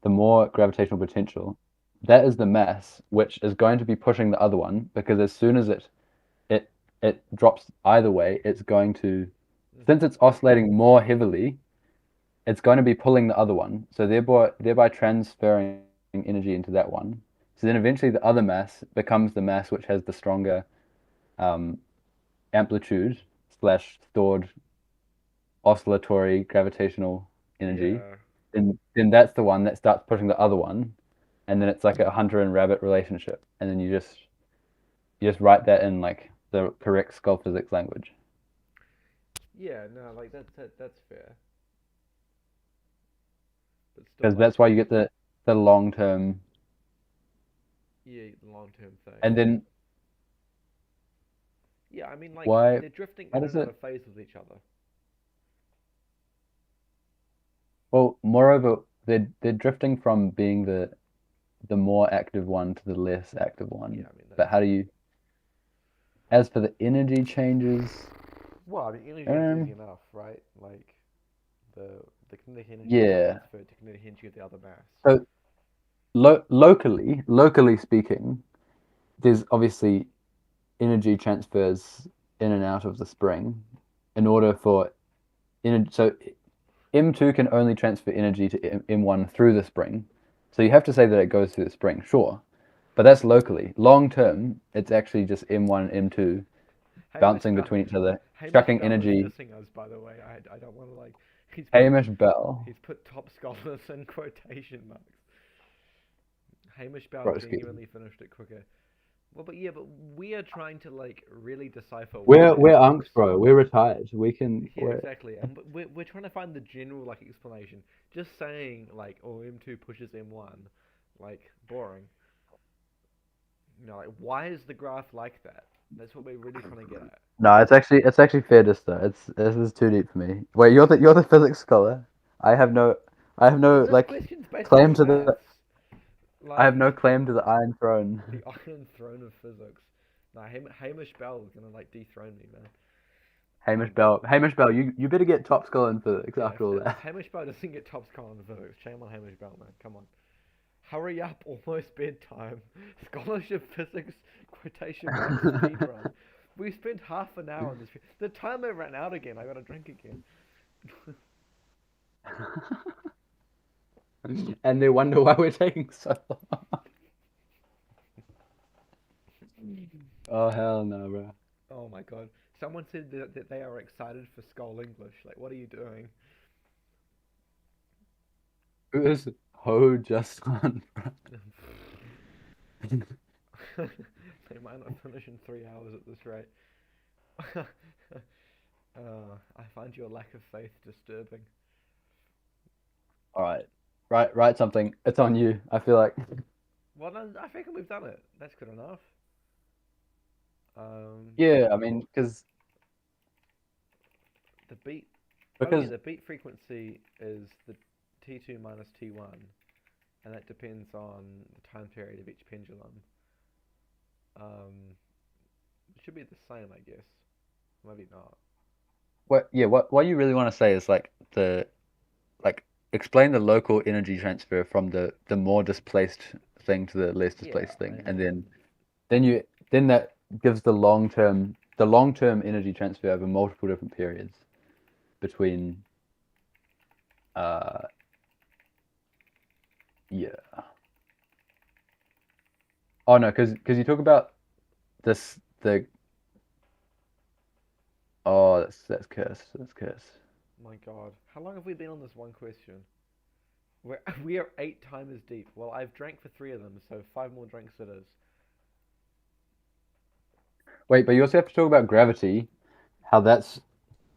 the more gravitational potential, that is the mass which is going to be pushing the other one because as soon as it it drops either way, it's going to, since it's oscillating more heavily, it's going to be pulling the other one. So thereby transferring energy into that one. So then eventually the other mass becomes the mass which has the stronger um, amplitude slash stored oscillatory gravitational energy. Yeah. Then that's the one that starts pushing the other one, and then it's like a hunter and rabbit relationship. And then you just write that in like the correct skull physics language. Yeah, no, like that's fair. But still, Because like, that's why you get the long term. yeah, the long term thing. And then Yeah, I mean, like, why they're drifting why in does and out it? of phase with each other. Well, moreover, they're drifting from being the more active one to the less active Yeah, one. I mean, But how do you? As for the energy changes, well, I mean, energy is easy um, enough, right? Like, the the kinetic energy is yeah. transferred to kinetic energy of the other mass. So locally speaking, there's obviously energy transfers in and out of the spring in order for energy. So M2 can only transfer energy to M1 through the spring. So you have to say that it goes through the spring, sure. But that's locally. Long term, it's actually just M1 and M2 Hamish bouncing Bell, between each other, Hamish chucking Bell is energy. dissing us, by the way. I don't want to like. He's put Hamish Bell, he's put top scholars in quotation marks. Hamish Bell Broski. genuinely finished it quicker. Well, but yeah, but we are trying to like really decipher We're why it we're unks, works. bro. We're retired. We can. Yeah, exactly. And we're trying to find the general like explanation. Just saying like, oh, M2 pushes M1, like boring. You know, like why is the graph like that? That's what we're really trying to get at. No, it's actually fair to start. This is too deep for me. Wait, you're the physics scholar. I have no I have no This like question's based off claim of to the maths. I have no Like claim to the Iron Throne. the Iron Throne of physics. Nah, Hamish Bell is gonna like dethrone me, man. Hamish Um, Bell. Hamish Bell, you better get top scholar in physics yeah, after all if that. Hamish Bell doesn't get top score on the physics, shame on Hamish Bell, man. Come on. Hurry up, almost bedtime. Scholarship Physics quotation marks speedrun. We spent half an hour on this. The timer ran out again. I gotta drink again. And they wonder why we're taking so long. Oh hell no, bro. Oh my god. Someone said that they are excited for Skull English. Like, what are you doing? Who is Ho just on? They might not finish in 3 hours at this rate. I find your lack of faith disturbing. All right, write something. It's on you. I feel like. Well, no, I think we've done it. That's good enough. Um, Yeah, I mean, the beat. Oh yeah, because the beat frequency is the T2 minus T1, and that depends on the time period of each pendulum. It should be the same, I guess. Maybe not. what you really want to say is like explain the local energy transfer from the more displaced thing to the less Yeah, displaced thing, and and then then that gives the long term energy transfer over multiple different periods between uh yeah. Oh no, because you talk about this the oh that's curse. That's curse. my God, how long have we been on this one question? We are 8 timers deep. Well, I've drank for 3 of them, so 5 more drinks it is. Wait, but you also have to talk about gravity, how that's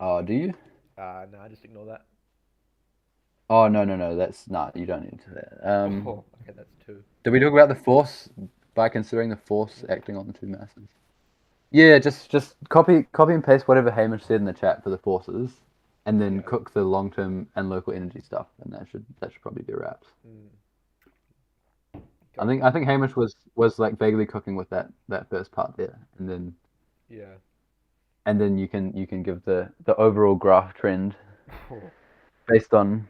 oh, do you? No, I just ignore that. Oh no, that's not. You don't need to that. Oh, okay, that's 2. Did we talk about the force by considering the force acting on the two masses? Yeah, just copy and paste whatever Hamish said in the chat for the forces, and then Yeah. cook the long term and local energy stuff, and that should probably be wraps. Mm. Go I for it. think Hamish was like vaguely cooking with that first part there, Yeah. and then you can give the overall graph trend Oh based on,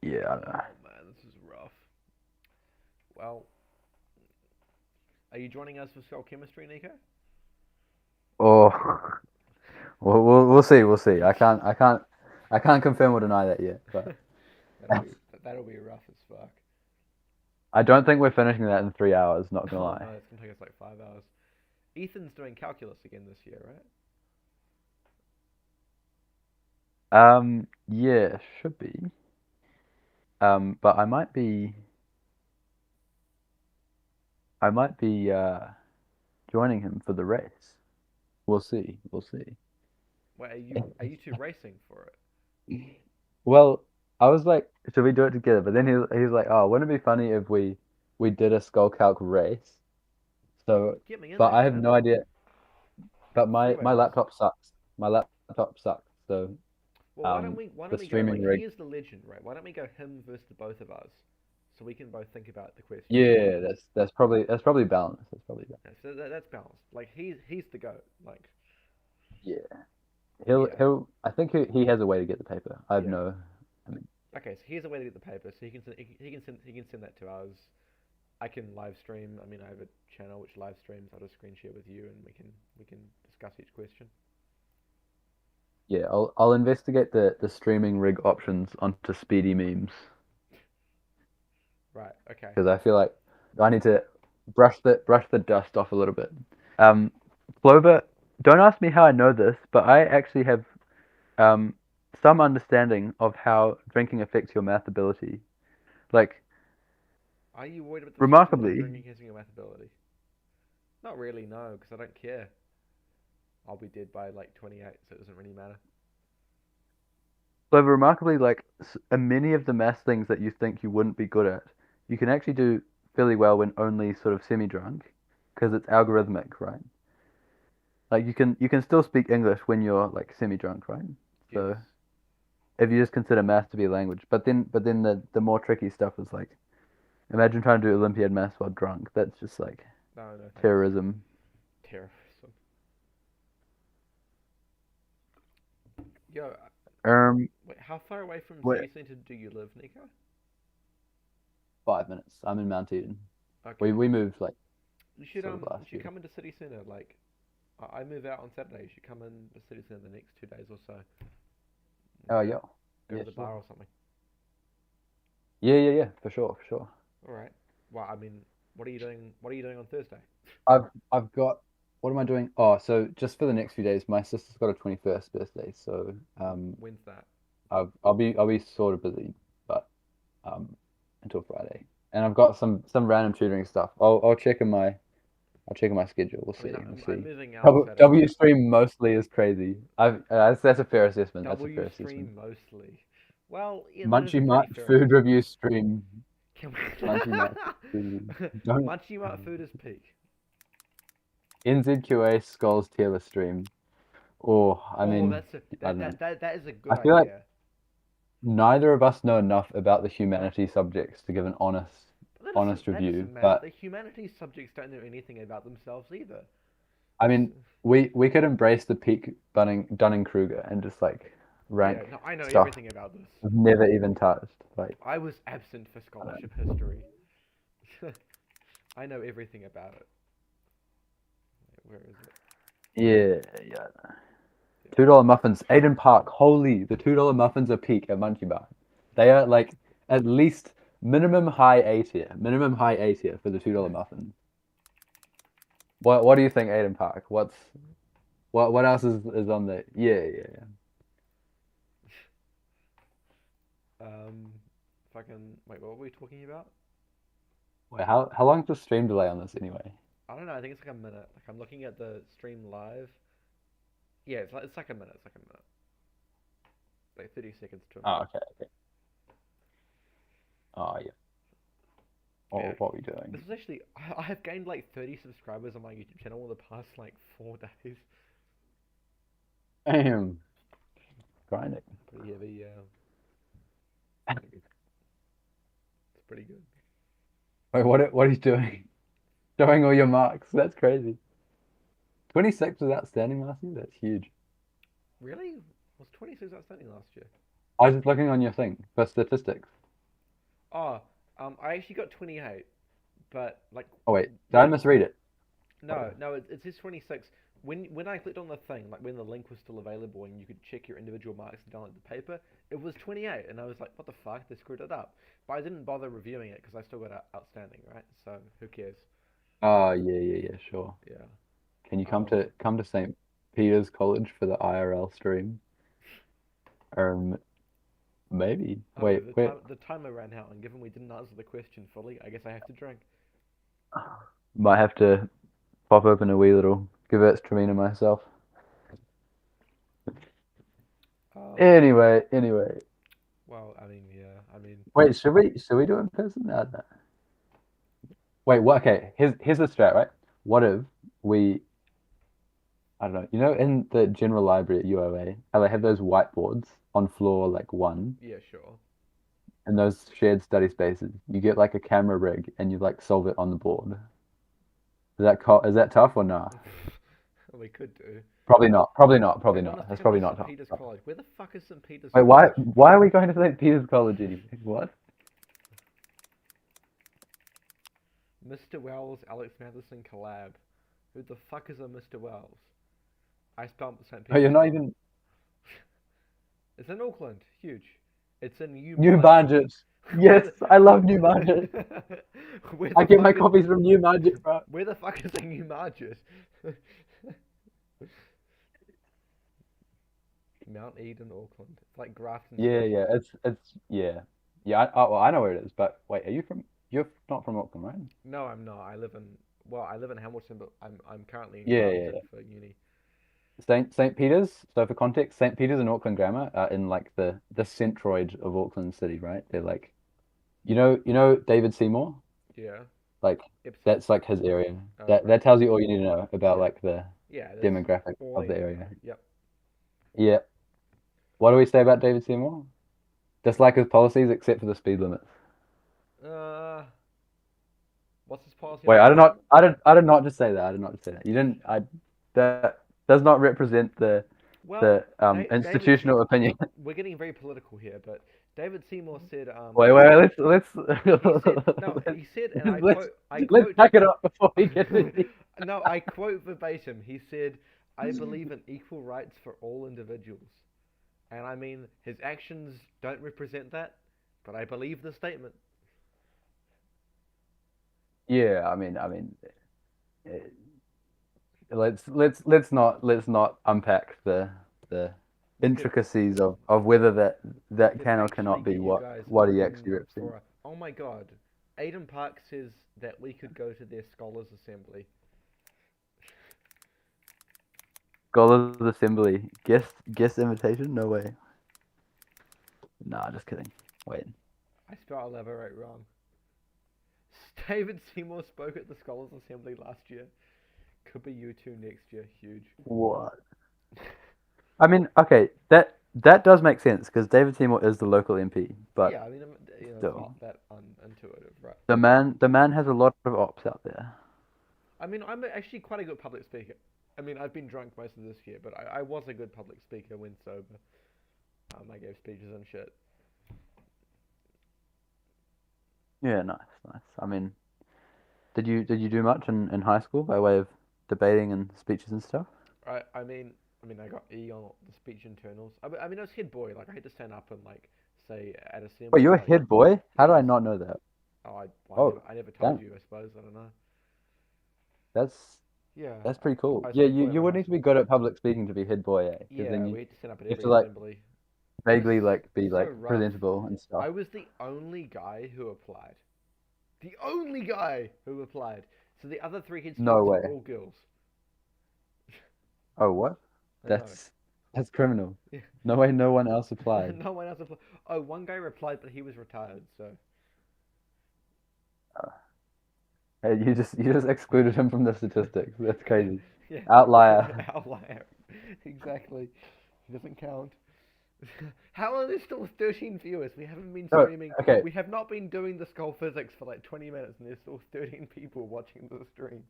yeah, I don't know. man, this is rough. Well, are you joining us for Skull Chemistry, Nico? Oh, we'll see, we'll see. I can't confirm or deny that yet, but that'll be that'll be rough as fuck. I don't think we're finishing that in 3 hours. Not gonna Oh lie. no, it's gonna take us like 5 hours. Ethan's doing calculus again this year, right? Yeah, should be. But I might be joining him for the race. We'll see. We'll see. Wait, are you two racing for it? Well, I was like, should we do it together? But then he was like, oh, wouldn't it be funny if we did a skull calc race? So, Get me in but there, I have man. no idea. But Freeway my race. laptop sucks. My laptop sucks. So, Well, why the don't we go like streaming rig. here's the legend, right? Why don't we go him versus the both of us, so we can both think about the questions. Yeah, that's probably balanced. That's probably balanced. Yeah, so that's balanced. Like he's the goat. Like Yeah, yeah, he'll. I think he has a way to get the paper. I have yeah. no. I mean, Okay, so here's a way to get the paper. So he can send that to us. I can live stream. I mean, I have a channel which live streams. I'll just screen share with you, and we can discuss each question. yeah, I'll investigate the streaming rig options onto Speedy memes Right. Okay. because I feel like I need to brush the dust off a little bit. Um, Clover, don't ask me how I know this, but I actually have um some understanding of how drinking affects your math ability. Like Are you worried about the potential of remarkably, drinking hitting your math ability? Not really, no, because I don't care. I'll be dead by like 28, so it doesn't really matter. Clover, remarkably, like many of the math things that you think you wouldn't be good at, you can actually do fairly well when only sort of semi-drunk, because it's algorithmic, right? Like you can still speak English when you're like semi-drunk, right? Yes. So if you just consider math to be a language, but then the more tricky stuff is like imagine trying to do Olympiad maths while drunk. That's just like No, no thanks. terrorism. Terrorism. Yo, Um, wait, how far away from wait, city centre do you live, Nico? 5 minutes. I'm in Mount Eden. Okay. We moved like sort of You last should year. come into city centre. Like, I move out on Saturday. You should come in the city centre the next 2 days or so. Oh Go yeah, go yeah, to the bar sure. or something. Yeah, for sure, for sure. All right. Well, I mean, what are you doing? What are you doing on Thursday? I've got what am I doing? Oh, so just for the next few days, my sister's got a 21st birthday, so When's that? I'll be sort of busy, but until Friday, and I've got some random tutoring stuff. I'll check in my schedule. We'll I mean, see. We'll I'm see. moving out W Saturday. stream mostly is crazy. That's a fair assessment. That's a fair W assessment. stream mostly. Well, yeah, that is a Munchie pretty Mutt fair food assessment. review stream. Can Munchie Mutt food. Don't Munchy Mutt food is peak. NZQA Skulls tier list stream. Or I Oh, mean, I don't know. that is a good I feel like idea. neither of us know enough about the humanity subjects to give an But honest that review. doesn't matter. But The humanities subjects don't know anything about themselves either. I This, mean, we could embrace the peak Dunning Kruger and just like yeah, rank no, I know stuff everything about this. we've never even touched. Like, I was absent for I don't scholarship know. history. I know everything about it. Where is it? Yeah. Yeah. $2 muffins, Aiden Park. Holy, the $2 muffins are peak at Munchie Bar. They are like at least minimum high A tier. Minimum high A tier for the $2 muffin. What do you think, Aiden Park? What else is on there? Yeah. Fucking wait. What were we talking about? Wait, how long's the stream delay on this anyway? I don't know. I think it's like a minute. Like I'm looking at the stream live. Yeah, it's like a minute. It's like a minute. Like 30 seconds to a Oh, minute. okay. Oh, yeah. Yeah. What are we doing? This is actually I have gained like 30 subscribers on my YouTube channel in the past like 4 days. Damn. Grinding. Pretty heavy. Yeah. It's pretty good. Wait, what are you doing? Showing all your marks. That's crazy. 26 was outstanding last year. That's huge. Really? Was 26 outstanding last year? I was just looking on your thing for statistics. Oh, I actually got 28, but like Oh wait, did I when misread it? no, no, it says 26. When I clicked on the thing, like when the link was still available and you could check your individual marks and download the paper, it was 28, and I was like, what the fuck? They screwed it up. But I didn't bother reviewing it because I still got outstanding, right? So who cares? Oh yeah, sure. Yeah. Can you come Um. to St. Peter's College for the IRL stream? Um, maybe. Oh, Wait. the timer ran out, and given we didn't answer the question fully, I guess I have to drink. Might have to pop open a wee little Gewürztraminer myself. Um. Anyway. Well, I mean, yeah. I mean, Wait, should we do it in person? No. Wait, what? Okay, here's the strat, right? What if we, I don't know, in the general library at UOA, how they have those whiteboards on floor like one, yeah, sure. and those shared study spaces. You get like a camera rig and you like solve it on the board. Is that tough or not? We could do. Probably not. Probably not. I Probably don't not. That's understand why probably not St. tough. Peter's College. Where the fuck is St. Peter's Wait, College? why are we going to St. Peter's College anyway? What? Mr. Wells, Alex Matheson collab. Who the fuck is a Mr. Wells? I spelled St. Oh, Peter's you're not wrong. even It's in Auckland. Huge. It's in New New Market. Market. Yes, I love New Market. Where I the get my fuck is copies from New Market, bro. where the fuck is a New Market? Mount Eden, Auckland. It's like Grafton City. Yeah. Yeah. I know where it is, but wait, you're not from Auckland, right? No, I'm not. I live in Hamilton, but I'm currently in Yeah. Grafton for uni. Saint Peter's. So for context, Saint Peter's and Auckland Grammar are in like the centroid of Auckland City, right? They're like, you know David Seymour, Yeah. like Epsom. that's like his area. Oh, That right. tells you all you need to know about Yeah. like the Yeah, that's demographic all I of the need to know. area. Yep. Yeah. What do we say about David Seymour? Just like his policies, except for the speed limits. Uh, what's his policy on Wait, the speed limit? I did not just say that. I did not just say that. You didn't. That does not represent Well, the institutional opinion. we're getting very political here, but David Seymour said, Wait. Let's he said, no, let's he said, and I let's quote, pack it up before we get to the. no, I quote verbatim. He said, "I believe in equal rights for all individuals," and I mean, his actions don't represent that, but I believe the statement. Yeah, eh, let's not unpack the This could intricacies of whether that could can or actually cannot be get you guys what he in actually represents. for a. Oh my God, Aiden Park says that we could go to their scholars' assembly. Scholars Assembly guest invitation? No way. Nah, just kidding. Wait. I spelled elaborate wrong. David Seymour spoke at the scholars' assembly last year. Could be you two next year. Huge. What? I mean, okay, that does make sense because David Seymour is the local MP, but Yeah, I mean, it's still, not that unintuitive, right? the man has a lot of ops out there. I mean, I'm actually quite a good public speaker. I mean, I've been drunk most of this year, but I was a good public speaker when sober. I gave speeches and shit. Yeah, nice. I mean, did you do much in high school by way of debating and speeches and stuff? I got E on the speech internals. I mean, I was head boy. Like, I had to stand up and like say at Oh, assembly, you're a like, head boy? How did I yes. not know that? Oh, Oh, I never told damn, you. I suppose I don't know. that's Yeah, that's pretty cool. I was Yeah, head you boy at you my would high need to be school. good at public speaking to be head boy, eh? Because then Yeah, you we had to stand up at you have to every like assembly. It was vaguely like be so like rough. presentable and stuff. I was the only guy who applied. The only guy who applied. So the other three head No students were way. all girls. Oh, what? I know. That's criminal. Yeah. No way, no one else applied. No one else applied. Oh, one guy replied, but he was retired. So Uh, Hey, you just excluded him from the statistics. That's crazy. yeah, Outlier. outlier. Exactly. He doesn't count. How are there still 13 viewers? We haven't been No, streaming. okay, We have not been doing the skull physics for like 20 minutes, and there's still 13 people watching the stream.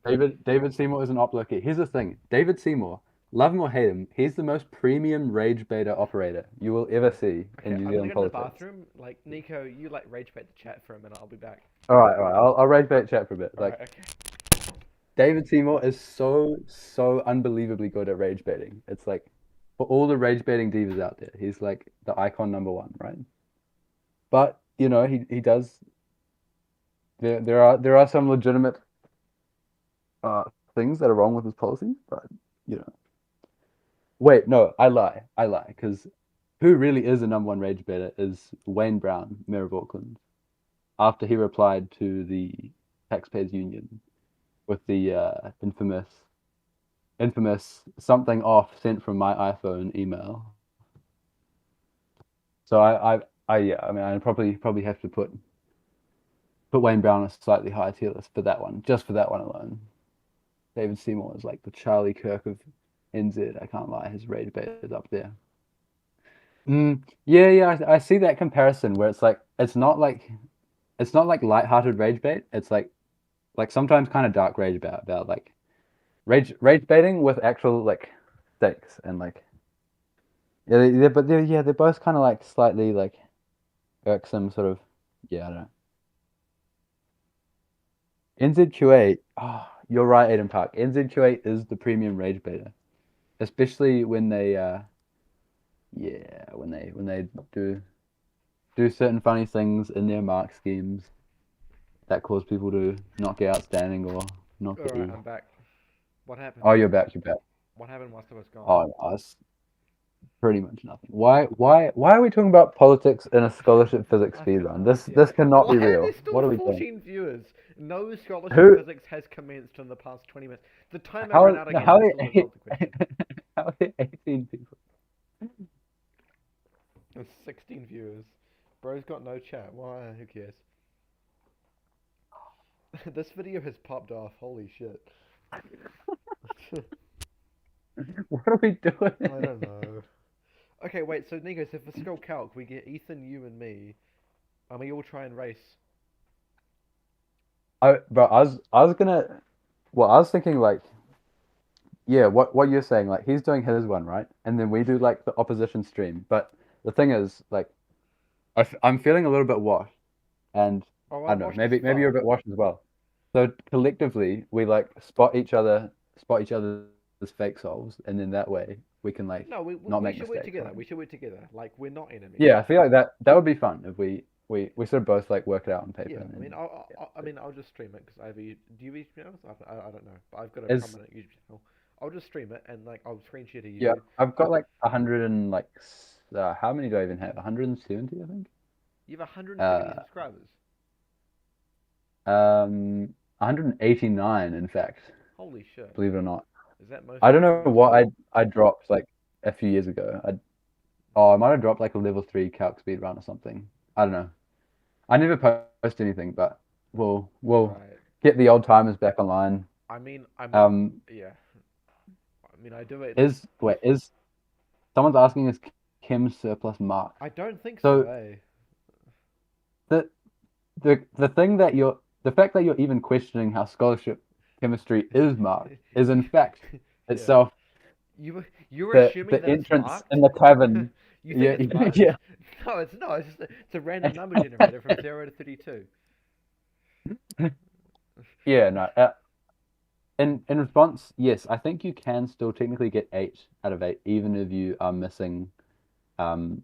David Seymour is an op lurker. Here's the thing, David Seymour, love him or hate him, he's the most premium rage baiter operator you will ever see in Okay, New I'm gonna Zealand go to the politics. bathroom. Like Nico, you like rage bait the chat for a minute. I'll be back. All right, I'll rage bait chat for a bit. All Like right. Okay. David Seymour is so unbelievably good at rage baiting. It's like for all the rage baiting divas out there, he's like the icon number one, right? But you know, he does. There are some legitimate uh things that are wrong with his policy, but you know. Wait, no, I lie, because who really is the number one rage baiter is Wayne Brown, Mayor of Auckland, after he replied to the Taxpayers Union with the infamous something off sent from my iPhone email. So yeah, I mean, I probably have to put Wayne Brown on a slightly higher tier list for that one, just for that one alone. David Seymour is like the Charlie Kirk of NZ. I can't lie, his rage bait is up there. Yeah, I see that comparison where it's like it's not like lighthearted rage bait. It's like sometimes kind of dark rage about like rage baiting with actual like stakes and like but they're both kind of like slightly like irksome sort of I don't know. NZQA, you're right, Aiden Park. NZQA is the premium rage baiter, especially when they when they do certain funny things in their mark schemes that cause people to not get outstanding or not All get. right, I'm back. What happened? Oh, you're back. You're back. What happened whilst I was gone? Oh, it's pretty much nothing. Why are we talking about politics in a scholarship physics I've got speedrun? no This idea. this cannot Why be are there real. still What are we doing? 14 viewers? No scholarship Who? physics has commenced in the past 20 minutes. The timer ran How out no, again. That's the result of the question. how are there 18 people? There's 16 viewers. Bro's got no chat. Why? Who cares? This video has popped off. Holy shit. What are we doing? I don't know. Okay, wait. So Nico, so for Skull Calc, we get Ethan, you, and me, and we all try and race. Bro, I was thinking like, yeah, what you're saying, like he's doing his one, right? And then we do like the opposition stream. But the thing is, like, I'm feeling a little bit washed, and Oh, I don't I'm know, washed as maybe you're a fuck. bit washed as well. So collectively, we like spot each other's fake souls, and then that way we can like No, not we make should work mistakes, together. right? We should work together. Like we're not enemies. Yeah, I feel like that would be fun if we sort of both like work it out on paper. Yeah, And I mean, then, I mean, I'll just stream it because I have a. Do you use channels? I don't know, but I've got a is prominent YouTube channel. I'll just stream it and like I'll screen share to yeah, you. I've got like 100 and like how many do I even have? 170, I think. You have 170 Uh, subscribers. 189 in fact, Holy shit! believe it or not. Is that most I don't know YouTubers? what I dropped like a few years ago. I might have dropped like a level 3 calc speed run or something. I don't know. I never post anything, but we'll Right. get the old timers back online. I mean, Um, yeah. I mean, I do it. is someone's asking is Kim surplus mark? I don't think so. So Eh? the the thing that the fact that you're even questioning how scholarship chemistry is marked is in fact Yeah. itself You're assuming the that it's entrance marked. in the cavern. You think Yeah, it's marked? yeah. No, it's not. It's a random number generator from 0 to 32. Yeah, no. In response, yes, I think you can still technically get 8 out of 8, even if you are missing, um,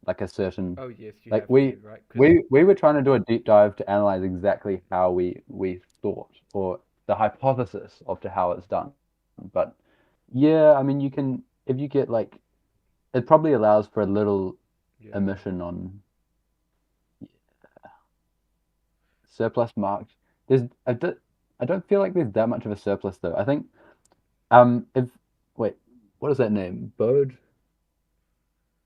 like a certain Oh yes, you like have to, right? 'Cause we were trying to do a deep dive to analyze exactly how we thought or the hypothesis of to how it's done. But yeah, I mean, you can if you get like it probably allows for a little yeah. omission on surplus marked. There's I don't feel like there's that much of a surplus though. I think if wait, what is that name?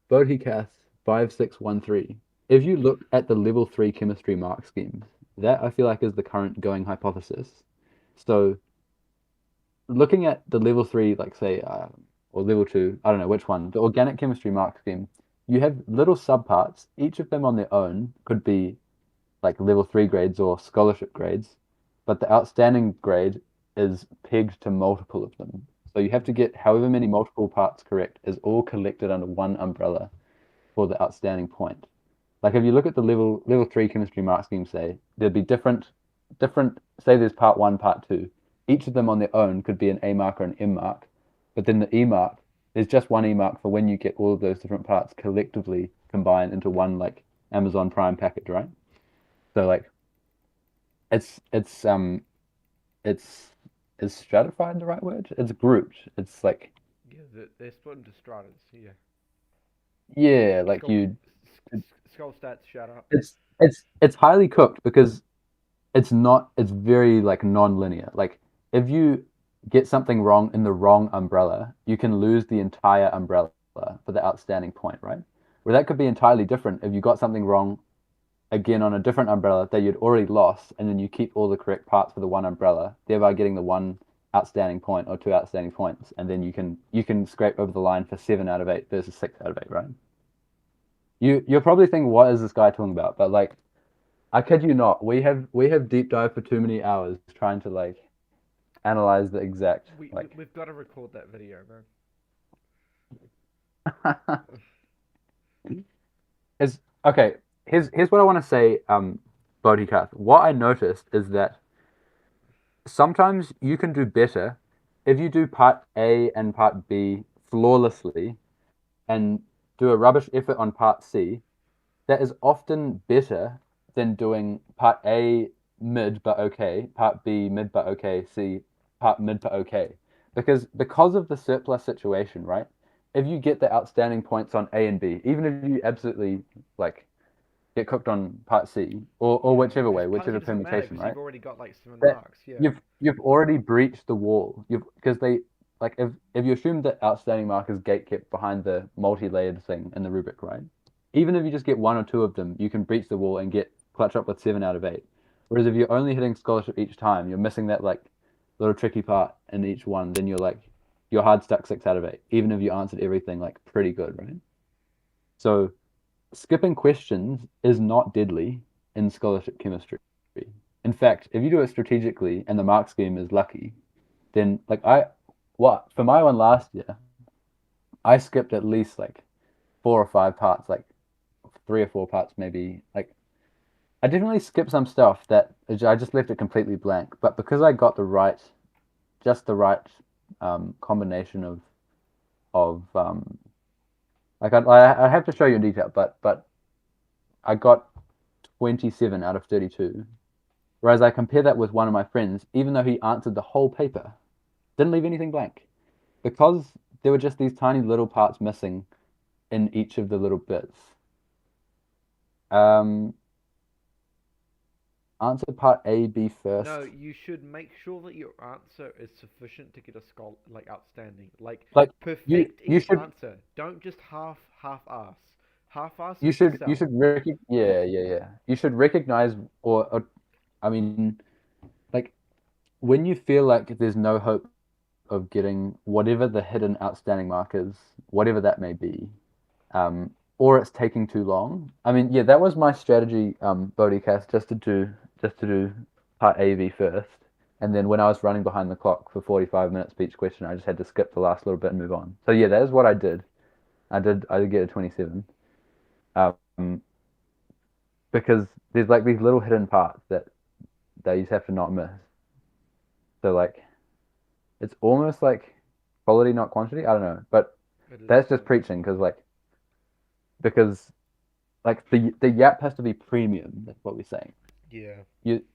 Bodhikath 5613. If you look at the level 3 chemistry mark schemes, that I feel like is the current going hypothesis. So looking at the level 3, like say or level 2, I don't know which one, the organic chemistry mark scheme, you have little subparts. Each of them on their own could be like level 3 grades or scholarship grades, but the outstanding grade is pegged to multiple of them. So you have to get however many multiple parts correct is all collected under one umbrella for the outstanding point. Like if you look at the level 3 chemistry mark scheme, say, there'd be different say there's part one, part two. Each of them on their own could be an A mark or an M mark, but then the E mark, there's just one E mark for when you get all of those different parts collectively combined into one like Amazon Prime package, right? So like it's it's is stratified the right word? It's grouped. It's like Yeah, they're split into stratas. Yeah. yeah, like Skull, you skull stats. Shut up. it's highly cooked because it's very like non-linear. Like if you get something wrong in the wrong umbrella, you can lose the entire umbrella for the outstanding point, right? Where that could be entirely different if you got something wrong again on a different umbrella that you'd already lost, and then you keep all the correct parts for the one umbrella, thereby getting the one outstanding point or two outstanding points, and then you can scrape over the line for 7 out of 8 versus 6 out of 8, right? You're probably thinking, what is this guy talking about? But like, I kid you not, we have deep dive for too many hours trying to like analyze the exact like. We've got to record that video, man. Is okay. Here's what I want to say, Bodhikath. What I noticed is that sometimes you can do better if you do part A and part B flawlessly and do a rubbish effort on part C. That is often better than doing part A mid but okay, part B mid but okay, C part mid but okay. Because of the surplus situation, right? If you get the outstanding points on A and B, even if you absolutely like get cooked on part C or Yeah, whichever way, it whichever doesn't matter permutation, because you've right? already got like 7 marks. Yeah. You've already breached the wall. You've because they like if you assume that outstanding mark is gate kept behind the multi-layered thing in the rubric, right? Even if you just get one or two of them, you can breach the wall and get clutch up with 7 out of 8. Whereas if you're only hitting scholarship each time, you're missing that like little tricky part in each one. Then you're hard stuck 6 out of 8, even if you answered everything like pretty good, right? So skipping questions is not deadly in scholarship chemistry. In fact, if you do it strategically and the mark scheme is lucky, then like what for my one last year, I skipped at least like 4 or 5 parts, like 3 or 4 parts maybe. Like I definitely skipped some stuff that I just left it completely blank. But because I got just the right combination of like I have to show you in detail, but I got 27 out of 32. Whereas I compare that with one of my friends, even though he answered the whole paper, didn't leave anything blank because there were just these tiny little parts missing in each of the little bits. Um, Answer part A, B first. No, you should make sure that your answer is sufficient to get a like outstanding. Like Like perfect you each should answer. Don't just half ass. Half ass you is should you yourself. should yeah. You should recognize or I mean like when you feel like there's no hope of getting whatever the hidden outstanding mark is, whatever that may be, or it's taking too long. I mean, yeah, that was my strategy, Bodicast, just to do part AV first, and then when I was running behind the clock for 45 minutes for each question, I just had to skip the last little bit and move on. So yeah, that is what I did. I did get a 27, um, because there's like these little hidden parts that you just have to not miss. So like it's almost like quality, not quantity. I don't know, but It is that's just quality. preaching because like the yap has to be premium. That's what we're saying. Yeah.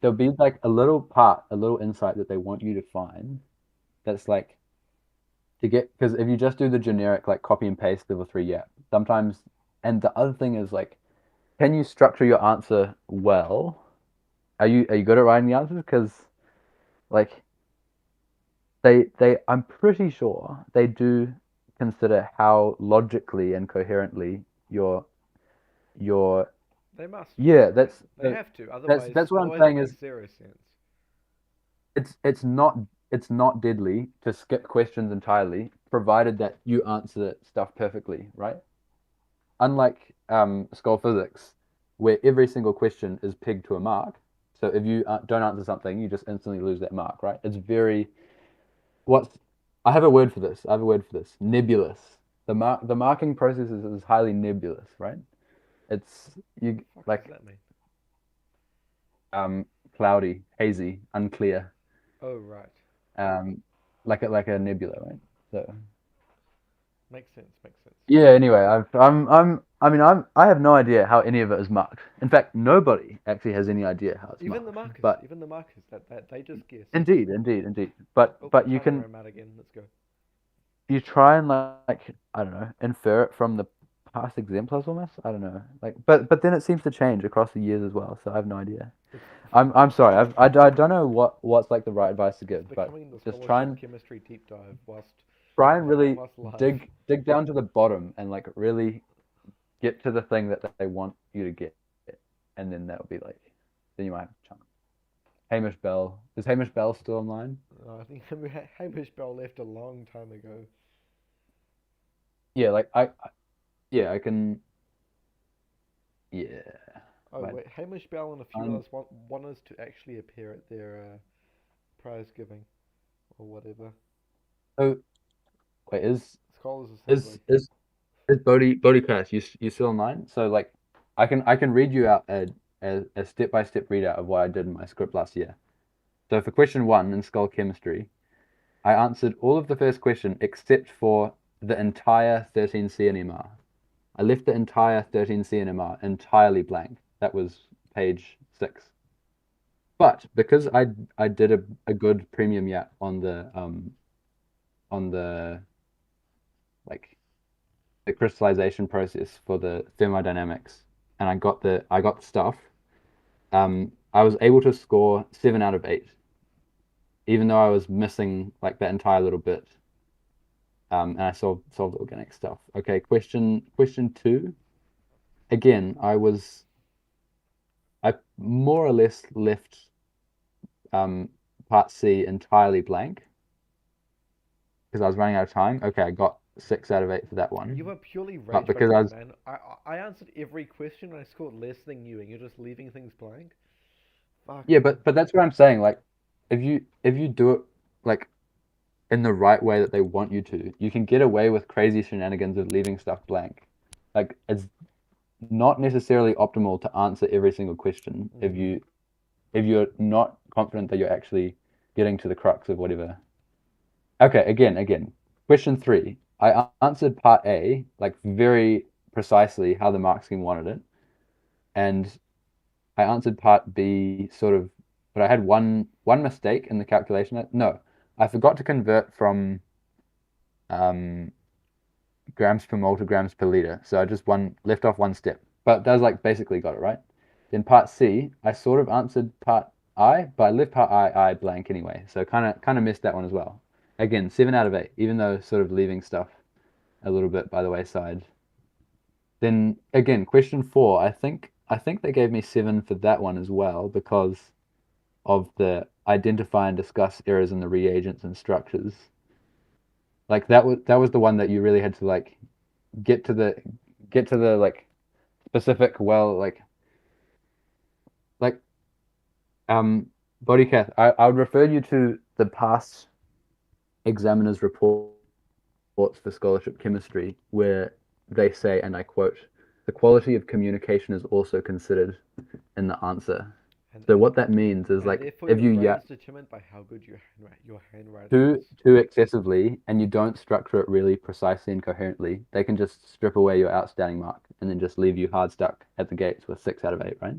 There'll be like a little part, a little insight that they want you to find. That's like to get because if you just do the generic like copy and paste level 3 yap, sometimes. And the other thing is like, can you structure your answer well? Are you good at writing the answers? Because like they I'm pretty sure they do consider how logically and coherently your They must. yeah Yeah. that's They have to. that's what I'm Otherwise it saying is makes zero sense. it's not deadly to skip questions entirely provided that you answer stuff perfectly, right? unlike School Physics, where every single question is pegged to a mark. So if you don't answer something, you just instantly lose that mark, right? It's very what's I have a word for this. I have a word for this. Nebulous. The marking process is highly nebulous, right? It's you Fuck does like that mean? um cloudy, hazy, unclear, Oh right, um like a nebula, right? So makes sense. Makes sense. yeah. Anyway, I mean I have no idea how any of it is marked. In fact, nobody actually has any idea how it's marked. But Even the markers that they just guess. indeed. But Oh, but you timer can ran out again. Let's go. you try and like I don't know infer it from the past exemplars almost. I don't know. Like but then it seems to change across the years as well. So I have no idea. It's I'm sorry. I don't know what's like the right advice to it's give, but becoming the just scholarship chemistry deep dive try and really whilst live. dig down to the bottom and like really get to the thing that they want you to get, and then that would be like then you might have a chance. Hamish Bell is Hamish Bell still online? I think Hamish Bell left a long time ago. Yeah, yeah I can yeah. Oh Right. wait, Hamish Bell and a few others want us to actually appear at their prize giving or whatever. Oh wait, Scholars Assembly. is is is Bodhi Class you still online? So like I can read you out a step-by-step readout of what I did in my script last year. So for question one in Skull Chemistry, I answered all of the first question except for the entire 13 CNMR. I left the entire 13 CNMR entirely blank. That was page 6. But because I did a good premium yap on the like the crystallization process for the thermodynamics, and I got the stuff. I was able to score 7 out of 8, even though I was missing like that entire little bit. And I solved the organic stuff. Okay, question two. Again, I more or less left um, part C entirely blank because I was running out of time. Okay, I got 6 out of 8 for that You one, were purely but rage because I baiting, was man. I answered every question and I scored less than you, and you're just leaving things blank. Fuck, yeah, man. but that's what I'm saying. Like, if you do it like in the right way that they want you to, you can get away with crazy shenanigans of leaving stuff blank. Like, it's not necessarily optimal to answer every single question Mhm. if you're not confident that you're actually getting to the crux of whatever. Okay, again. Question three. I answered part A like very precisely how the mark scheme wanted it, and I answered part B sort of, but I had one mistake in the calculation. No, I forgot to convert from um, grams per mole to grams per liter. So I just left off one step, but that's like basically got it right. Then part C, I sort of answered part I, but I left part I blank anyway. So kind of missed that one as well. Again, 7 out of 8, even though sort of leaving stuff a little bit by the wayside. Then again, question four, I think they gave me 7 for that one as well because of the identify and discuss errors in the reagents and structures. Like that was the one that you really had to like get to the get to the like specific like um Bodycath, I would refer you to the past examiners reports for scholarship chemistry where they say, and I quote, the quality of communication is also considered in the answer. And So and what that means is and like therefore if your you grade yap is determined by how good your handwriting too is. too excessively and you don't structure it really precisely and coherently, they can just strip away your outstanding mark and then just leave you hard stuck at the gates with 6 out of 8, right?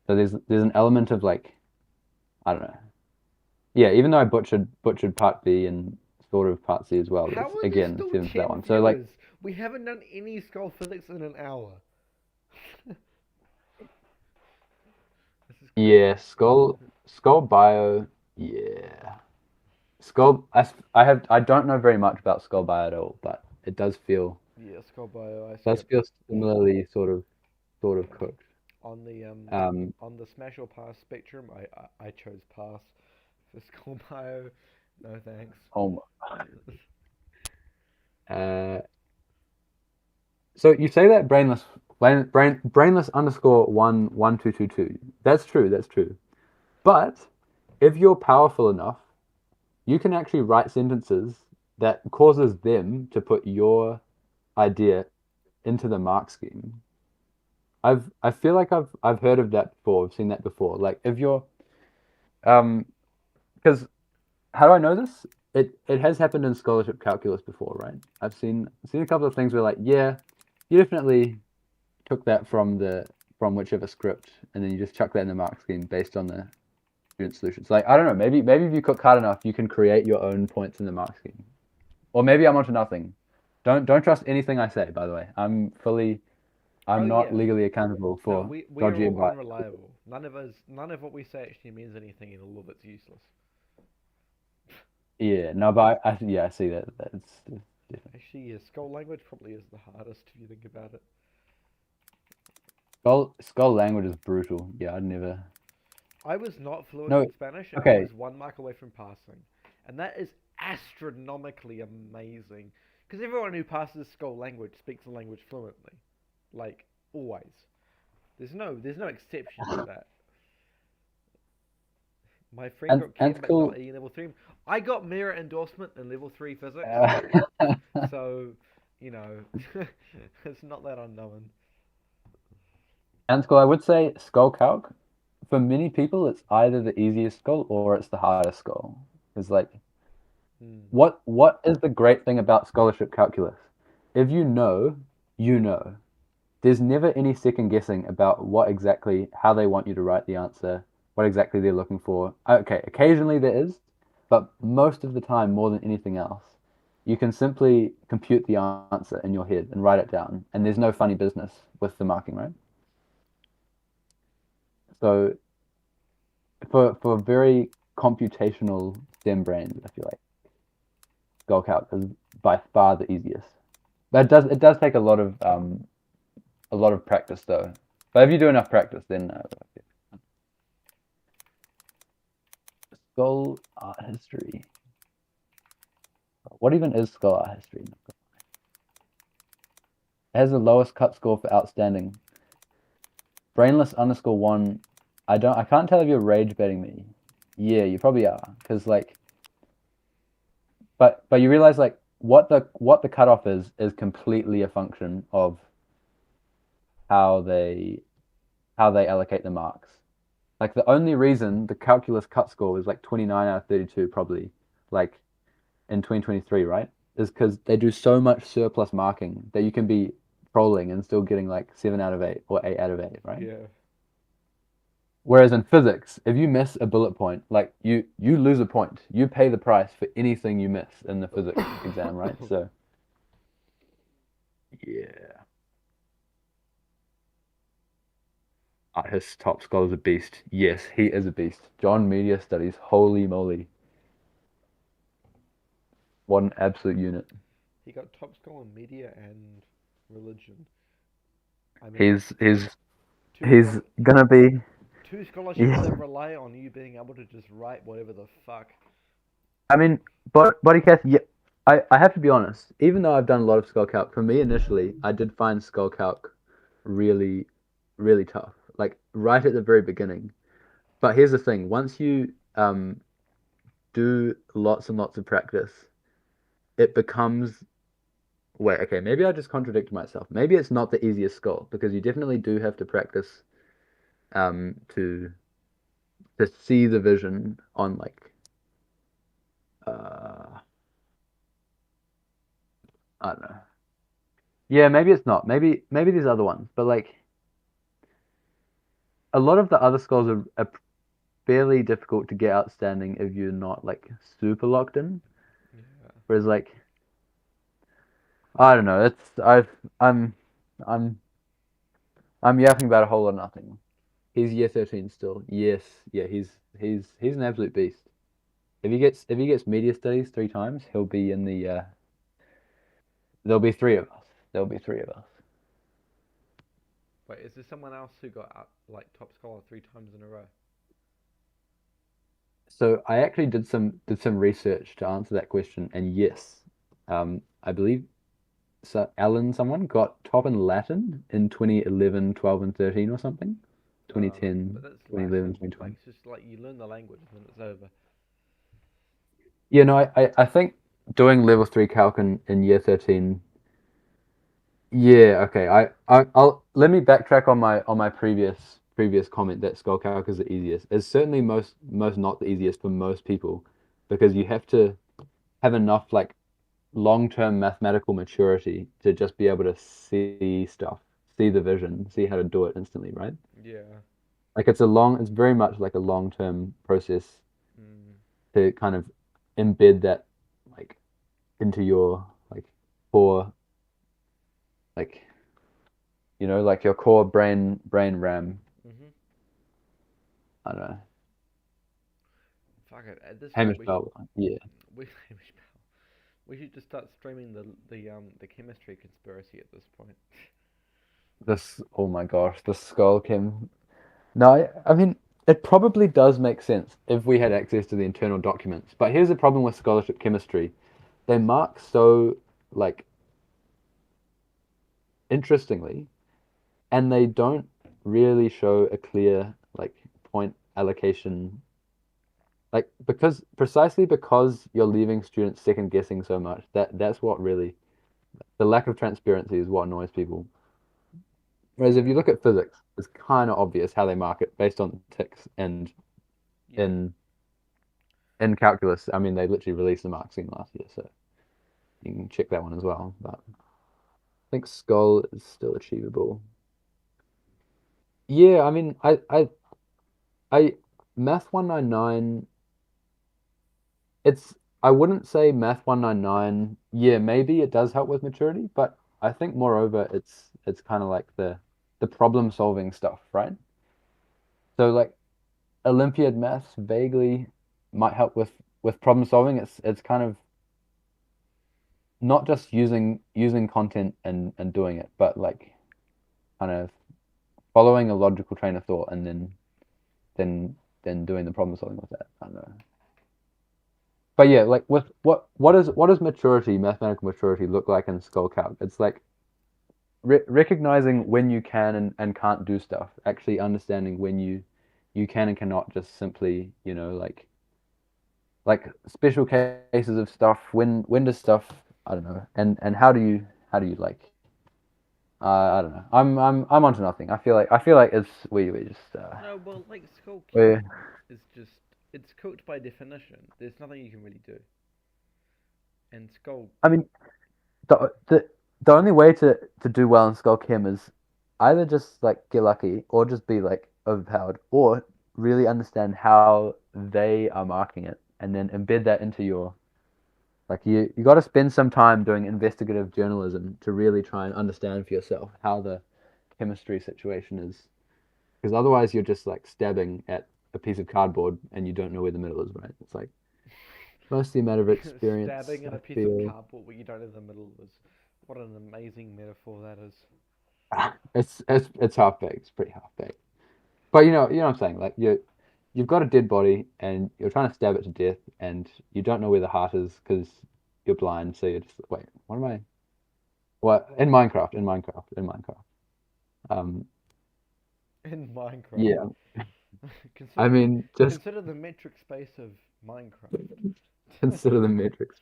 So there's an element of like I don't know. Yeah, even though I butchered part B and sort of part C as well, How there's are there again still 7 for that 10 one. So like viewers? We haven't done any skull physics in an hour. This is yeah, crazy. skull bio, yeah. I don't know very much about skull bio at all, but it Yeah, skull bio I does skipped. feel similarly sort of cooked. On the Um, on the smash or pass spectrum, I chose pass for skull bio. No thanks. oh, uh, So you say that brainless underscore 11222. That's true. That's true. But if you're powerful enough, you can actually write sentences that causes them to put your idea into the mark scheme. I feel like I've heard of that before. I've seen that before. Like if you're um because how do I know this? It has happened in scholarship calculus before, right? I've seen a couple of things where like, yeah, you definitely took that from whichever script and then you just chuck that in the mark scheme based on the student solutions. Like I don't know, maybe if you cook hard enough, you can create your own points in the mark scheme. Or maybe I'm onto nothing. Don't trust anything I say, by the way. Oh I'm not yeah. legally accountable No, for we are dodgy all advice. unreliable. None of what we say actually means anything, and all of it's useless. Yeah, no, but yeah, I see that. That's different. Actually, yeah, skull language probably is the hardest if you think about it. Skull language is brutal. Yeah, I'd never. I was not fluent No, in Spanish, and I okay. was 1 mark away from passing, and that is astronomically amazing. Because everyone who passes skull language speaks the language fluently, like always. There's no exception to that. My friend got And Chem but not school. E in level 3. I got merit endorsement in level 3 physics, Uh, so, you know, it's not that unknown. and school. I would say skull calc. For many people, it's either the easiest skull or it's the hardest skull. It's like Hmm. what is the great thing about scholarship calculus? If you know, you know. There's never any second guessing about what exactly how they want you to write the answer, what exactly they're looking for. Okay, occasionally there is, but most of the time, more than anything else, you can simply compute the answer in your head and write it down, and there's no funny business with the marking, right? So for very computational STEM brains, I feel like Skull Calc is by far the easiest. But it does take a lot of practice though. But if you do enough practice, then Skull art history. What even is skull art history? It has the lowest cut score for outstanding. Brainless underscore one. I can't tell if you're rage betting me. Yeah, you probably are. Because like but you realize like what the cutoff is completely a function of how they how they allocate the marks. Like the only reason the calculus cut score was like 29 out of 32 probably like in 2023, right? Is because they do so much surplus marking that you can be trolling and still getting like 7 out of 8 or 8 out of 8, right? Yeah. Whereas in physics, if you miss a bullet point, like you lose a point. You pay the price for anything you miss in the physics exam, right? So yeah. His top scholar's a beast. Yes, he is a beast. John Media Studies. Holy moly. What an absolute unit. He got top score in media and religion. I mean, He's two he's schol- gonna be two scholarships yeah. that rely on you being able to just write whatever the fuck. I mean, but body cast, yeah, I have to be honest. Even though I've done a lot of skull calc, for me initially, I did find skull calc really, really tough. Like right at the very beginning. But here's the thing: once you do lots and lots of practice, it becomes wait. Okay, maybe I just contradict myself. Maybe it's not the easiest skull because you definitely do have to practice to see the vision on like uh I don't know. Yeah, maybe it's not. Maybe there's other ones, but like a lot of the other scrolls are fairly difficult to get outstanding if you're not like super locked in. Yeah. Whereas like I don't know, it's I'm I'm I'm yapping about a whole lot of nothing. He's year 13 still. Yes, yeah, he's an absolute beast. If he gets media studies 3 times, he'll be in the there'll be three of us. There'll be three of us. Wait, is there someone else who got like top scholar 3 times in a row? So I actually did some research to answer that question, and yes, I believe Alan someone got top in Latin in 2011, 12, and 13 or something. But 2010, that's 2011, Latin. 2012. Like it's just like you learn the language and then it's over. Yeah, no, I think doing level 3 calc in year 13. Yeah, okay. I'll let me backtrack on my previous comment that skull calc is the easiest. It's certainly most not the easiest for most people because you have to have enough like long-term mathematical maturity to just be able to see stuff, see the vision, see how to do it instantly, right? Yeah. Like it's very much like a long-term process Mm. to kind of embed that like into your like core, like like your core brain RAM. Mhm. I don't know. Fuck it. At this point, Hamish Bell. Yeah. we we should just start streaming the chemistry conspiracy at this point. This. Oh my gosh. The skull Kim. No, I mean it probably does make sense if we had access to the internal documents. But here's the problem with scholarship chemistry. They mark so like interestingly, and they don't really show a clear like point allocation. Like precisely because you're leaving students second guessing so much, that's what really the lack of transparency is what annoys people. Whereas if you Yeah. look at physics, it's kind of obvious how they mark it based on ticks, and Yeah. in in calculus, I mean they literally released the mark scheme last year, so you can check that one as well. But I think Skull is still achievable. Yeah, I mean I Math 199. It's I wouldn't say Math 199. Yeah, maybe it does help with maturity, but I think moreover it's kind of like the problem solving stuff, right? So like Olympiad maths vaguely might help with problem solving. It's kind of not just using content and doing it, but like kind of following a logical train of thought and then then doing the problem solving with that. I don't know. But yeah, like with what does maturity, mathematical maturity look like in skull calc? It's like recognizing when you can and can't do stuff, actually understanding when you can and cannot just simply, like special cases of stuff. When does stuff, I don't know, and how do you like I don't know. I'm onto nothing. I feel like it's we just No, well, like Skull we Kim is just it's cooked by definition. There's nothing you can really do. And Skull, I mean the only way to do well in Skull Kim is either just like get lucky or just be like overpowered or really understand how they are marking it and then embed that into your like you got to spend some time doing investigative journalism to really try and understand for yourself how the chemistry situation is because otherwise you're just like stabbing at a piece of cardboard and you don't know where the middle is, right? It's like mostly a matter of experience, stabbing at I a piece of feel. cardboard where you don't know the middle is. What an amazing metaphor that is. It's half baked. It's pretty half baked. But you know what I'm saying. Like you've got a dead body and you're trying to stab it to death, and you don't know where the heart is because you're blind. So you're just wait. What am I? What in Minecraft? In Minecraft. Um. In Minecraft. Yeah. I consider mean, just consider the metric space of Minecraft. consider the matrix.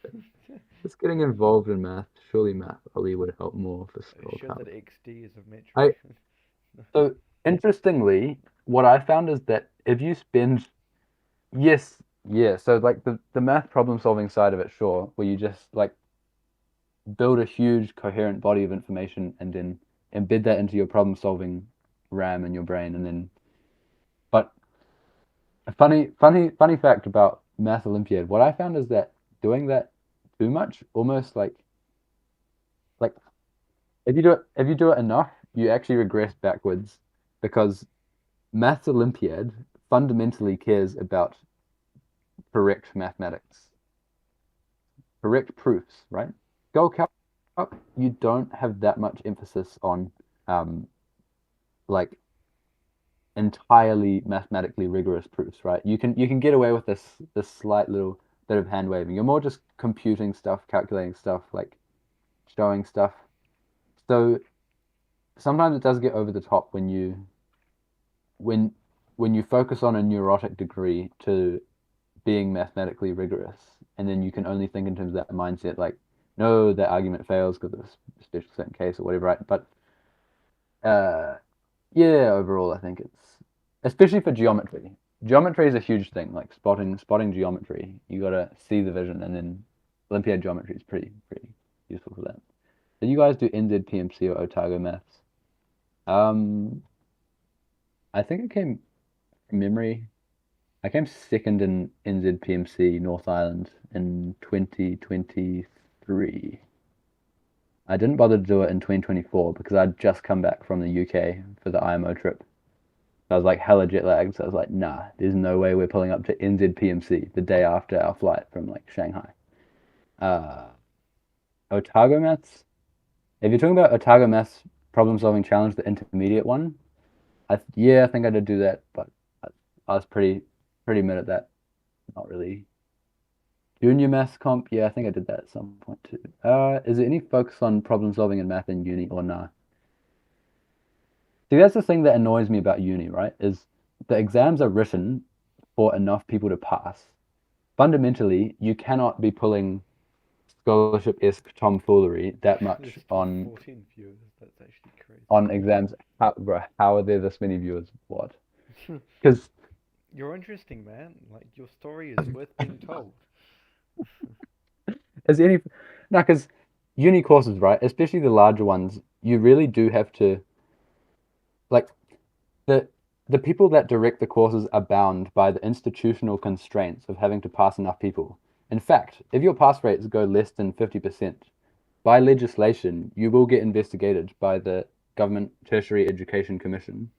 Just getting involved in math. Surely math probably would help more for skull Show that calc. XD is a metric. I so interestingly, what I found is that if you spend yes, yeah, so like the math problem solving side of it, sure, where you just like build a huge coherent body of information and then embed that into your problem solving RAM in your brain, and then but a funny fact about Math Olympiad, what I found is that doing that too much almost like if you do it enough, you actually regress backwards because Maths Olympiad fundamentally cares about correct mathematics, correct proofs, right? Go Calc, you don't have that much emphasis on um, like entirely mathematically rigorous proofs, right? You can get away with this slight little bit of hand waving. You're more just computing stuff, calculating stuff, like showing stuff. So sometimes it does get over the top when when you focus on a neurotic degree to being mathematically rigorous, and then you can only think in terms of that mindset, like, no, that argument fails because of a special certain case or whatever, right? But uh, yeah, overall, I think it's especially for geometry. Geometry is a huge thing, like spotting geometry. You gotta see the vision, and then Olympiad geometry is pretty useful for that. Did you guys do NZPMC or Otago maths? Um, I think it came from memory. I came second in NZPMC North Island in 2023. I didn't bother to do it in 2024 because I'd just come back from the UK for the IMO trip. I was like hella jet lagged, so I was like, nah, there's no way we're pulling up to NZPMC the day after our flight from like Shanghai. Uh, Otago maths. If you're talking about Otago maths problem solving challenge, the intermediate one, yeah, I think I did do that, but I, I was pretty mid at that. Not really. Junior maths comp, yeah, I think I did that at some point too. Is there any focus on problem solving in math in uni or nah? See, that's the thing that annoys me about uni, right? Is the exams are written for enough people to pass. Fundamentally, you cannot be pulling scholarship-esque tomfoolery that There's much still 14 viewers. That's actually on exams. How are there this many viewers? What? crazy. Because You're interesting, man. Like, your story is worth being told. is any no, because uni courses, right? Especially the larger ones, you really do have to like the the people that direct the courses are bound by the institutional constraints of having to pass enough people. In fact, if your pass rates go less than 50%, by legislation, you will get investigated by the Government Tertiary Education Commission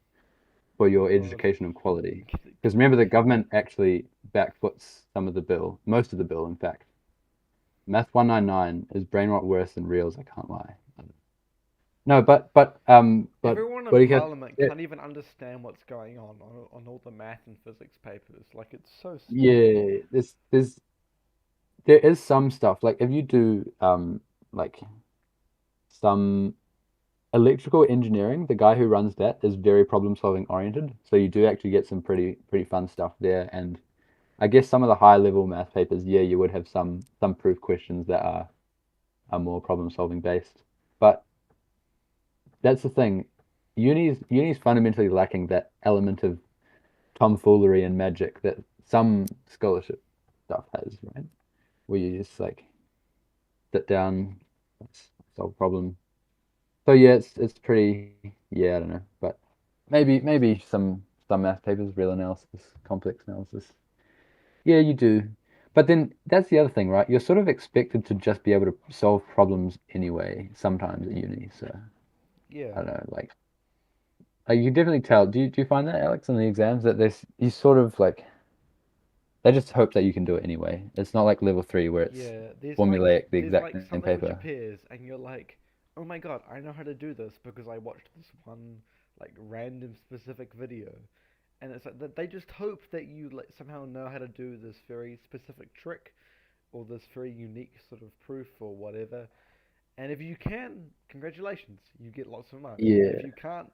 for Oh your god. educational quality. Because remember, the government actually backfoots some of the bill, most of the bill, in fact. Math 199 is brain rot worse than reals, I can't lie. No, but Everyone in what do you get? Parliament can't even understand what's going on all the math and physics papers. Like, it's so stupid. Yeah, there is some stuff like if you do like some electrical engineering, the guy who runs that is very problem solving oriented. So you do actually get some pretty fun stuff there. And I guess some of the higher level math papers, yeah, you would have some proof questions that are more problem solving based. But that's the thing. Uni's fundamentally lacking that element of tomfoolery and magic that some scholarship stuff has, right? Where you just like sit down, solve a problem. So yeah, it's pretty yeah, I don't know, but maybe some math papers, real analysis, complex analysis. Yeah, you do. But then that's the other thing, right? You're sort of expected to just be able to solve problems anyway, sometimes at uni. So Yeah. I don't know, like you can definitely tell. Do you find that, Alex, in the exams that there's you sort of like they just hope that you can do it anyway. It's not like level three where it's Yeah, formulaic, the there's exact like same something which paper. appears and you're like, "Oh my god, I know how to do this because I watched this one like random specific video." And it's like they just hope that you like somehow know how to do this very specific trick or this very unique sort of proof or whatever. And if you can, congratulations, you get lots of marks. And if Yeah. you can't,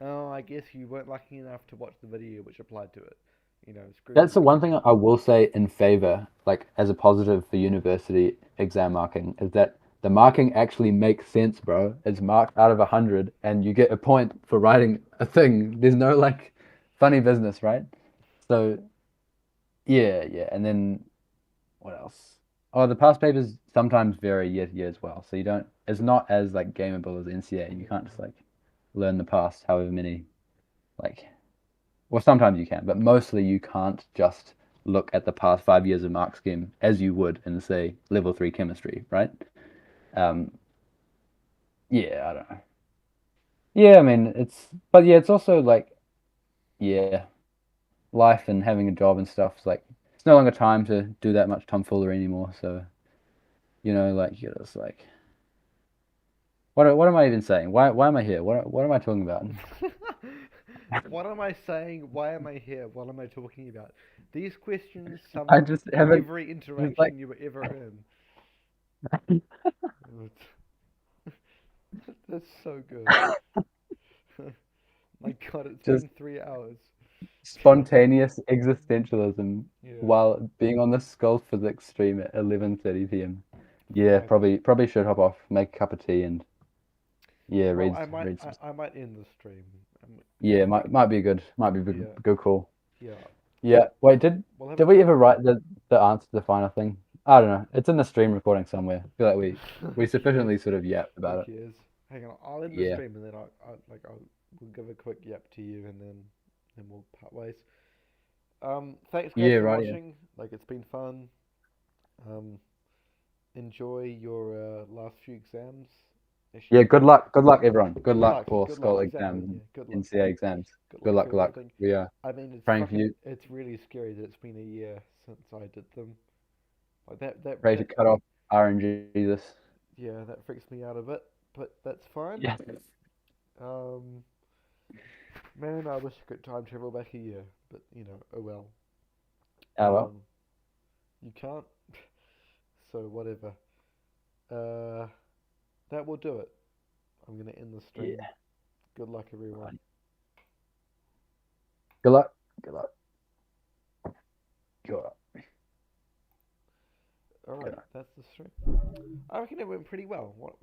oh, I guess you weren't lucky enough to watch the video which applied to it. You know, screw That's you. the one thing I will say in favor, like as a positive for university exam marking, is that the marking actually makes sense, bro. It's marked out of 100, and you get a point for writing a thing. There's no like funny business, right? So yeah. And then what else? Oh, the past papers sometimes vary year to year as well. So you don't. It's not as like gameable as NCA. You can't just like learn the past however many like well, sometimes you can, but mostly you can't just look at the past 5 years of mark scheme as you would in, say, level three chemistry, right? Um, yeah, I don't know. Yeah, I mean, but yeah, it's also like, yeah, life and having a job and stuff. It's like, it's no longer time to do that much tomfoolery anymore. So, like, you're just like, what am I even saying? Why am I here? What am I talking about? What am I saying? Why am I here? What am I talking about? These questions sum I up just haven't, every just like, interaction you were ever in. That's so good. My God, it's Just been 3 hours. spontaneous existentialism Yeah, while being on the Skull Physics stream at 11:30 p.m. Yeah, I probably should hop off, make a cup of tea, and yeah, well, read some. I might end the stream. Yeah, might be good. Might be a Yeah, good call. yeah. Yeah. Wait, did We'll have a did we chat. ever write the answer to the final thing? I don't know. It's in the stream recording somewhere. I feel like we Who cares? sufficiently sort of yapped Who about it. cares? Hang on, I'll end the Yeah. stream and then I'll we'll give a quick yap to you and then we'll part ways. Thanks guys Yeah, for right, yeah. watching. Like it's been fun. Um, enjoy your last few exams. Yeah, Actually, good luck everyone. Good luck for good luck. school Exactly. exams and Yeah, good luck. NCA exams. Good Good luck for luck, good luck. everything. We are I mean, it's praying for fucking. you. It's really scary that it's been a year since I did them. Like Pray to cut off RNG Jesus. yeah, that freaks me out a bit, but that's fine. Yeah. Um, man, I wish I could time travel back a year, but oh well. Oh well. Um, you can't, so whatever. Uh, that will do it. I'm gonna end the stream. Yeah. Good luck, everyone. Right. Good luck. Good luck. Good luck. All Good right, luck. that's the stream. I reckon it went pretty well. What